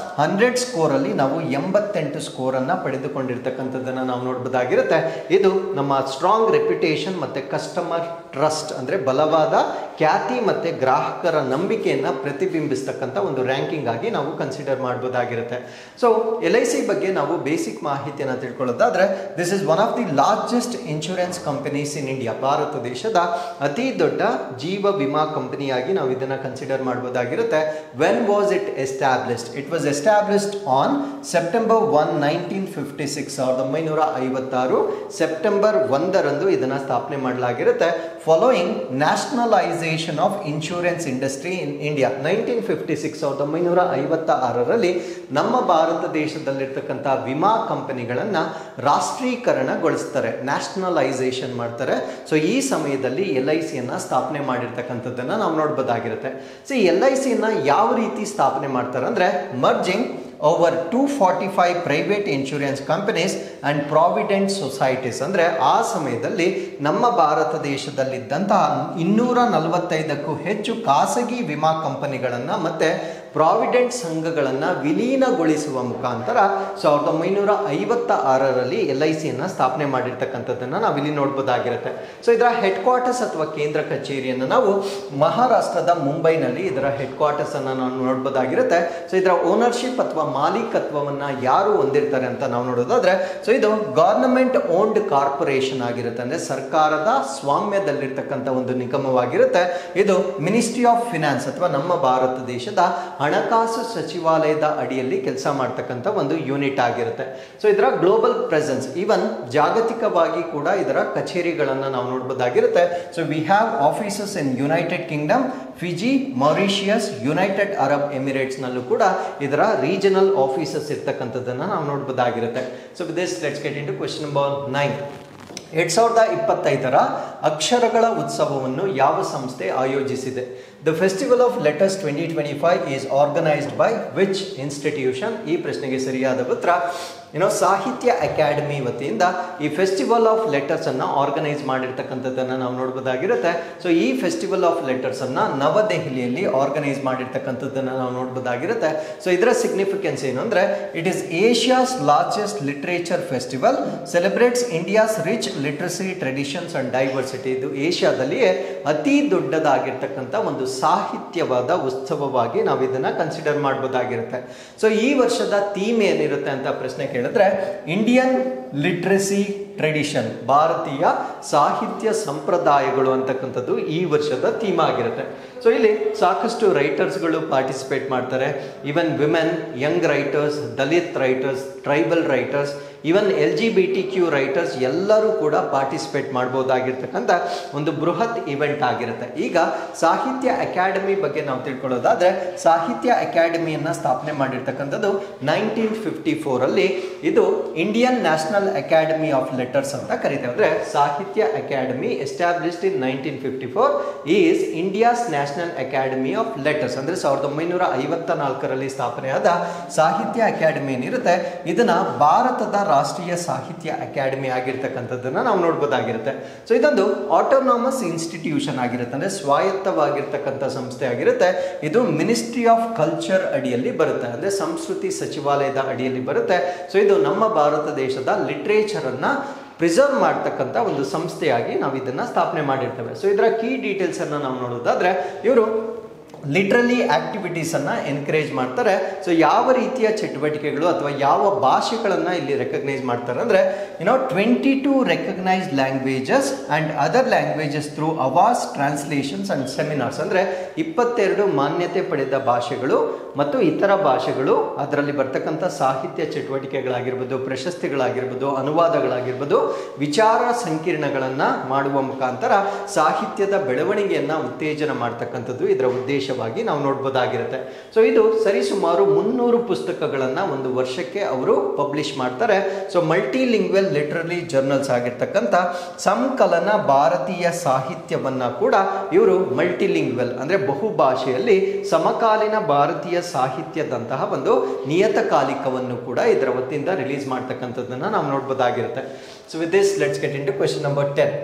100 ಸ್ಕೋರ್ ಅಲ್ಲಿ ನಾವು 88 ಸ್ಕೋರ್ ಅನ್ನ ಪಡೆದುಕೊಂಡಿರ್ತಕ್ಕಂಥದ್ದನ್ನು ನಾವು ನೋಡ್ಬೋದಾಗಿರುತ್ತೆ. ಇದು ನಮ್ಮ ಸ್ಟ್ರಾಂಗ್ ರೆಪ್ಯುಟೇಷನ್ ಮತ್ತು ಕಸ್ಟಮರ್ ಟ್ರಸ್ಟ್ ಅಂದರೆ ಬಲವಾದ ಖ್ಯಾತಿ ಮತ್ತು ಗ್ರಾಹಕರ ನಂಬಿಕೆಯನ್ನು ಪ್ರತಿಬಿಂಬಿಸ್ತಕ್ಕಂಥ ಒಂದು ರ್ಯಾಂಕಿಂಗ್ ಆಗಿ ನಾವು ಕನ್ಸಿಡರ್ ಮಾಡ್ಬೋದಾಗಿರುತ್ತೆ. ಸೊ LIC ಬಗ್ಗೆ ನಾವು ಬೇಸಿಕ್ ಮಾಹಿತಿಯನ್ನು ತಿಳ್ಕೊಳ್ಳೋದಾದ್ರೆ, this is one of the largest insurance companies in India. Bharat ದೇಶದ ಅತಿ ದೊಡ್ಡ ಜೀವ ವಿಮಾ ಕಂಪನಿಯಾಗಿ ನಾವು ಇದನ್ನು ಕನ್ಸಿಡರ್ ಮಾಡ್ಬೋದಾಗಿರುತ್ತೆ. When was it established? It was established on September 1 1956 1956 September 1ರಂದು ಇದನ್ನು ಸ್ಥಾಪನೆ ಮಾಡಲಾಗಿರುತ್ತೆ. Following nationalisation of insurance industry in India 1956 1956ರಲ್ಲಿ ನಮ್ಮ ಭಾರತ ದೇಶದಲ್ಲಿರ್ತಕ್ಕಂಥ ವಿಮಾ ಕಂಪನಿಗಳನ್ನು ರಾಷ್ಟ್ರೀಕರಣಗೊಳಿಸ್ತಾರೆ, ನ್ಯಾಷನಲೈಸೇಷನ್ ಮಾಡ್ತಾರೆ. ಸೊ ಈ ಸಮಯದಲ್ಲಿ LICಯನ್ನು ಸ್ಥಾಪನೆ ಮಾಡಿರ್ತಕ್ಕಂಥದ್ದನ್ನು ನಾವು ನೋಡ್ಬೋದಾಗಿರುತ್ತೆ. ಸೊ LICಯನ್ನು ಯಾವ ರೀತಿ ಸ್ಥಾಪನೆ ಮಾಡ್ತಾರೆ ಅಂದರೆ merging over 245 private insurance companies and provident societies. ಅಂದರೆ ಆ ಸಮಯದಲ್ಲಿ ನಮ್ಮ ಭಾರತ ದೇಶದಲ್ಲಿದ್ದಂತಹ 245ಕ್ಕೂ ಹೆಚ್ಚು ಖಾಸಗಿ ವಿಮಾ ಕಂಪನಿಗಳನ್ನು ಮತ್ತು ಪ್ರಾವಿಡೆಂಟ್ ಸಂಘಗಳನ್ನು ವಿಲೀನಗೊಳಿಸುವ ಮುಖಾಂತರ 1956ರಲ್ಲಿ LICಯನ್ನು ಸ್ಥಾಪನೆ ಮಾಡಿರ್ತಕ್ಕಂಥದ್ದನ್ನು ನಾವಿಲ್ಲಿ ನೋಡ್ಬೋದಾಗಿರುತ್ತೆ. ಸೊ ಇದರ ಹೆಡ್ ಕ್ವಾರ್ಟರ್ಸ್ ಅಥವಾ ಕೇಂದ್ರ ಕಚೇರಿಯನ್ನು ನಾವು ಮಹಾರಾಷ್ಟ್ರದ ಮುಂಬೈನಲ್ಲಿ ಇದರ ಹೆಡ್ ಕ್ವಾರ್ಟರ್ಸ್ ಅನ್ನು ನಾವು ನೋಡ್ಬೋದಾಗಿರುತ್ತೆ. ಸೊ ಇದರ ಓನರ್ಶಿಪ್ ಅಥವಾ ಮಾಲೀಕತ್ವವನ್ನು ಯಾರು ಹೊಂದಿರ್ತಾರೆ ಅಂತ ನಾವು ನೋಡೋದಾದ್ರೆ, ಸೊ ಇದು ಗವರ್ನಮೆಂಟ್ ಓನ್ಡ್ ಕಾರ್ಪೊರೇಷನ್ ಆಗಿರುತ್ತೆ. ಅಂದರೆ ಸರ್ಕಾರದ ಸ್ವಾಮ್ಯದಲ್ಲಿರ್ತಕ್ಕಂಥ ಒಂದು ನಿಗಮವಾಗಿರುತ್ತೆ. ಇದು ಮಿನಿಸ್ಟ್ರಿ ಆಫ್ ಫಿನಾನ್ಸ್ ಅಥವಾ ನಮ್ಮ ಭಾರತ ದೇಶದ ಹಣಕಾಸು ಸಚಿವಾಲಯದ ಅಡಿಯಲ್ಲಿ ಕೆಲಸ ಮಾಡ್ತಕ್ಕಂಥ ಒಂದು ಯೂನಿಟ್ ಆಗಿರುತ್ತೆ. ಸೊ ಇದರ ಗ್ಲೋಬಲ್ ಪ್ರೆಸೆನ್ಸ್, ಈವನ್ ಜಾಗತಿಕವಾಗಿ ಕೂಡ ಇದರ ಕಚೇರಿಗಳನ್ನು ನಾವು ನೋಡ್ಬೋದಾಗಿರುತ್ತೆ. So we have offices in United Kingdom, Fiji, Mauritius, United Arab ಎಮಿರೇಟ್ಸ್ನಲ್ಲೂ ಕೂಡ ಇದರ ರೀಜನಲ್ ಆಫೀಸಸ್ ಇರ್ತಕ್ಕಂಥದ್ದನ್ನು ನಾವು ನೋಡ್ಬೋದಾಗಿರುತ್ತೆ. So with this let's get into question number 9. 2025ರ ಅಕ್ಷರಗಳ ಉತ್ಸವವನ್ನು ಯಾವ ಸಂಸ್ಥೆ ಆಯೋಜಿಸಿದೆ? The festival of letters 2025 is organised by which institution? ಈ ಪ್ರಶ್ನೆಗೆ ಸರಿಯಾದ ಉತ್ತರ ಸಾಹಿತ್ಯ ಅಕಾಡೆಮಿ ವತಿಯಿಂದ ಈ ಫೆಸ್ಟಿವಲ್ ಆಫ್ ಲೆಟರ್ಸ್ ಅನ್ನು ಆರ್ಗನೈಸ್ ಮಾಡಿರ್ತಕ್ಕಂಥದ್ದನ್ನು ನಾವು ನೋಡ್ಬೋದಾಗಿರುತ್ತೆ. ಸೊ ಈ ಫೆಸ್ಟಿವಲ್ ಆಫ್ ಲೆಟರ್ಸ್ ಅನ್ನು ನವದೆಹಲಿಯಲ್ಲಿ ಆರ್ಗನೈಸ್ ಮಾಡಿರ್ತಕ್ಕಂಥದ್ದನ್ನು ನಾವು ನೋಡ್ಬೋದಾಗಿರುತ್ತೆ. ಸೊ ಇದರ ಸಿಗ್ನಿಫಿಕೆನ್ಸ್ ಏನು ಅಂದರೆ, it is Asia's largest literature festival, celebrates India's rich literacy traditions and diversity. ಇದು ಏಷ್ಯಾದಲ್ಲಿಯೇ ಅತಿ ದೊಡ್ಡದಾಗಿರ್ತಕ್ಕಂಥ ಒಂದು ಸಾಹಿತ್ಯವಾದ ಉತ್ಸವವಾಗಿ ನಾವು ಇದನ್ನು ಕನ್ಸಿಡರ್ ಮಾಡ್ಬೋದಾಗಿರುತ್ತೆ. ಸೊ ಈ ವರ್ಷದ ಥೀಮ್ ಏನಿರುತ್ತೆ ಅಂತ ಪ್ರಶ್ನೆ ಕೇಳಿದ್ರೆ, ಇಂಡಿಯನ್ ಲಿಟ್ರಸಿ ಟ್ರೆಡಿಷನ್, ಭಾರತೀಯ ಸಾಹಿತ್ಯ ಸಂಪ್ರದಾಯಗಳು ಅಂತಕ್ಕಂಥದ್ದು ಈ ವರ್ಷದ ಥೀಮ್ ಆಗಿರುತ್ತೆ. ಸೊ ಇಲ್ಲಿ ಸಾಕಷ್ಟು ರೈಟರ್ಸ್ಗಳು ಪಾರ್ಟಿಸಿಪೇಟ್ ಮಾಡ್ತಾರೆ. Even women, Young writers, Dalit writers, tribal writers, even LGBTQ writers ಎಲ್ಲರೂ ಕೂಡ ಪಾರ್ಟಿಸಿಪೇಟ್ ಮಾಡ್ಬೋದಾಗಿರ್ತಕ್ಕಂಥ ಒಂದು ಬೃಹತ್ ಇವೆಂಟ್ ಆಗಿರುತ್ತೆ. ಈಗ ಸಾಹಿತ್ಯ ಅಕಾಡೆಮಿ ಬಗ್ಗೆ ನಾವು ತಿಳ್ಕೊಳ್ಳೋದಾದ್ರೆ, ಸಾಹಿತ್ಯ ಅಕಾಡೆಮಿಯನ್ನು ಸ್ಥಾಪನೆ ಮಾಡಿರ್ತಕ್ಕಂಥದ್ದು 1954ರಲ್ಲಿ. ಇದು Indian national academy of letters ಅಂತ ಕರೀತೇವೆ. ಅಂದರೆ ಸಾಹಿತ್ಯ academy established in 1954 is India's national academy of letters. ಅಂದರೆ 1954ರಲ್ಲಿ ಸ್ಥಾಪನೆಯಾದ ಸಾಹಿತ್ಯ ಅಕಾಡೆಮಿ ಏನಿರುತ್ತೆ, ಇದನ್ನ ಭಾರತದ ರಾಷ್ಟ್ರೀಯ ಸಾಹಿತ್ಯ ಅಕಾಡೆಮಿ ಆಗಿರ್ತಕ್ಕಂಥದ್ದನ್ನು ನಾವು ನೋಡ್ಬೋದಾಗಿರುತ್ತೆ. ಸೊ ಇದೊಂದು ಆಟೋನಾಮಸ್ ಇನ್ಸ್ಟಿಟ್ಯೂಷನ್ ಆಗಿರುತ್ತೆ, ಅಂದರೆ ಸ್ವಾಯತ್ತವಾಗಿರ್ತಕ್ಕಂಥ ಸಂಸ್ಥೆ ಆಗಿರುತ್ತೆ. ಇದು ಮಿನಿಸ್ಟ್ರಿ ಆಫ್ ಕಲ್ಚರ್ ಅಡಿಯಲ್ಲಿ ಬರುತ್ತೆ, ಅಂದರೆ ಸಂಸ್ಕೃತಿ ಸಚಿವಾಲಯದ ಅಡಿಯಲ್ಲಿ ಬರುತ್ತೆ. ಸೊ ಇದು ನಮ್ಮ ಭಾರತ ದೇಶದ ಲಿಟ್ರೇಚರ್ ಅನ್ನ ಪ್ರಿಸರ್ವ್ ಮಾಡ್ತಕ್ಕಂಥ ಒಂದು ಸಂಸ್ಥೆಯಾಗಿ ನಾವು ಇದನ್ನು ಸ್ಥಾಪನೆ ಮಾಡಿರ್ತೇವೆ. ಸೊ ಇದರ ಕೀ ಡೀಟೇಲ್ಸ್ ಅನ್ನು ನಾವು ನೋಡೋದಾದ್ರೆ, ಇವರು ಲಿಟ್ರಲಿ ಆಕ್ಟಿವಿಟೀಸನ್ನು ಎನ್ಕರೇಜ್ ಮಾಡ್ತಾರೆ. ಸೊ ಯಾವ ರೀತಿಯ ಚಟುವಟಿಕೆಗಳು ಅಥವಾ ಯಾವ ಭಾಷೆಗಳನ್ನು ಇಲ್ಲಿ ರೆಕಗ್ನೈಸ್ ಮಾಡ್ತಾರೆ ಅಂದರೆ, 22 recognised languages and other languages through awards, translations and seminars. ಅಂದರೆ 22 ಮಾನ್ಯತೆ ಪಡೆದ ಭಾಷೆಗಳು ಮತ್ತು ಇತರ ಭಾಷೆಗಳು, ಅದರಲ್ಲಿ ಬರ್ತಕ್ಕಂಥ ಸಾಹಿತ್ಯ ಚಟುವಟಿಕೆಗಳಾಗಿರ್ಬೋದು, ಪ್ರಶಸ್ತಿಗಳಾಗಿರ್ಬೋದು, ಅನುವಾದಗಳಾಗಿರ್ಬೋದು, ವಿಚಾರ ಸಂಕಿರಣಗಳನ್ನು ಮಾಡುವ ಮುಖಾಂತರ ಸಾಹಿತ್ಯದ ಬೆಳವಣಿಗೆಯನ್ನು ಉತ್ತೇಜನ ಮಾಡ್ತಕ್ಕಂಥದ್ದು ಇದರ ಉದ್ದೇಶವಾಗಿ ನಾವು ನೋಡ್ಬೋದಾಗಿರುತ್ತೆ. ಸೊ ಇದು ಸರಿಸುಮಾರು 300 ಪುಸ್ತಕಗಳನ್ನು ಒಂದು ವರ್ಷಕ್ಕೆ ಅವರು ಪಬ್ಲಿಷ್ ಮಾಡ್ತಾರೆ. ಸೊ ಮಲ್ಟಿಲಿಂಗ್ವಲ್ ಲಿಟ್ರರಿ ಜರ್ನಲ್ಸ್ ಆಗಿರ್ತಕ್ಕಂಥ ಸಂಕಲನ ಭಾರತೀಯ ಸಾಹಿತ್ಯವನ್ನು ಕೂಡ ಇವರು ಮಲ್ಟಿಲಿಂಗ್ವಲ್ ಅಂದರೆ ಬಹುಭಾಷೆಯಲ್ಲಿ ಸಮಕಾಲೀನ ಭಾರತೀಯ ಸಾಹಿತ್ಯದಂತಹ ಒಂದು ನಿಯತಕಾಲಿಕವನ್ನು ಕೂಡ ಇದರ ವತಿಯಿಂದ ರಿಲೀಸ್ ಮಾಡ್ತಕ್ಕಂಥದ್ದನ್ನು ನಾವು ನೋಡ್ಬೋದಾಗಿರುತ್ತೆ. So with this let's get into question number 10.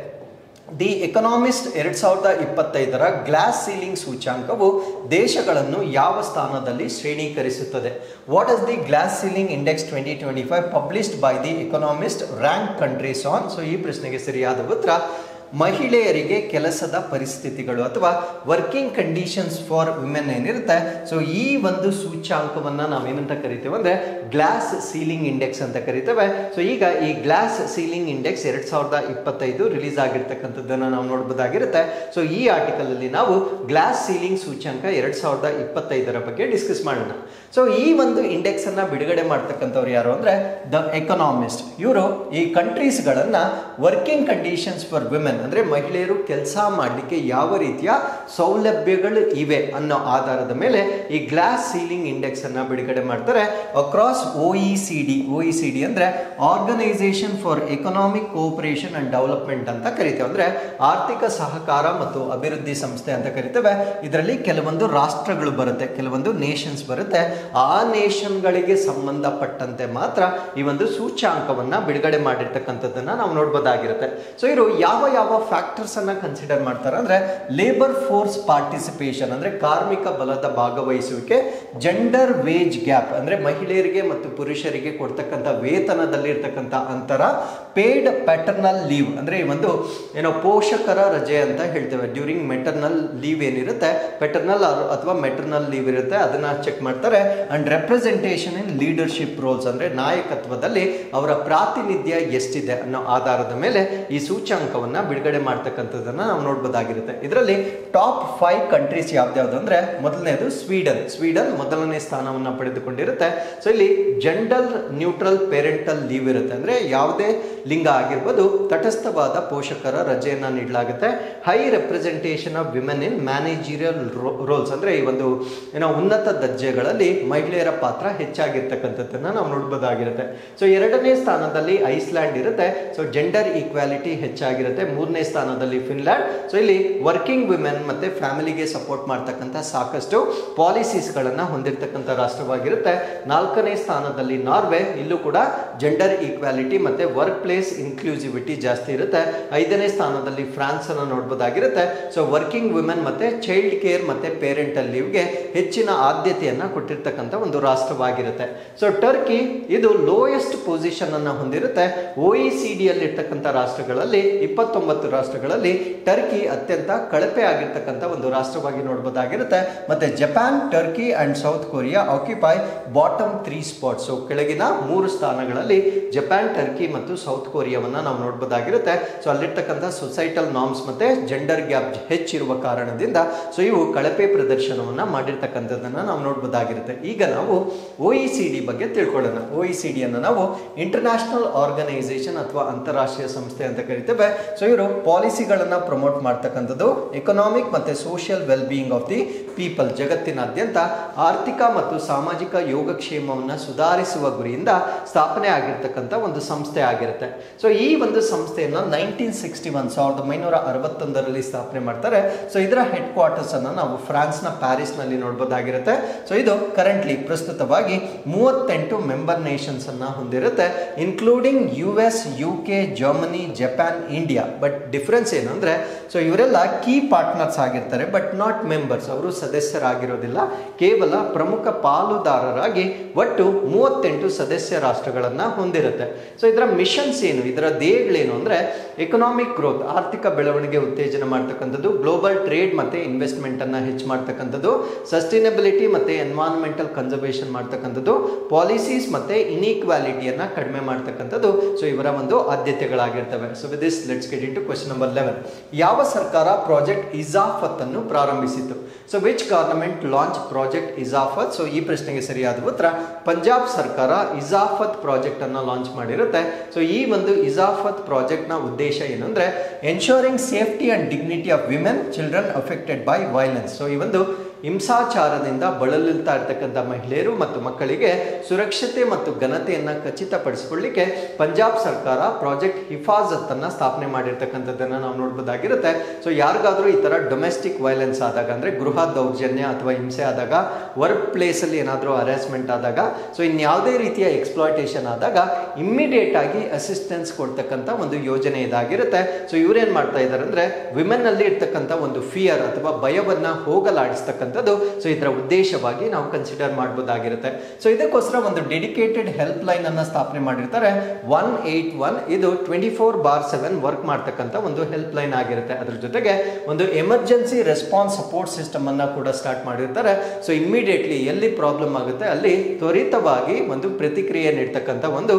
The economist 2025ರ ಗ್ಲಾಸ್ ಸೀಲಿಂಗ್ ಸೂಚ್ಯಾಂಕವು ದೇಶಗಳನ್ನು ಯಾವ ಸ್ಥಾನದಲ್ಲಿ ಶ್ರೇಣೀಕರಿಸುತ್ತದೆ? What is the glass ceiling index 2025 published by the economist rank countries on? So ಈ ಪ್ರಶ್ನೆಗೆ ಸರಿಯಾದ ಉತ್ತರ ಮಹಿಳೆಯರಿಗೆ ಕೆಲಸದ ಪರಿಸ್ಥಿತಿಗಳು ಅಥವಾ ವರ್ಕಿಂಗ್ ಕಂಡೀಷನ್ಸ್ ಫಾರ್ ವಿಮೆನ್ ಏನಿರುತ್ತೆ. ಸೊ ಈ ಒಂದು ಸೂಚ್ಯಾಂಕವನ್ನು ನಾವೇನಂತ ಕರಿತೇವೆ ಅಂದರೆ ಗ್ಲಾಸ್ ಸೀಲಿಂಗ್ ಇಂಡೆಕ್ಸ್ ಅಂತ ಕರಿತೇವೆ. ಸೊ ಈಗ ಈ ಗ್ಲಾಸ್ ಸೀಲಿಂಗ್ ಇಂಡೆಕ್ಸ್ 2025 ರಿಲೀಸ್ ಆಗಿರ್ತಕ್ಕಂಥದ್ದನ್ನು ನಾವು ನೋಡ್ಬೋದಾಗಿರುತ್ತೆ. ಸೊ ಈ ಆರ್ಟಿಕಲ್ ಅಲ್ಲಿ ನಾವು ಗ್ಲಾಸ್ ಸೀಲಿಂಗ್ ಸೂಚ್ಯಾಂಕ 2025ರ ಬಗ್ಗೆ ಡಿಸ್ಕಸ್ ಮಾಡೋಣ. ಸೊ ಈ ಒಂದು ಇಂಡೆಕ್ಸ್ ಅನ್ನ ಬಿಡುಗಡೆ ಮಾಡ್ತಕ್ಕಂಥವ್ರು ಯಾರು ಅಂದರೆ ದ ಎಕನಾಮಿಸ್ಟ್. ಇವರು ಈ ಕಂಟ್ರೀಸ್ಗಳನ್ನು ವರ್ಕಿಂಗ್ ಕಂಡೀಷನ್ಸ್ ಫಾರ್ ವಿಮೆನ್ ಅಂದರೆ ಮಹಿಳೆಯರು ಕೆಲಸ ಮಾಡಲಿಕ್ಕೆ ಯಾವ ರೀತಿಯ ಸೌಲಭ್ಯಗಳು ಇವೆ ಅನ್ನೋ ಆಧಾರದ ಮೇಲೆ ಈ ಗ್ಲಾಸ್ ಸೀಲಿಂಗ್ ಇಂಡೆಕ್ಸ್ ಅನ್ನ ಬಿಡುಗಡೆ ಮಾಡ್ತಾರೆ ಅಕ್ರಾಸ್ OECD ಅಂದರೆ organisation for economic cooperation and development ಅಂತ ಕರಿತೇವೆ. ಅಂದರೆ ಆರ್ಥಿಕ ಸಹಕಾರ ಮತ್ತು ಅಭಿವೃದ್ಧಿ ಸಂಸ್ಥೆ ಅಂತ ಕರಿತೇವೆ. ಇದರಲ್ಲಿ ಕೆಲವೊಂದು ರಾಷ್ಟ್ರಗಳು ಬರುತ್ತೆ, ಕೆಲವೊಂದು ನೇಷನ್ಸ್ ಬರುತ್ತೆ. ಆ ನೇಷನ್ಗಳಿಗೆ ಸಂಬಂಧಪಟ್ಟಂತೆ ಮಾತ್ರ ಈ ಒಂದು ಸೂಚ್ಯಾಂಕವನ್ನ ಬಿಡುಗಡೆ ಮಾಡಿರ್ತಕ್ಕಂಥದ್ದನ್ನ ನಾವು ನೋಡ್ಬೋದಾಗಿರುತ್ತೆ. ಸೊ ಇವರು ಯಾವ ಯಾವ ಫ್ಯಾಕ್ಟರ್ಸ್ ಅನ್ನ ಕನ್ಸಿಡರ್ ಮಾಡ್ತಾರೆ ಅಂದ್ರೆ ಲೇಬರ್ ಫೋರ್ಸ್ ಪಾರ್ಟಿಸಿಪೇಷನ್ ಅಂದ್ರೆ ಕಾರ್ಮಿಕ ಬಲದ ಭಾಗವಹಿಸುವಿಕೆ, ಜೆಂಡರ್ ವೇಜ್ ಗ್ಯಾಪ್ ಅಂದ್ರೆ ಮಹಿಳೆಯರಿಗೆ ಮತ್ತು ಪುರುಷರಿಗೆ ಕೊಡ್ತಕ್ಕಂಥ ವೇತನದಲ್ಲಿ ಇರ್ತಕ್ಕಂಥ ಅಂತರ, ಪೇಡ್ ಪ್ಯಾಟರ್ನಲ್ ಲೀವ್ ಅಂದ್ರೆ ಒಂದು ಪೋಷಕರ ರಜೆ ಅಂತ ಹೇಳ್ತೇವೆ. ಡ್ಯೂರಿಂಗ್ ಮೆಟರ್ನಲ್ ಲೀವ್ ಏನಿರುತ್ತೆ, ಪೆಟರ್ನಲ್ ಅಥವಾ ಮೆಟರ್ನಲ್ ಲೀವ್ ಇರುತ್ತೆ, ಅದನ್ನ ಚೆಕ್ ಮಾಡ್ತಾರೆ. And representation in leadership roles ಅಂದ್ರೆ ನಾಯಕತ್ವದಲ್ಲಿ ಅವರ ಪ್ರಾತಿನಿಧ್ಯ ಎಷ್ಟಿದೆ ಅನ್ನೋ ಆಧಾರದ ಮೇಲೆ ಈ ಸೂಚ್ಯಾಂಕವನ್ನ ಬಿಡುಗಡೆ ಮಾಡ್ತಕ್ಕಂಥದ್ದನ್ನ ನಾವು ನೋಡ್ಬೋದಾಗಿರುತ್ತೆ. ಇದರಲ್ಲಿ ಟಾಪ್ 5 ಕಂಟ್ರೀಸ್ ಯಾವ್ದು ಅಂದ್ರೆ ಮೊದಲನೇದು ಸ್ವೀಡನ್ ಮೊದಲನೇ ಸ್ಥಾನವನ್ನ ಪಡೆದುಕೊಂಡಿರುತ್ತೆ. ಸೊ ಇಲ್ಲಿ ಜೆಂಡರ್ ನ್ಯೂಟ್ರಲ್ ಪೇರೆಂಟಲ್ ಲೀವ್ ಇರುತ್ತೆ, ಅಂದ್ರೆ ಯಾವುದೇ ಲಿಂಗ ಆಗಿರ್ಬೋದು ತಟಸ್ಥವಾದ ಪೋಷಕರ ರಜೆಯನ್ನ ನೀಡಲಾಗುತ್ತೆ. High representation of women in managerial roles ಅಂದ್ರೆ ಈ ಒಂದು ಉನ್ನತ ದರ್ಜೆಗಳಲ್ಲಿ ಮಹಿಳೆಯರ ಪಾತ್ರ ಹೆಚ್ಚಾಗಿರ್ತಕ್ಕಂಥದ್ದನ್ನ ನಾವು ನೋಡಬಹುದಾಗಿರುತ್ತೆ. ಸೊ ಎರಡನೇ ಸ್ಥಾನದಲ್ಲಿ ಐಸ್ಲ್ಯಾಂಡ್ ಇರುತ್ತೆ. ಸೊ ಜೆಂಡರ್ ಈಕ್ವಾಲಿಟಿ ಹೆಚ್ಚಾಗಿರುತ್ತೆ. ಮೂರನೇ ಸ್ಥಾನದಲ್ಲಿ ಫಿನ್ಲ್ಯಾಂಡ್. ಸೊ ಇಲ್ಲಿ ವರ್ಕಿಂಗ್ ವಿಮೆನ್ ಮತ್ತೆ ಫ್ಯಾಮಿಲಿಗೆ ಸಪೋರ್ಟ್ ಮಾಡ್ತಕ್ಕಂಥ ಸಾಕಷ್ಟು ಪಾಲಿಸೀಸ್ ಗಳನ್ನ ಹೊಂದಿರತಕ್ಕಂಥ ರಾಷ್ಟ್ರವಾಗಿರುತ್ತೆ. ನಾಲ್ಕನೇ ಸ್ಥಾನದಲ್ಲಿ ನಾರ್ವೆ. ಇಲ್ಲೂ ಕೂಡ ಜೆಂಡರ್ ಈಕ್ವಾಲಿಟಿ ಮತ್ತೆ ವರ್ಕ್ ಪ್ಲೇಸ್ ಇನ್ಕ್ಲೂಸಿವಿಟಿ ಜಾಸ್ತಿ ಇರುತ್ತೆ. ಐದನೇ ಸ್ಥಾನದಲ್ಲಿ ಫ್ರಾನ್ಸ್ ಅನ್ನು ನೋಡಬಹುದಾಗಿರುತ್ತೆ. ಸೊ ವರ್ಕಿಂಗ್ ವುಮೆನ್ ಮತ್ತೆ ಚೈಲ್ಡ್ ಕೇರ್ ಮತ್ತೆ ಪೇರೆಂಟಲ್ ಲೀವ್ಗೆ ಹೆಚ್ಚಿನ ಆದ್ಯತೆಯನ್ನ ಕೊಟ್ಟಿರ್ತಕ್ಕಂಥ ಒಂದು ರಾಷ್ಟ್ರವಾಗಿರುತ್ತೆ. ಸೊ ಟರ್ಕಿ ಇದು ಲೋಯೆಸ್ಟ್ ಪೊಸಿಷನ್ ಅನ್ನ ಹೊಂದಿರುತ್ತೆ. OECD ಅಲ್ಲಿ ಇರ್ತಕ್ಕಂಥ ರಾಷ್ಟ್ರಗಳಲ್ಲಿ 29 ರಾಷ್ಟ್ರಗಳಲ್ಲಿ ಟರ್ಕಿ ಅತ್ಯಂತ ಕಳಪೆ ಆಗಿರ್ತಕ್ಕಂಥ ಒಂದು ರಾಷ್ಟ್ರವಾಗಿ ನೋಡಬಹುದಾಗಿರುತ್ತೆ. ಮತ್ತೆ Japan, Turkey and south Korea occupy bottom 3 spots. So ಕೆಳಗಿನ 3 ಸ್ಥಾನಗಳಲ್ಲಿ ಜಪಾನ್, ಟರ್ಕಿ ಮತ್ತು ಸೌತ್ ಕೊರಿಯಾವನ್ನ ನಾವು ನೋಡಬಹುದಾಗಿರುತ್ತೆ. ಸೊ ಅಲ್ಲಿರ್ತಕ್ಕಂಥ ಸೊಸೈಟಲ್ ನಾರ್ಮ್ಸ್ ಮತ್ತೆ ಜೆಂಡರ್ ಗ್ಯಾಪ್ ಹೆಚ್ಚಿರುವ ಕಾರಣದಿಂದ ಸೊ ಇವು ಕಳಪೆ ಪ್ರದರ್ಶನವನ್ನ ಮಾಡಿರ್ತಕ್ಕಂಥದ್ದನ್ನ ನಾವು ನೋಡಬಹುದಾಗಿರುತ್ತೆ. ಈಗ ನಾವು OECD ಬಗ್ಗೆ ತಿಳ್ಕೊಳ್ಳೋಣ. OECD ಅನ್ನು ನಾವು ಇಂಟರ್ನ್ಯಾಷನಲ್ ಆರ್ಗನೈಸೇಷನ್ ಅಥವಾ ಅಂತಾರಾಷ್ಟ್ರೀಯ ಸಂಸ್ಥೆ ಅಂತ ಕರಿತೇವೆ. ಸೊ ಇವರು ಪಾಲಿಸಿಗಳನ್ನ ಪ್ರಮೋಟ್ ಮಾಡ್ತಕ್ಕಂಥದ್ದು ಎಕನಾಮಿಕ್ ಮತ್ತೆ social well being of the people. ಜಗತ್ತಿನಾದ್ಯಂತ ಆರ್ಥಿಕ ಮತ್ತು ಸಾಮಾಜಿಕ ಯೋಗಕ್ಷೇಮವನ್ನ ಸುಧಾರಿಸುವ ಗುರಿಯಿಂದ ಸ್ಥಾಪನೆ ಆಗಿರ್ತಕ್ಕಂಥ ಒಂದು ಸಂಸ್ಥೆ ಆಗಿರುತ್ತೆ. ಸೊ ಈ ಒಂದು ಸಂಸ್ಥೆಯನ್ನ 1961 ಸ್ಥಾಪನೆ ಮಾಡ್ತಾರೆ. ಸೊ ಇದರ ಹೆಡ್ ಕ್ವಾರ್ಟರ್ಸ್ ಅನ್ನ ನಾವು ಫ್ರಾನ್ಸ್ ನ ಪ್ಯಾರಿಸ್ ನಲ್ಲಿ ನೋಡಬಹುದಾಗಿರುತ್ತೆ. ಸೊ ಇದು ಕರೆಂಟ್ಲಿ ಪ್ರಸ್ತುತವಾಗಿ 38 ಮೆಂಬರ್ ನೇಷನ್ಸ್ ಅನ್ನ ಹೊಂದಿರುತ್ತೆ, including US, UK, Germany, Japan, India. But difference ಏನು ಅಂದ್ರೆ ಸೊ ಇವರೆಲ್ಲ ಕೀ ಪಾರ್ಟ್ನರ್ಸ್ ಆಗಿರ್ತಾರೆ, ಬಟ್ ನಾಟ್ ಮೆಂಬರ್ಸ್. ಅವರು ಸದಸ್ಯರಾಗಿರೋದಿಲ್ಲ, ಕೇವಲ ಪ್ರಮುಖ ಪಾಲುದಾರರಾಗಿ ಒಟ್ಟು 38 ಸದಸ್ಯ ರಾಷ್ಟ್ರಗಳನ್ನ ಹೊಂದಿರುತ್ತೆ. ಸೊ ಇದರ ಮಿಷನ್ಸ್ ಏನು, ಇದರ ಧ್ಯೇಯಗಳೇನು ಅಂದ್ರೆ ಎಕನಾಮಿಕ್ ಗ್ರೋತ್, ಆರ್ಥಿಕ ಬೆಳವಣಿಗೆ ಉತ್ತೇಜನ ಮಾಡ್ತಕ್ಕಂಥದ್ದು, ಗ್ಲೋಬಲ್ ಟ್ರೇಡ್ ಮತ್ತೆ ಇನ್ವೆಸ್ಟ್ಮೆಂಟ್ ಅನ್ನ ಹೆಚ್ಚು ಮಾಡ್ತಕ್ಕಂಥದ್ದು, ಸಸ್ಟೈನಬಿಲಿಟಿ ಮತ್ತೆ ಎನ್ವೈರನ್ಮೆಂಟಲ್ ಕನ್ಸರ್ವೇಷನ್ ಮಾಡ್ತಕ್ಕಂಥದ್ದು, ಪಾಲಿಸೀಸ್ ಮತ್ತೆ ಇನ್ಇಕ್ವಾಲಿಟಿಯನ್ನ ಕಡಿಮೆ ಮಾಡ್ತಕ್ಕಂಥದ್ದು ಸೊ ಇವರ ಒಂದು ಆದ್ಯತೆಗಳಾಗಿರ್ತವೆ. So with this let's get into question number 11. ಯಾವ ಸರ್ಕಾರ ಪ್ರಾಜೆಕ್ಟ್ ಇಜಾಫತ್ ಅನ್ನು ಪ್ರಾರಂಭಿಸಿತು? So which government launch project Izafat? So ಈ ಪ್ರಶ್ನೆಗೆ ಸರಿಯಾದ ಉತ್ತರ ಪಂಜಾಬ್ ಸರ್ಕಾರ ಇಜಾಫತ್ ಪ್ರಾಜೆಕ್ಟ್ ಅನ್ನು ಲಾಂಚ್ ಮಾಡಿರುತ್ತೆ. ಸೊ ಈ ಒಂದು ಇಜಾಫತ್ ಪ್ರಾಜೆಕ್ಟ್ ನ ಉದ್ದೇಶ ಏನಂದ್ರೆ ensuring safety and dignity of women, children affected by violence. So ಈ ಒಂದು ಹಿಂಸಾಚಾರದಿಂದ ಬಳಲುತ್ತಾ ಇರ್ತಕ್ಕಂಥ ಮಹಿಳೆಯರು ಮತ್ತು ಮಕ್ಕಳಿಗೆ ಸುರಕ್ಷತೆ ಮತ್ತು ಘನತೆಯನ್ನ ಖಚಿತಪಡಿಸಿಕೊಳ್ಳಿಕ್ಕೆ ಪಂಜಾಬ್ ಸರ್ಕಾರ ಪ್ರಾಜೆಕ್ಟ್ ಹಿಫಾಜತ್ ಅನ್ನ ಸ್ಥಾಪನೆ ಮಾಡಿರ್ತಕ್ಕಂಥದ್ದನ್ನ ನಾವು ನೋಡಬಹುದಾಗಿರುತ್ತೆ. ಸೊ ಯಾರಿಗಾದ್ರೂ ಈ ತರ ಡೊಮೆಸ್ಟಿಕ್ ವೈಲೆನ್ಸ್ ಆದಾಗ ಅಂದ್ರೆ ಗೃಹ ದೌರ್ಜನ್ಯ ಅಥವಾ ಹಿಂಸೆ ಆದಾಗ, ವರ್ಕ್ ಪ್ಲೇಸ್ ಅಲ್ಲಿ ಏನಾದರೂ ಹರಾಸ್ಮೆಂಟ್ ಆದಾಗ, ಸೊ ಇನ್ಯಾವುದೇ ರೀತಿಯ ಎಕ್ಸ್ಪ್ಲಾಯ್ಟೇಷನ್ ಆದಾಗ ಇಮ್ಮಿಡಿಯೇಟ್ ಆಗಿ ಅಸಿಸ್ಟೆನ್ಸ್ ಕೊಡ್ತಕ್ಕಂಥ ಒಂದು ಯೋಜನೆ ಇದಾಗಿರುತ್ತೆ. ಸೊ ಇವ್ರೇನ್ ಮಾಡ್ತಾ ಇದ್ದಾರೆ ಅಂದ್ರೆ ವಿಮೆನ್ ಅಲ್ಲಿ ಇರ್ತಕ್ಕಂಥ ಒಂದು ಫಿಯರ್ ಅಥವಾ ಭಯವನ್ನ ಹೋಗಲಾಡಿಸ್ತಕ್ಕಂಥ ಸೊ ಇದರ ಉದ್ದೇಶವಾಗಿ ನಾವು ಕನ್ಸಿಡರ್ ಮಾಡಬಹುದಾಗಿರುತ್ತೆ. ಸೊ ಇದಕ್ಕೋಸ್ಕರ ಒಂದು ಡೆಡಿಕೇಟೆಡ್ ಹೆಲ್ಪ್ ಲೈನ್ ಅನ್ನ ಸ್ಥಾಪನೆ ಮಾಡಿರ್ತಾರೆ 181. ಇದು 24/7 ವರ್ಕ್ ಮಾಡ್ತಕ್ಕಂಥ ಒಂದು ಹೆಲ್ಪ್ ಲೈನ್ ಆಗಿರುತ್ತೆ. ಅದ್ರ ಜೊತೆಗೆ ಒಂದು ಎಮರ್ಜೆನ್ಸಿ ರೆಸ್ಪಾನ್ಸ್ ಸಪೋರ್ಟ್ ಸಿಸ್ಟಮ್ ಅನ್ನ ಕೂಡ ಸ್ಟಾರ್ಟ್ ಮಾಡಿರ್ತಾರೆ. ಸೊ ಇಮ್ಮಿಡಿಯೇಟ್ಲಿ ಎಲ್ಲಿ ಪ್ರಾಬ್ಲಮ್ ಆಗುತ್ತೆ ಅಲ್ಲಿ ತ್ವರಿತವಾಗಿ ಒಂದು ಪ್ರತಿಕ್ರಿಯೆ ನೀಡ್ತಕ್ಕಂಥ ಒಂದು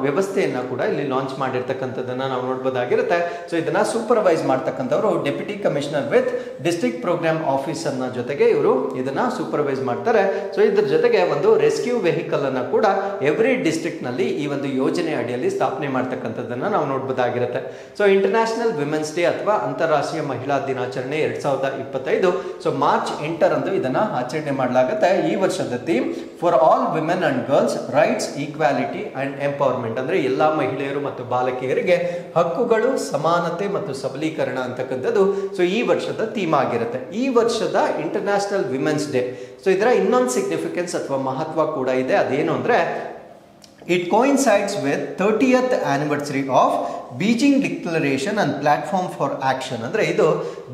ವ್ಯವಸ್ಥೆಯನ್ನ ಕೂಡ ಇಲ್ಲಿ ಲಾಂಚ್ ಮಾಡಿರ್ತಕ್ಕಂಥದ್ದನ್ನ ನಾವು ನೋಡಬಹುದಾಗಿರುತ್ತೆ. ಸೊ ಇದನ್ನ ಸೂಪರ್ವೈಸ್ ಮಾಡ್ತಕ್ಕಂಥವ್ರು deputy commissioner with district programme officer ನ ಜೊತೆಗೆ ಇವರು ಇದನ್ನ ಸೂಪರ್ವೈಸ್ ಮಾಡ್ತಾರೆ. ಸೊ ಇದ್ರ ಜೊತೆಗೆ ಒಂದು ರೆಸ್ಕ್ಯೂ ವೆಹಿಕಲ್ ಅನ್ನ ಕೂಡ ಎವ್ರಿ ಡಿಸ್ಟ್ರಿಕ್ಟ್ ನಲ್ಲಿ ಈ ಒಂದು ಯೋಜನೆ ಅಡಿಯಲ್ಲಿ ಸ್ಥಾಪನೆ ಮಾಡ್ತಕ್ಕಂಥದ್ದನ್ನ ನಾವು ನೋಡಬಹುದಾಗಿರುತ್ತೆ. ಸೊ ಇಂಟರ್ನ್ಯಾಷನಲ್ ವಿಮೆನ್ಸ್ ಡೇ ಅಥವಾ ಅಂತಾರಾಷ್ಟ್ರೀಯ ಮಹಿಳಾ ದಿನಾಚರಣೆ 2025 ಸೊ ಮಾರ್ಚ್ 8 ಇದನ್ನ ಆಚರಣೆ ಮಾಡಲಾಗುತ್ತೆ. ಈ ವರ್ಷದ theme for all women and girls rights, equality and empowerment. ಅಂದ್ರೆ ಎಲ್ಲಾ ಮಹಿಳೆಯರು ಮತ್ತು ಬಾಲಕಿಯರಿಗೆ ಹಕ್ಕುಗಳು, ಸಮಾನತೆ ಮತ್ತು ಸಬಲೀಕರಣ ಅಂತಕ್ಕಂಥದ್ದು ಸೊ ಈ ವರ್ಷದ ಥೀಮ್ ಆಗಿರುತ್ತೆ. ಈ ವರ್ಷದ international international women's day. So ಇದರ ಇನ್ನೊಂದು ಸಿಗ್ನಿಫಿಕೆನ್ಸ್ ಅಥವಾ ಮಹತ್ವ ಕೂಡ ಇದೆ. ಅದೇನು ಅಂದರೆ it coincides with 30th anniversary of Beijing declaration and platform for action. ಅಂದರೆ ಇದು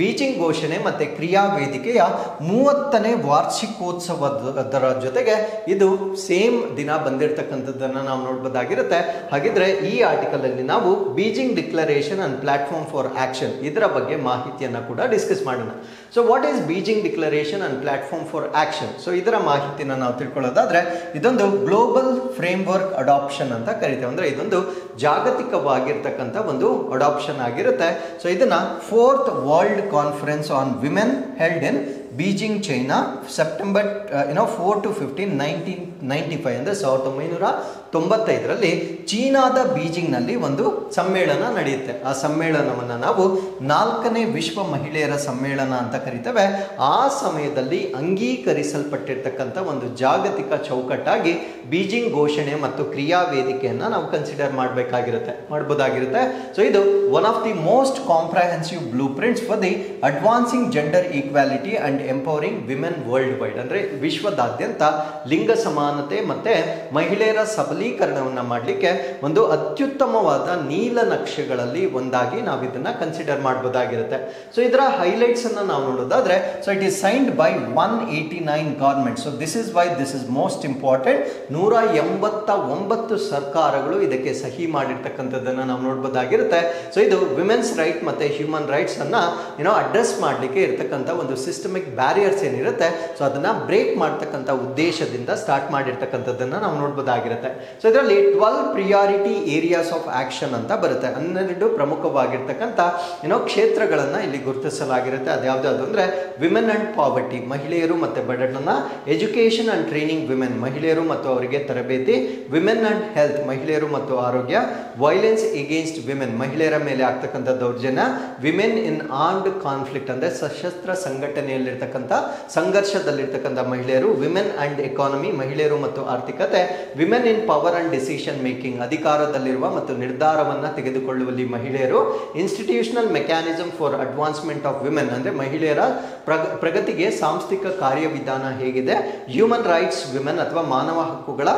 ಬೀಜಿಂಗ್ ಘೋಷಣೆ ಮತ್ತು ಕ್ರಿಯಾ ವೇದಿಕೆಯ 30ನೇ ವಾರ್ಷಿಕೋತ್ಸವದರ ಜೊತೆಗೆ ಇದು ಸೇಮ್ ದಿನ ಬಂದಿರತಕ್ಕಂಥದ್ದನ್ನು ನಾವು ನೋಡ್ಬೋದಾಗಿರುತ್ತೆ. ಹಾಗಿದ್ರೆ ಈ ಆರ್ಟಿಕಲಲ್ಲಿ ನಾವು Beijing declaration and platform for action ಇದರ ಬಗ್ಗೆ ಮಾಹಿತಿಯನ್ನು ಕೂಡ ಡಿಸ್ಕಸ್ ಮಾಡೋಣ. So what is Beijing declaration and platform for action? So ಇದರ ಮಾಹಿತಿನ ನಾವು ತಿಳ್ಕೊಳ್ಳೋದಾದ್ರೆ ಇದೊಂದು ಗ್ಲೋಬಲ್ ಫ್ರೇಮ್ವರ್ಕ್ ಅಡಾಪ್ಷನ್ ಅಂತ ಕರಿತೇವೆ. ಅಂದರೆ ಇದೊಂದು ಜಾಗತಿಕವಾಗಿರ್ತಕ್ಕಂಥ ಒಂದು ಅಡಾಪ್ಷನ್ ಆಗಿರುತ್ತೆ. ಸೊ ಇದನ್ನ 4th world conference on women held in Beijing China September 4 to 15 1995 ಅಂದರೆ 1995ರಲ್ಲಿ ಚೀನಾದ ಬೀಜಿಂಗ್ನಲ್ಲಿ ಒಂದು ಸಮ್ಮೇಳನ ನಡೆಯುತ್ತೆ. ಆ ಸಮ್ಮೇಳನವನ್ನು ನಾವು 4ನೇ ವಿಶ್ವ ಮಹಿಳೆಯರ ಸಮ್ಮೇಳನ ಅಂತ ಕರಿತೇವೆ. ಆ ಸಮಯದಲ್ಲಿ ಅಂಗೀಕರಿಸಲ್ಪಟ್ಟಿರ್ತಕ್ಕಂಥ ಒಂದು ಜಾಗತಿಕ ಚೌಕಟ್ಟಾಗಿ ಬೀಜಿಂಗ್ ಘೋಷಣೆ ಮತ್ತು ಕ್ರಿಯಾ ವೇದಿಕೆಯನ್ನು ನಾವು ಕನ್ಸಿಡರ್ ಮಾಡಬಹುದಾಗಿರುತ್ತೆ. ಸೊ ಇದು one of the most comprehensive blue prints for the advancing gender equality and empowering women world wide. ಅಂದರೆ ವಿಶ್ವದಾದ್ಯಂತ ಲಿಂಗ ಸಮಾನತೆ ಮತ್ತೆ ಮಹಿಳೆಯರ ಸಬಲೀಕರಣವನ್ನು ಮಾಡಲಿಕ್ಕೆ ಒಂದು ಅತ್ಯುತ್ತಮವಾದ ನೀಲನಕ್ಷೆಗಳಲ್ಲಿ ಒಂದಾಗಿ ನಾವು ಇದನ್ನ ಕನ್ಸಿಡರ್ ಮಾಡಬಹುದಾಗಿರುತ್ತೆ. ಸೊ ಇದರ ಹೈಲೈಟ್ಸ್ ಅನ್ನು ನಾವು ನೋಡೋದಾದ್ರೆ, so it is signed by 189 government. So this is why this is most important. 189 ಸರ್ಕಾರಗಳು ಇದಕ್ಕೆ ಸಹಿ ಮಾಡಿರ್ತಕ್ಕಂಥದ್ದನ್ನು ನಾವು ನೋಡಬಹುದಾಗಿರುತ್ತೆ. ಸೊ ಇದು ವಿಮೆನ್ಸ್ ರೈಟ್ ಮತ್ತೆ ಹ್ಯೂಮನ್ ರೈಟ್ಸ್ ಅನ್ನ ಅಡ್ರೆಸ್ ಮಾಡಲಿಕ್ಕೆ ಇರತಕ್ಕಂಥ ಒಂದು ಸಿಸ್ಟಮಿಕ್ ಬ್ಯಾರಿಯರ್ಸ್ ಏನಿರುತ್ತೆ, ಸೊ ಅದನ್ನ ಬ್ರೇಕ್ ಮಾಡ್ತಕ್ಕಂಥ ಉದ್ದೇಶದಿಂದ ಸ್ಟಾರ್ಟ್ ಮಾಡಿರ್ತಕ್ಕಂಥದ್ದನ್ನ ನಾವು ನೋಡಬಹುದಾಗಿರುತ್ತೆ. ಸೊ ಇದರಲ್ಲಿ 12 ಪ್ರಿಯಾರಿಟಿ ಏರಿಯಾಸ್ ಆಫ್ ಆಕ್ಷನ್ ಅಂತ ಬರುತ್ತೆ. 12 ಪ್ರಮುಖವಾಗಿರ್ತಕ್ಕಂಥ ಕ್ಷೇತ್ರಗಳನ್ನ ಇಲ್ಲಿ ಗುರುತಿಸಲಾಗಿರುತ್ತೆ. ಅದ್ಯಾವುದು ಅಂದ್ರೆ ವಿಮೆನ್ ಅಂಡ್ ಪಾವರ್ಟಿ, ಮಹಿಳೆಯರು ಮತ್ತೆ ಬಡತನ; ಎಜುಕೇಶನ್ ಅಂಡ್ ಟ್ರೈನಿಂಗ್ ವಿಮೆನ್, ಮಹಿಳೆಯರು ಮತ್ತು ಅವರಿಗೆ ತರಬೇತಿ; ವಿಮೆನ್ ಅಂಡ್ ಹೆಲ್ತ್, ಮಹಿಳೆಯರು ಮತ್ತು ಆರೋಗ್ಯ; ವೈಲೆನ್ಸ್ ಎಗೇನ್ಸ್ಟ್ ವಿಮೆನ್, ಮಹಿಳೆಯರ ಮೇಲೆ ಆಗ್ತಕ್ಕಂಥ ದೌರ್ಜನ್ಯ; ವಿಮೆನ್ ಇನ್ ಆರ್ಮ್ಡ್ ಕಾನ್ಫ್ಲಿಕ್ಟ್ ಅಂದರೆ ಸಶಸ್ತ್ರ ಸಂಘಟನೆಯಲ್ಲಿರ್ತಕ್ಕಂಥ ಸಂಘರ್ಷದಲ್ಲಿರ್ತಕ್ಕಂಥ ಮಹಿಳೆಯರು; ವಿಮೆನ್ ಅಂಡ್ ಎಕಾನಮಿ, ಮಹಿಳೆಯರು ಮತ್ತು ಆರ್ಥಿಕತೆ; women in power and decision making, ಅಧಿಕಾರದಲ್ಲಿರುವ ಮತ್ತು ನಿರ್ಧಾರವನ್ನು ತೆಗೆದುಕೊಳ್ಳುವಲ್ಲಿ ಮಹಿಳೆಯರು; institutional mechanism for advancement of women ಅಂದರೆ ಮಹಿಳೆಯರ ಪ್ರಗತಿಗೆ ಸಾಂಸ್ಥಿಕ ಕಾರ್ಯವಿಧಾನ ಹೇಗಿದೆ; ಹ್ಯೂಮನ್ ರೈಟ್ಸ್ ವಿಮೆನ್ ಅಥವಾ ಮಾನವ ಹಕ್ಕುಗಳ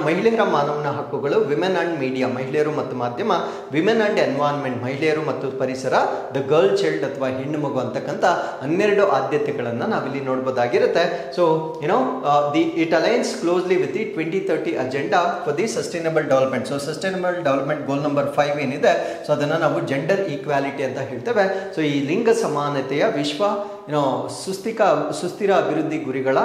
ಮಹಿಳೆಯರ ಮಾನವನ ಹಕ್ಕುಗಳು; ವಿಮೆನ್ ಅಂಡ್ ಮೀಡಿಯಾ, ಮಹಿಳೆಯರು ಮತ್ತು ಮಾಧ್ಯಮ; ವಿಮೆನ್ ಅಂಡ್ ಎನ್ವೈರನ್ಮೆಂಟ್, ಮಹಿಳೆಯರು ಮತ್ತು ಪರಿಸರ; ದ ಗರ್ಲ್ ಚೈಲ್ಡ್ ಅಥವಾ ಹೆಣ್ಣು ಮಗು ಅಂತಕ್ಕಂಥ 12 ಆದ್ಯತೆಗಳನ್ನು ನಾವಿಲ್ಲಿ ನೋಡಬಹುದಾಗಿರುತ್ತೆ. So it aligns closely with the 2030 agenda for the sustainable development. So sustainable development goal number 5 ಏನಿದೆ, ಸೊ ಅದನ್ನು ನಾವು ಜೆಂಡರ್ ಈಕ್ವಾಲಿಟಿ ಅಂತ ಹೇಳ್ತೇವೆ. ಸೊ ಈ ಲಿಂಗ ಸಮಾನತೆಯ ವಿಶ್ವ ಸುಸ್ಥಿರ ಅಭಿವೃದ್ಧಿ ಗುರಿಗಳ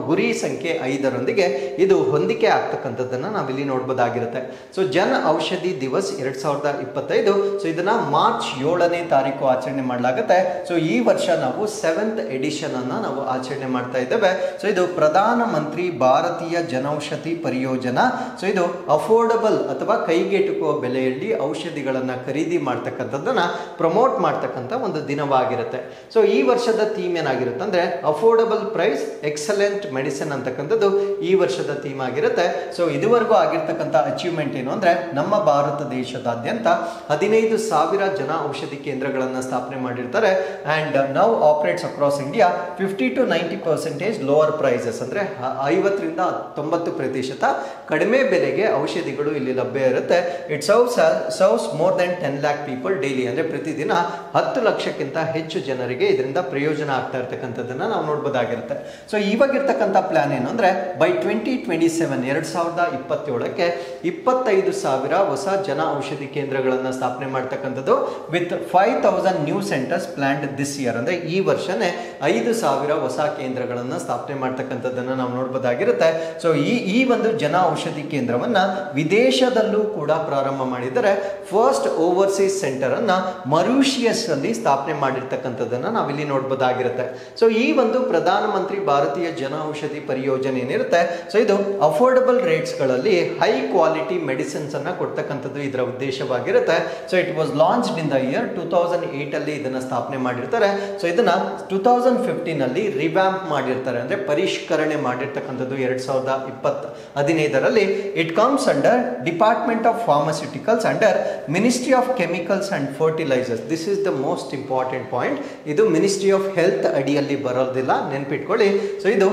ಗುರಿ ಸಂಖ್ಯೆ 5ರೊಂದಿಗೆ ಇದು ಹೊಂದಿಕೆ ಆಗ್ತಕ್ಕಂಥದ್ದನ್ನು ನಾವಿಲ್ಲಿ ನೋಡಬಹುದಾಗಿರುತ್ತೆ. ಸೊ ಜನ್ ಔಷಧಿ ದಿವಸ್ 2025, ಸೊ ಇದನ್ನ ಮಾರ್ಚ್ 7ನೇ ತಾರೀಕು ಆಚರಣೆ ಮಾಡಲಾಗುತ್ತೆ. ಸೊ ಈ ವರ್ಷ ನಾವು 7th ಎಡಿಷನ್ ಅನ್ನ ನಾವು ಆಚರಣೆ ಮಾಡ್ತಾ ಇದ್ದೇವೆ. ಸೊ ಇದು ಪ್ರಧಾನ ಮಂತ್ರಿ ಭಾರತೀಯ ಜನೌಷಧಿ ಪರಿಯೋಜನಾ. ಸೊ ಇದು ಅಫೋರ್ಡಬಲ್ ಅಥವಾ ಕೈಗೆಟುಕುವ ಬೆಲೆಯಲ್ಲಿ ಔಷಧಿಗಳನ್ನು ಖರೀದಿ ಮಾಡ್ತಕ್ಕಂಥದ್ದನ್ನ ಪ್ರಮೋಟ್ ಮಾಡ್ತಕ್ಕಂಥ ಒಂದು ದಿನವಾಗಿರುತ್ತೆ. ಸೊ ಈ ವರ್ಷದ ಥೀಮ್ ಏನಾಗಿರುತ್ತೆ ಅಂದ್ರೆ ಅಫೋರ್ಡಬಲ್ ಪ್ರೈಸ್ ಎಕ್ಸಲೆಂಟ್ ಮೆಡಿಸಿನ್ ಅಂತಕ್ಕಂಥದ್ದು ಈ ವರ್ಷದ ಥೀಮ್ ಆಗಿರುತ್ತೆ. ಸೊ ಇದುವರೆಗೂ ಆಗಿರ್ತಕ್ಕಂಥ ಅಚೀವ್ಮೆಂಟ್ ಏನು ಅಂದ್ರೆ, ನಮ್ಮ ಭಾರತ ದೇಶದಾದ್ಯಂತ 15,000 ಜನ ಔಷಧಿ ಕೇಂದ್ರಗಳನ್ನು ಸ್ಥಾಪನೆ ಮಾಡಿರ್ತಾರೆ. And now operates across India 50 to 90% lower prices, ಅಂದ್ರೆ 50ರಿಂದ 90% ಕಡಿಮೆ ಬೆಲೆಗೆ ಔಷಧಿಗಳು ಇಲ್ಲಿ ಲಭ್ಯ ಇರುತ್ತೆ. It serves more than 10 lakh people daily, ಅಂದ್ರೆ ಪ್ರತಿದಿನ 10 ಲಕ್ಷಕ್ಕಿಂತ ಹೆಚ್ಚು ಜನರಿಗೆ ಇದರಿಂದ ಪ್ರಯೋಜನ ಆಗ್ತಾ ಇರ್ತಕ್ಕಂಥದ್ದನ್ನ ನಾವು ನೋಡಬಹುದಾಗಿರುತ್ತೆ. ಸೊ ಇವಾಗಿರ್ತಕ್ಕಂಥ ಪ್ಲಾನ್ ಏನು ಅಂದ್ರೆ, ಬೈ 2027 2027ಕ್ಕೆ 25,000 ಹೊಸ ಜನ ಔಷಧಿ ಕೇಂದ್ರಗಳನ್ನು ಸ್ಥಾಪನೆ ಮಾಡ್ತಕ್ಕಂಥದ್ದು with 5,000 new centres planned this year. ಅಂದ್ರೆ ಈ ವರ್ಷನೇ 5,000 ಹೊಸ ಕೇಂದ್ರಗಳನ್ನು ಸ್ಥಾಪನೆ ಮಾಡ್ತಕ್ಕಂಥದ್ದನ್ನು ನಾವು ನೋಡಬಹುದಾಗಿರುತ್ತೆ. ಸೊ ಈ ಒಂದು ಜನ ಔಷಧಿ ಕೇಂದ್ರವನ್ನ ವಿದೇಶದಲ್ಲೂ ಕೂಡ ಪ್ರಾರಂಭ ಮಾಡಿದರೆ, ಫಸ್ಟ್ ಓವರ್ಸೀಸ್ ಸೆಂಟರ್ ಅನ್ನ ಮರಿಷಿಯಸ್ ಅಲ್ಲಿ ಸ್ಥಾಪನೆ ಮಾಡಿರ್ತಕ್ಕಂಥದ್ದನ್ನ ನಾವಿಲ್ಲಿ ನೋಡಬಹುದಾಗಿರುತ್ತೆ. ಸೊ ಈ ಒಂದು ಪ್ರಧಾನಮಂತ್ರಿ ಭಾರತೀಯ ಜನ ಔಷಧಿ ಪರಿಯೋಜನೆ ಏನಿರುತ್ತೆ, ಸೊ ಇದು ಅಫೋರ್ಡಬಲ್ ರೇಟ್ಸ್ಗಳಲ್ಲಿ ಹೈ ಕ್ವಾಲಿಟಿ ಮೆಡಿಸಿನ್ಸ್ ಅನ್ನ ಕೊಡ್ತಕ್ಕಂಥದ್ದು ಇದರ ಉದ್ದೇಶವಾಗಿರುತ್ತೆ. So it was launched in the year 2008 ಅಲ್ಲಿ ಇದನ್ನ ಸ್ಥಾಪನೆ ಮಾಡಿರ್ತಾರೆ. ಸೊ ಇದನ್ನ 2015 ಅಲ್ಲಿ ರಿವ್ಯಾಂಪ್ ಮಾಡಿರ್ತಾರೆ, ಅಂದ್ರೆ ಪರಿಷ್ಕರಣೆ ಮಾಡಿರ್ತಕ್ಕಂಥದ್ದು 2015ರಲ್ಲಿ. It comes under department of pharmaceuticals under ministry of chemicals and fertilisers. This is the most important point. ಇದು ಮಿನಿಸ್ಟ್ರಿ ಆಫ್ ಹೆಲ್ತ್ ಅಡಿಯಲ್ಲಿ ಬರೋದಿಲ್ಲ, ನೆನ್ಪಿಟ್ಕೊಳ್ಳಿ. ಸೊ ಇದು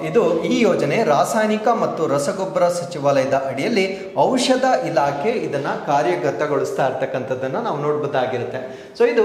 ಇದು ಈ ಯೋಜನೆ ರಾಸಾಯನಿಕ ಮತ್ತು ರಸಗೊಬ್ಬರ ಸಚಿವಾಲಯದ ಅಡಿಯಲ್ಲಿ ಔಷಧ ಇಲಾಖೆ ಇದನ್ನ ಕಾರ್ಯಗತಗೊಳಿಸ್ತಾ ಇರ್ತಕ್ಕಂಥದ್ದನ್ನ ನಾವು ನೋಡ್ಬೋದಾಗಿರುತ್ತೆ. ಸೊ ಇದು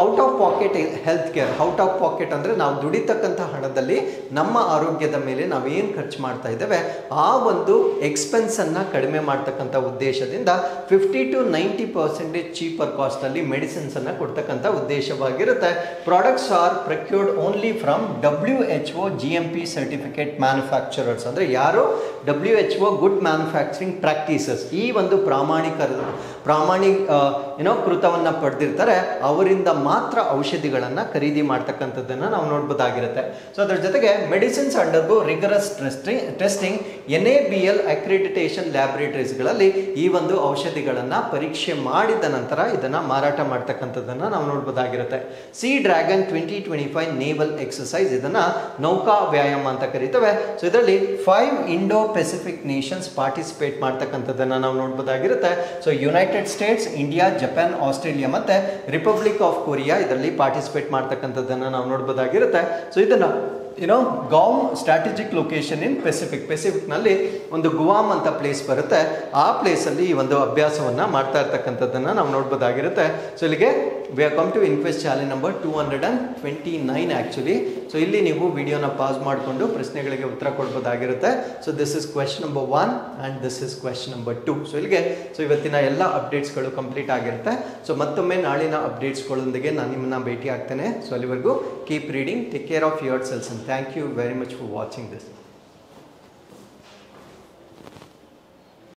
out of packet health care. Out of packet ಅಂದ್ರೆ ನಾವು ದುಡಿತಕ್ಕಂಥ ಹಣದಲ್ಲಿ ನಮ್ಮ ಆರೋಗ್ಯದ ಮೇಲೆ ನಾವೇನು ಖರ್ಚು ಮಾಡ್ತಾ ಇದ್ದೇವೆ ಆ ಒಂದು ಎಕ್ಸ್ಪೆನ್ಸ್ ಅನ್ನ ಕಡಿಮೆ ಮಾಡ್ತಕ್ಕಂಥ ಉದ್ದೇಶದಿಂದ 50 to 90% ಚೀಪರ್ ಕಾಸ್ಟ್ ಅಲ್ಲಿ ಮೆಡಿಸಿನ್ಸ್ ಅನ್ನ ಕೊಡ್ತಕ್ಕಂಥ ಉದ್ದೇಶವಾಗಿರುತ್ತೆ. Products are procured only from WHO GMP certificate manufacturers. ಅಂದ್ರೆ ಯಾರು WHO ಗುಡ್ ಮ್ಯಾನುಫ್ಯಾಕ್ಚರಿಂಗ್ ಪ್ರಾಕ್ಟೀಸಸ್ ಈ ಒಂದು ಕೃತವನ್ನ ಪಡೆದಿರ್ತಾರೆ, ಅವರಿಂದ ಮಾತ್ರ ಔಷಧಿಗಳನ್ನ ಖರೀದಿ ಮಾಡ್ತಕ್ಕಂಥದ್ದನ್ನ ನಾವು ನೋಡ್ಬೋದಾಗಿರುತ್ತೆ. ಸೊ ಅದರ ಜೊತೆಗೆ medicines undergo rigorous testing NABL accreditation ಲ್ಯಾಬೊರೇಟರೀಸ್ಗಳಲ್ಲಿ ಈ ಒಂದು ಔಷಧಿಗಳನ್ನ ಪರೀಕ್ಷೆ ಮಾಡಿದ ನಂತರ ಇದನ್ನ ಮಾರಾಟ ಮಾಡ್ತಕ್ಕಂಥದ್ದನ್ನ ನಾವು ನೋಡ್ಬೋದಾಗಿರುತ್ತೆ. ಸಿ ಡ್ರ್ಯಾಗನ್ 2025 ನೇವಲ್ ಎಕ್ಸರ್ಸೈಸ್, ಇದನ್ನ ನೌಕಾ ವ್ಯಾಯಾಮ ಅಂತ ಕರೀತೇವೆ. ಸೊ ಇದರಲ್ಲಿ 5 ಇಂಡೋ ಪೆಸಿಫಿಕ್ ನೇಷನ್ಸ್ ಪಾರ್ಟಿಸಿಪೇಟ್ ಮಾಡ್ತಕ್ಕಂಥದ್ದನ್ನ ನಾವು ನೋಡ್ಬೋದಾಗಿರುತ್ತೆ. So United States, India, Japan, Australia ಮತ್ತೆ ರಿಪಬ್ಲಿಕ್ ಆಫ್ ಕೊರಿಯಾ ಇದರಲ್ಲಿ ಪಾರ್ಟಿಸಿಪೇಟ್ ಮಾಡ್ತಕ್ಕಂಥದ್ದನ್ನ ನಾವು ನೋಡ್ಬೋದಾಗಿರುತ್ತೆ. ಸೊ ಇದನ್ನ Guam strategic location in Pacific ನಲ್ಲಿ ಒಂದು ಗುವಾಮ್ ಅಂತ ಪ್ಲೇಸ್ ಬರುತ್ತೆ, ಆ ಪ್ಲೇಸ್ ಅಲ್ಲಿ ಈ ಒಂದು ಅಭ್ಯಾಸವನ್ನ ಮಾಡ್ತಾ ಇರ್ತಕ್ಕಂಥದ್ದನ್ನ ನಾವು ನೋಡ್ಬೋದಾಗಿರುತ್ತೆ. ಸೊ ಇಲ್ಲಿಗೆ we are come to inquest challenge number 229 actually. So ಇಲ್ಲಿ ನೀವು ವಿಡಿಯೋನ ಪಾಸ್ ಮಾಡಿಕೊಂಡು ಪ್ರಶ್ನೆಗಳಿಗೆ ಉತ್ತರ ಕೊಡ್ಬೋದಾಗಿರುತ್ತೆ. So this is question number 1 and this is question number 2. So ಇಲ್ಲಿಗೆ ಇವತ್ತಿನ ಎಲ್ಲ ಅಪ್ಡೇಟ್ಸ್ಗಳು ಕಂಪ್ಲೀಟ್ ಆಗಿರುತ್ತೆ. ಸೊ ಮತ್ತೊಮ್ಮೆ ನಾಳಿನ ಅಪ್ಡೇಟ್ಸ್ಗಳೊಂದಿಗೆ ನಾನು ನಿಮ್ಮನ್ನ ಭೇಟಿ ಆಗ್ತೇನೆ. ಸೊ ಅಲ್ಲಿವರೆಗೂ keep reading, take care of your cells, and thank you very much for watching this.